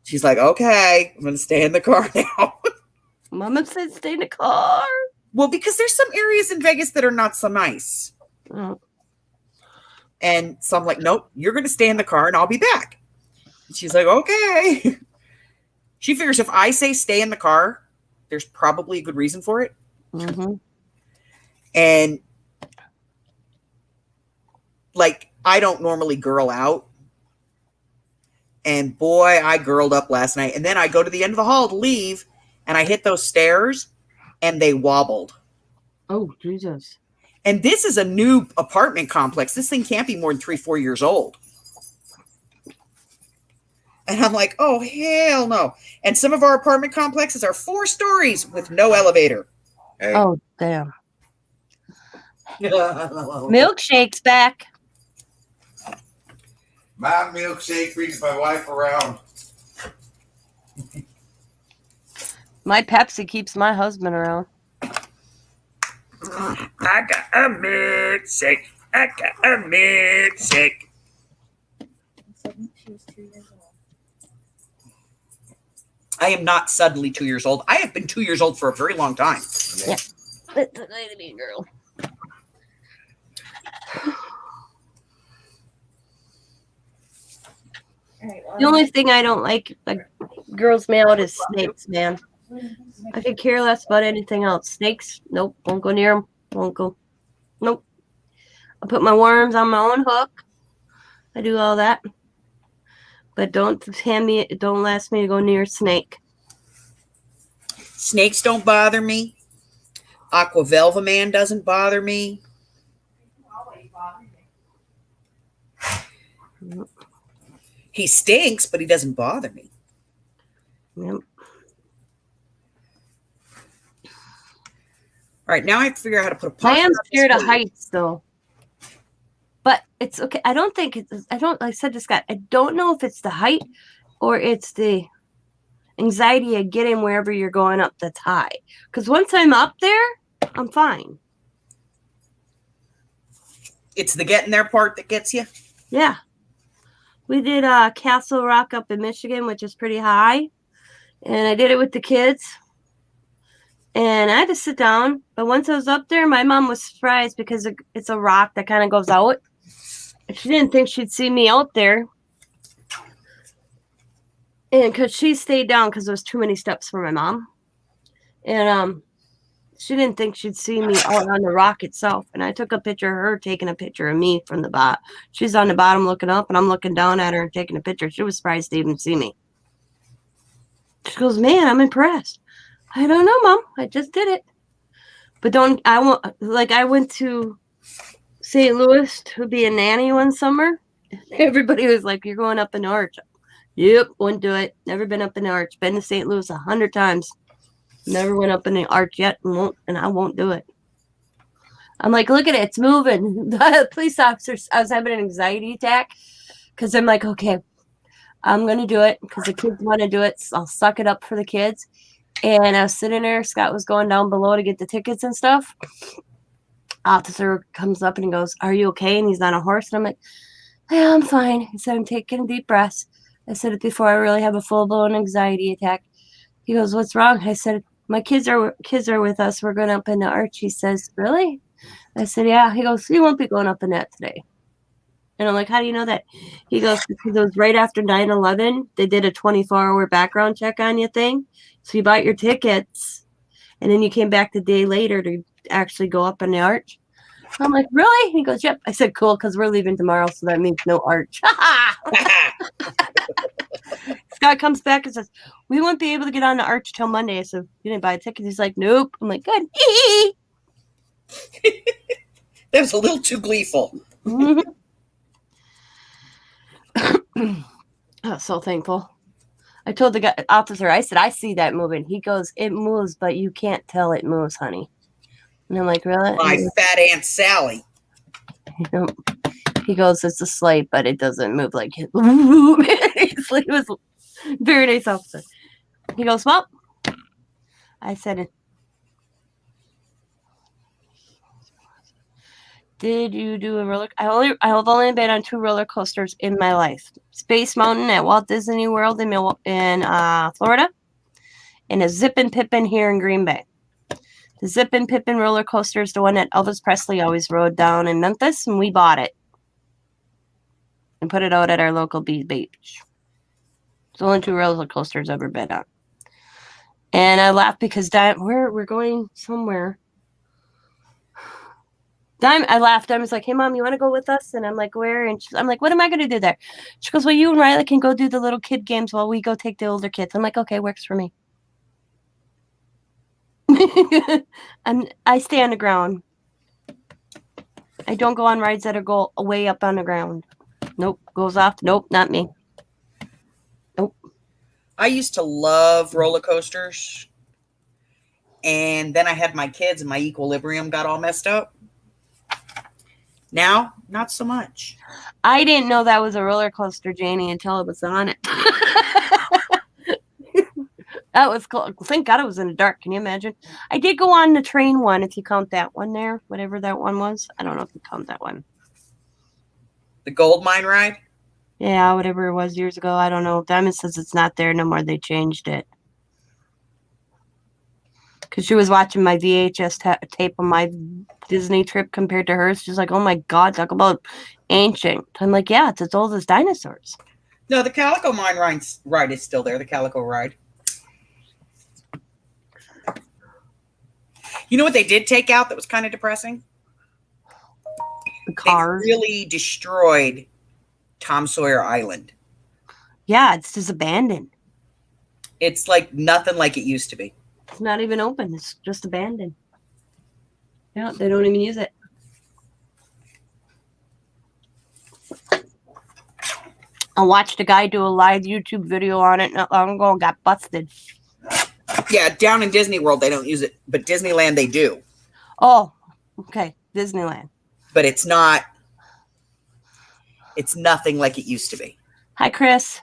She's like, okay, I'm going to stay in the car now. Mama said stay in the car. Well, because there's some areas in Vegas that are not so nice. Oh. And so I'm like, nope, you're going to stay in the car and I'll be back. And she's like, okay. She figures if I say stay in the car, there's probably a good reason for it. Mm-hmm. And like, I don't normally girl out. And boy, I girled up last night. And then I go to the end of the hall to leave and I hit those stairs and they wobbled. Oh, Jesus. And this is a new apartment complex. This thing can't be more than 3-4 years old. And I'm like, oh, hell no. And some of our apartment complexes are 4 stories with no elevator. Hey, Oh, damn. Milkshake's back. My milkshake brings my wife around. My Pepsi keeps my husband around. I got a milkshake. I got a milkshake. She was 2 years old. I am not suddenly 2 years old. I have been 2 years old for a very long time. Yeah. That's a lady girl. All right, well, The only thing I don't like girls may out is snakes, man. I could care less about anything else. Snakes, nope, won't go near them. Won't go. Nope. I put my worms on my own hook. I do all that. But don't ask me to go near a snake. Snakes don't bother me. Aquavelva man doesn't bother me. always bothered me. He stinks, but he doesn't bother me. Yep. All right, now I have to figure out how to put a I am poster up scared this of way. heights, though. But it's okay. I don't think it's. I don't. Like I said to Scott, I don't know if it's the height or it's the anxiety of getting wherever you're going up that's high. Because once I'm up there, I'm fine. It's the getting there part that gets you. Yeah. We did Castle Rock up in Michigan, which is pretty high. And I did it with the kids. And I had to sit down. But once I was up there, my mom was surprised because it's a rock that kind of goes out. She didn't think she'd see me out there. And because she stayed down because there was too many steps for my mom. And she didn't think she'd see me out on the rock itself. And I took a picture of her taking a picture of me from the bottom. She's on the bottom looking up, and I'm looking down at her and taking a picture. She was surprised to even see me. She goes, man, I'm impressed. I don't know, Mom. I just did it. But I went to St. Louis to be a nanny one summer. Everybody was like, you're going up in the arch. Yep, wouldn't do it. Never been up in the arch. Been to St. Louis 100 times. Never went up in the arch yet and I won't do it. I'm like, look at it. It's moving. The police officers, I was having an anxiety attack because I'm like, okay, I'm going to do it because the kids want to do it. So I'll suck it up for the kids. And I was sitting there. Scott was going down below to get the tickets and stuff. Officer comes up and he goes, are you okay? And he's on a horse. And I'm like, yeah, I'm fine. He said, I'm taking deep breaths. I said it before I really have a full-blown anxiety attack. He goes, what's wrong? I said, my kids are with us. We're going up in the arch. He says, really? I said, yeah. He goes, you won't be going up in that today. And I'm like, how do you know that? He goes, because it was right after 9/11. They did a 24-hour background check on your thing. So you bought your tickets, and then you came back the day later to actually go up in the arch. I'm like, really? He goes, yep. I said, cool, because we're leaving tomorrow, so that means no arch. Scott comes back and says, we won't be able to get on the arch till Monday. I said, you didn't buy a ticket? He's like, nope. I'm like, good. That was a little too gleeful. I was so thankful. I told the officer, I said, I see that moving. He goes, it moves, but you can't tell it moves, honey. And I'm like, really? My fat Aunt Sally. He goes, it's a slate, but it doesn't move like it. He was a very nice officer. He goes, well, I said, did you do a roller? I have only been on 2 roller coasters in my life: Space Mountain at Walt Disney World in Florida, and a Zippin' Pippin here in Green Bay. The Zippin' Pippin roller coaster is the one that Elvis Presley always rode down in Memphis, and we bought it and put it out at our local beach. It's the only 2 roller coasters I've ever been on. And I laughed because we're going somewhere. I laughed. I was like, hey, Mom, you want to go with us? And I'm like, where? And I'm like, what am I going to do there? She goes, well, you and Riley can go do the little kid games while we go take the older kids. I'm like, okay, works for me. I stay on the ground. I don't go on rides that go way up on the ground. Nope. Goes off. Nope, not me. Nope. I used to love roller coasters. And then I had my kids and my equilibrium got all messed up. Now, not so much. I didn't know that was a roller coaster, Janie, until it was on it. That was cool. Thank God it was in the dark. Can you imagine? I did go on the train one, if you count that one there, whatever that one was. I don't know if you count that one. The gold mine ride? Yeah, whatever it was years ago. I don't know. Diamond says it's not there no more. They changed it. Because she was watching my VHS tape of my Disney trip compared to hers. She's like, oh my God, talk about ancient. I'm like, yeah, it's as old as dinosaurs. No, the Calico Mine ride is still there, the Calico ride. You know what they did take out that was kind of depressing? The cars. They really destroyed Tom Sawyer Island. Yeah, it's just abandoned. It's like nothing like it used to be. It's not even open. It's just abandoned. Yeah, they don't even use it. I watched a guy do a live YouTube video on it not long ago and got busted. Yeah, down in Disney World, they don't use it. But Disneyland, they do. Oh, okay. Disneyland. But it's not. It's nothing like it used to be. Hi, Chris.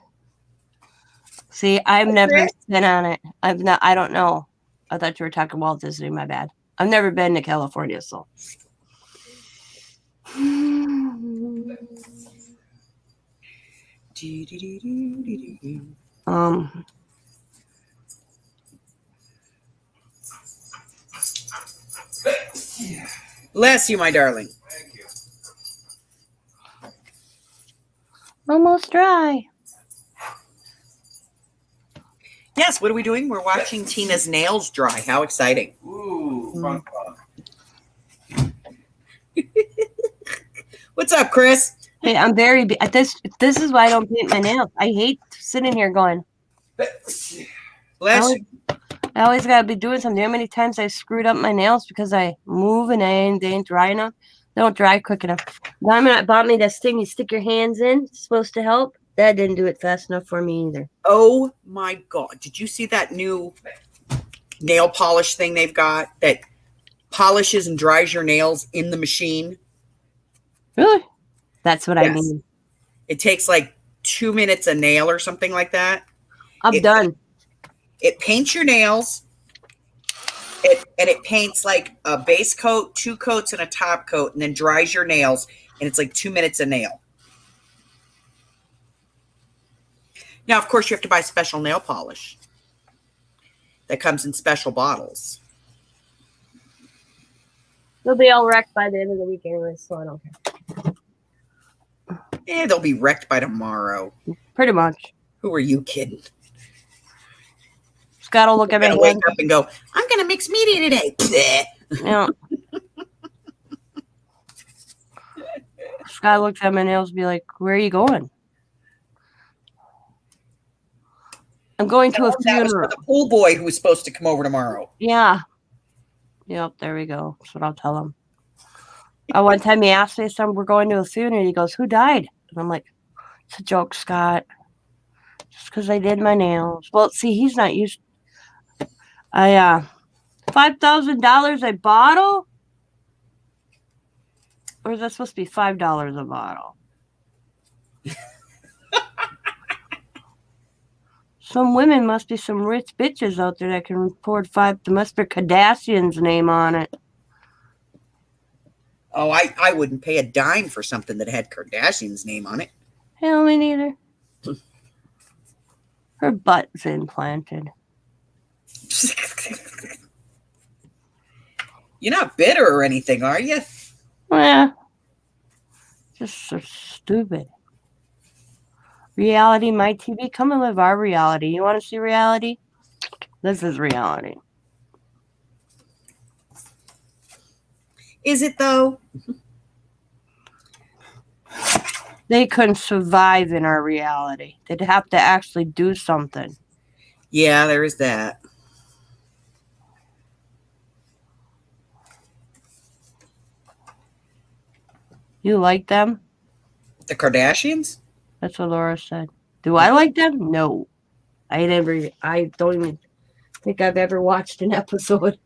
See, I've never been on it. I don't know. I thought you were talking Walt Disney. My bad. I've never been to California, so. Do Um, Bless you, my darling. Thank you. almost dry. Yes, what are we doing? We're watching Tina's nails dry. How exciting. Ooh, fun. What's up, Chris? Hey, I'm very this is why I don't paint my nails. I hate sitting here going. Bless Oh. you. I always gotta be doing something. How many times I screwed up my nails because I move and they ain't dry enough. They don't dry quick enough. Diamond bought me this thing you stick your hands in. It's supposed to help. That didn't do it fast enough for me either. Oh my God. Did you see that new nail polish thing they've got that polishes and dries your nails in the machine? Really? That's what I Yes. need. It takes like 2 minutes a nail or something like that. I'm done. It paints your nails. It paints like a base coat, 2 coats, and a top coat, and then dries your nails. And it's like 2 minutes a nail. Now, of course, you have to buy special nail polish that comes in special bottles. They'll be all wrecked by the end of the week anyway, so I don't care. They'll be wrecked by tomorrow. Pretty much. Who are you kidding? Scott will look at I'm me gonna and wake up and go, I'm gonna mix media today. Bleh. you know. Scott looks at my nails and be like, where are you going? I'm going to a That was funeral. for the pool boy who was supposed to come over tomorrow. Yeah. Yep, there we go. That's what I'll tell him. One time he asked me, son, we're going to a funeral. He goes, who died? And I'm like, it's a joke, Scott. Just because I did my nails. Well, see, he's not used. $5,000 a bottle? Or is that supposed to be $5 a bottle? Some women must be some rich bitches out there that can afford there must be Kardashian's name on it. Oh, I wouldn't pay a dime for something that had Kardashian's name on it. Hell, me neither. Her butt's implanted. You're not bitter or anything, are you? Yeah. Just so stupid. Reality, my TV. Come and live our reality. You want to see reality? This is reality. Is it though? They couldn't survive in our reality. They'd have to actually do something. Yeah, there is that. You like them? The Kardashians? That's what Laura said. Do I like them? No. I don't even think I've ever watched an episode.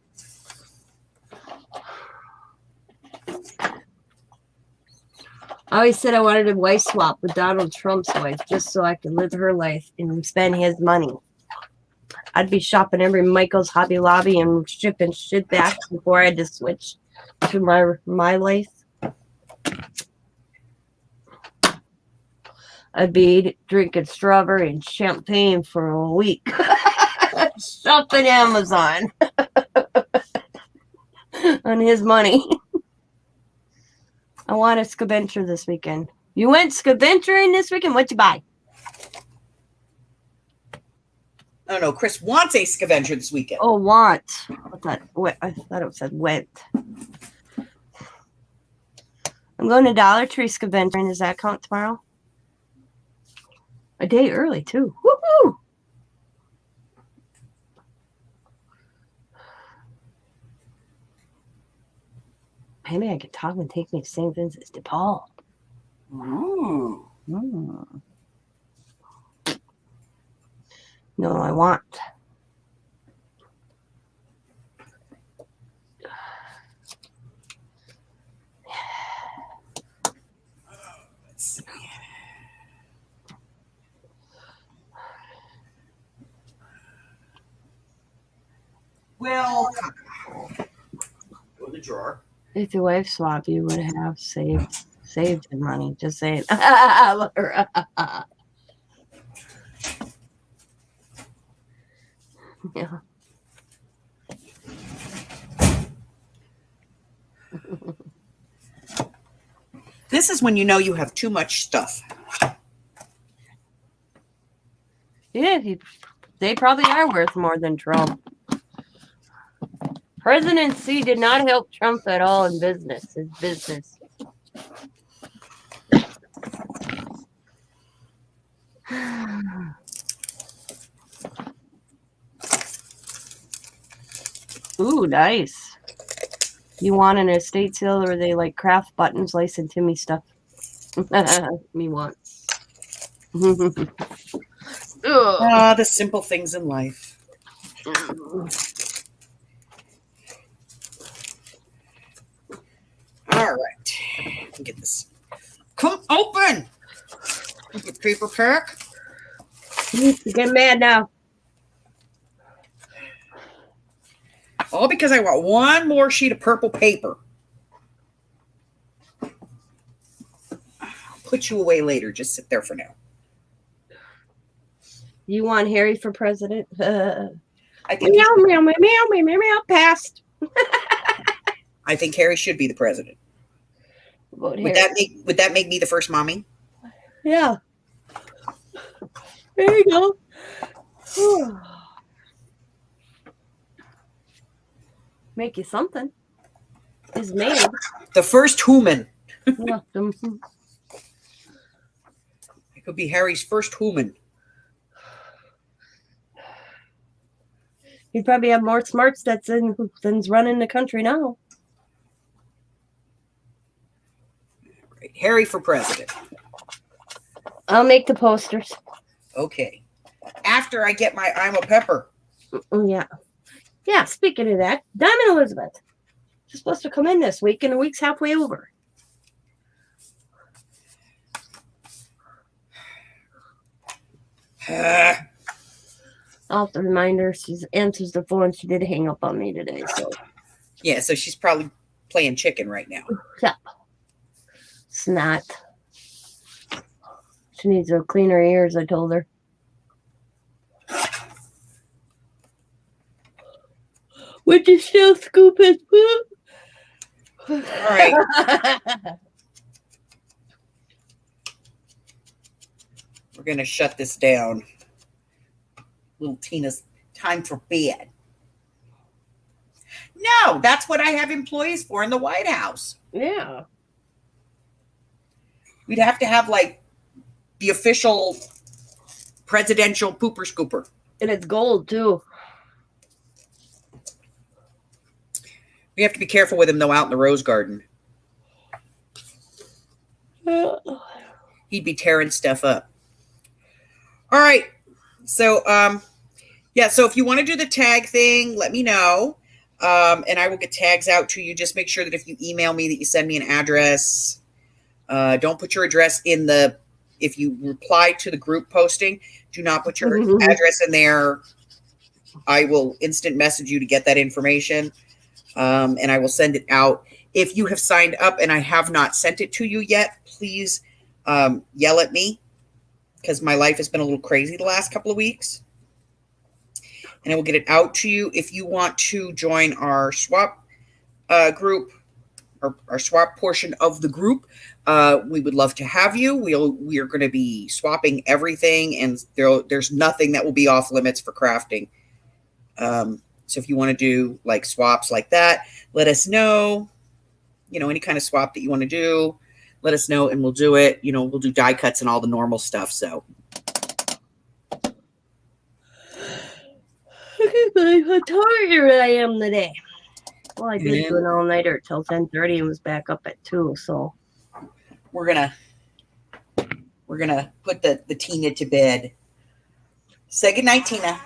I always said I wanted a wife swap with Donald Trump's wife just so I could live her life and spend his money. I'd be shopping every Michael's, Hobby Lobby and shipping shit back before I had to switch to my life. I'd be drinking strawberry and champagne for a week. Shopping Amazon on his money. I want a scavenger this weekend. You went scavengering this weekend? What'd you buy? Oh no, Chris wants a scavenger this weekend. Oh, want. I thought it said went. I'm going to Dollar Tree scavengering. Does that count tomorrow? A day early, too. Woohoo! Maybe I could talk and take me to St. Vincent's de Paul. Ooh. Mm. No, I want. Well, go in the drawer. If your wife swap, you would have saved the money. Just saying. Yeah. This is when you know you have too much stuff. Yeah, they probably are worth more than Trump. Presidency did not help Trump at all in business. His business. Ooh, nice. You want an estate sale or they like craft buttons, lace, and Timmy stuff? Me once. Ugh. Ah, the simple things in life. All right. Get this. Come open. Stupid paper pack. Get mad now. All because I want one more sheet of purple paper. I'll put you away later. Just sit there for now. You want Harry for president? I think Meow, meow, meow, meow, meow, meow, meow, passed. I think Harry should be the president. Vote Would Harry. that make me the first mommy? Yeah. There you go. Make you something. His man. The first human. Yeah. It could be Harry's first human. He'd probably have more smarts than's running the country now. Right. Harry for president. I'll make the posters. Okay. After I get my I'm a pepper. Yeah. Yeah, speaking of that, Diamond Elizabeth. She's supposed to come in this week, and the week's halfway over. I'll have to remind her she answers the phone. She did hang up on me today, so Yeah, so she's probably playing chicken right now. snot. She needs to clean her ears, I told her. Would you still scoop his poop? All right. We're going to shut this down. Little Tina's time for bed. No, that's what I have employees for in the White House. Yeah. We'd have to have like the official presidential pooper scooper. And it's gold, too. We have to be careful with him though out in the rose garden. He'd be tearing stuff up. All right. So, yeah, so if you want to do the tag thing, let me know. And I will get tags out to you. Just make sure that if you email me that you send me an address. Don't put your address in if you reply to the group posting, do not put your address in there. I will instant message you to get that information. And I will send it out. If you have signed up and I have not sent it to you yet, please yell at me because my life has been a little crazy the last couple of weeks. And I will get it out to you. If you want to join our swap group or our swap portion of the group, we would love to have you. We are going to be swapping everything, and there's nothing that will be off limits for crafting. So if you want to do like swaps like that, let us know. You know, any kind of swap that you want to do, let us know and we'll do it. You know, we'll do die cuts and all the normal stuff. So I can't believe how tired I am today. Well, I did Yeah. do an all-nighter till 10:30 and was back up at 2, so. we're gonna put the Tina to bed. Say goodnight, Tina.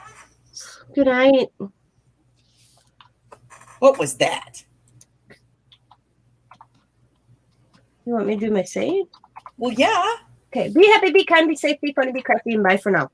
Good night. What was that? You want me to do my saying? Well, yeah. Okay. Be happy, be kind, be safe, be funny, be crafty, and bye for now.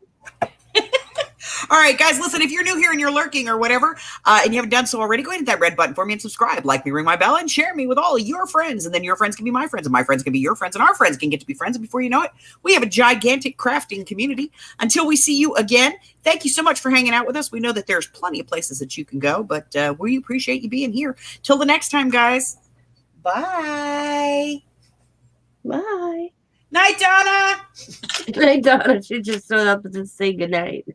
All right, guys, listen, if you're new here and you're lurking or whatever, and you haven't done so already, go ahead and hit that red button for me and subscribe. Like me, ring my bell, and share me with all of your friends. And then your friends can be my friends, and my friends can be your friends, and our friends can get to be friends. And before you know it, we have a gigantic crafting community. Until we see you again, thank you so much for hanging out with us. We know that there's plenty of places that you can go, but we appreciate you being here. Till the next time, guys. Bye. Bye. Night, Donna. I don't. She just showed up to say goodnight.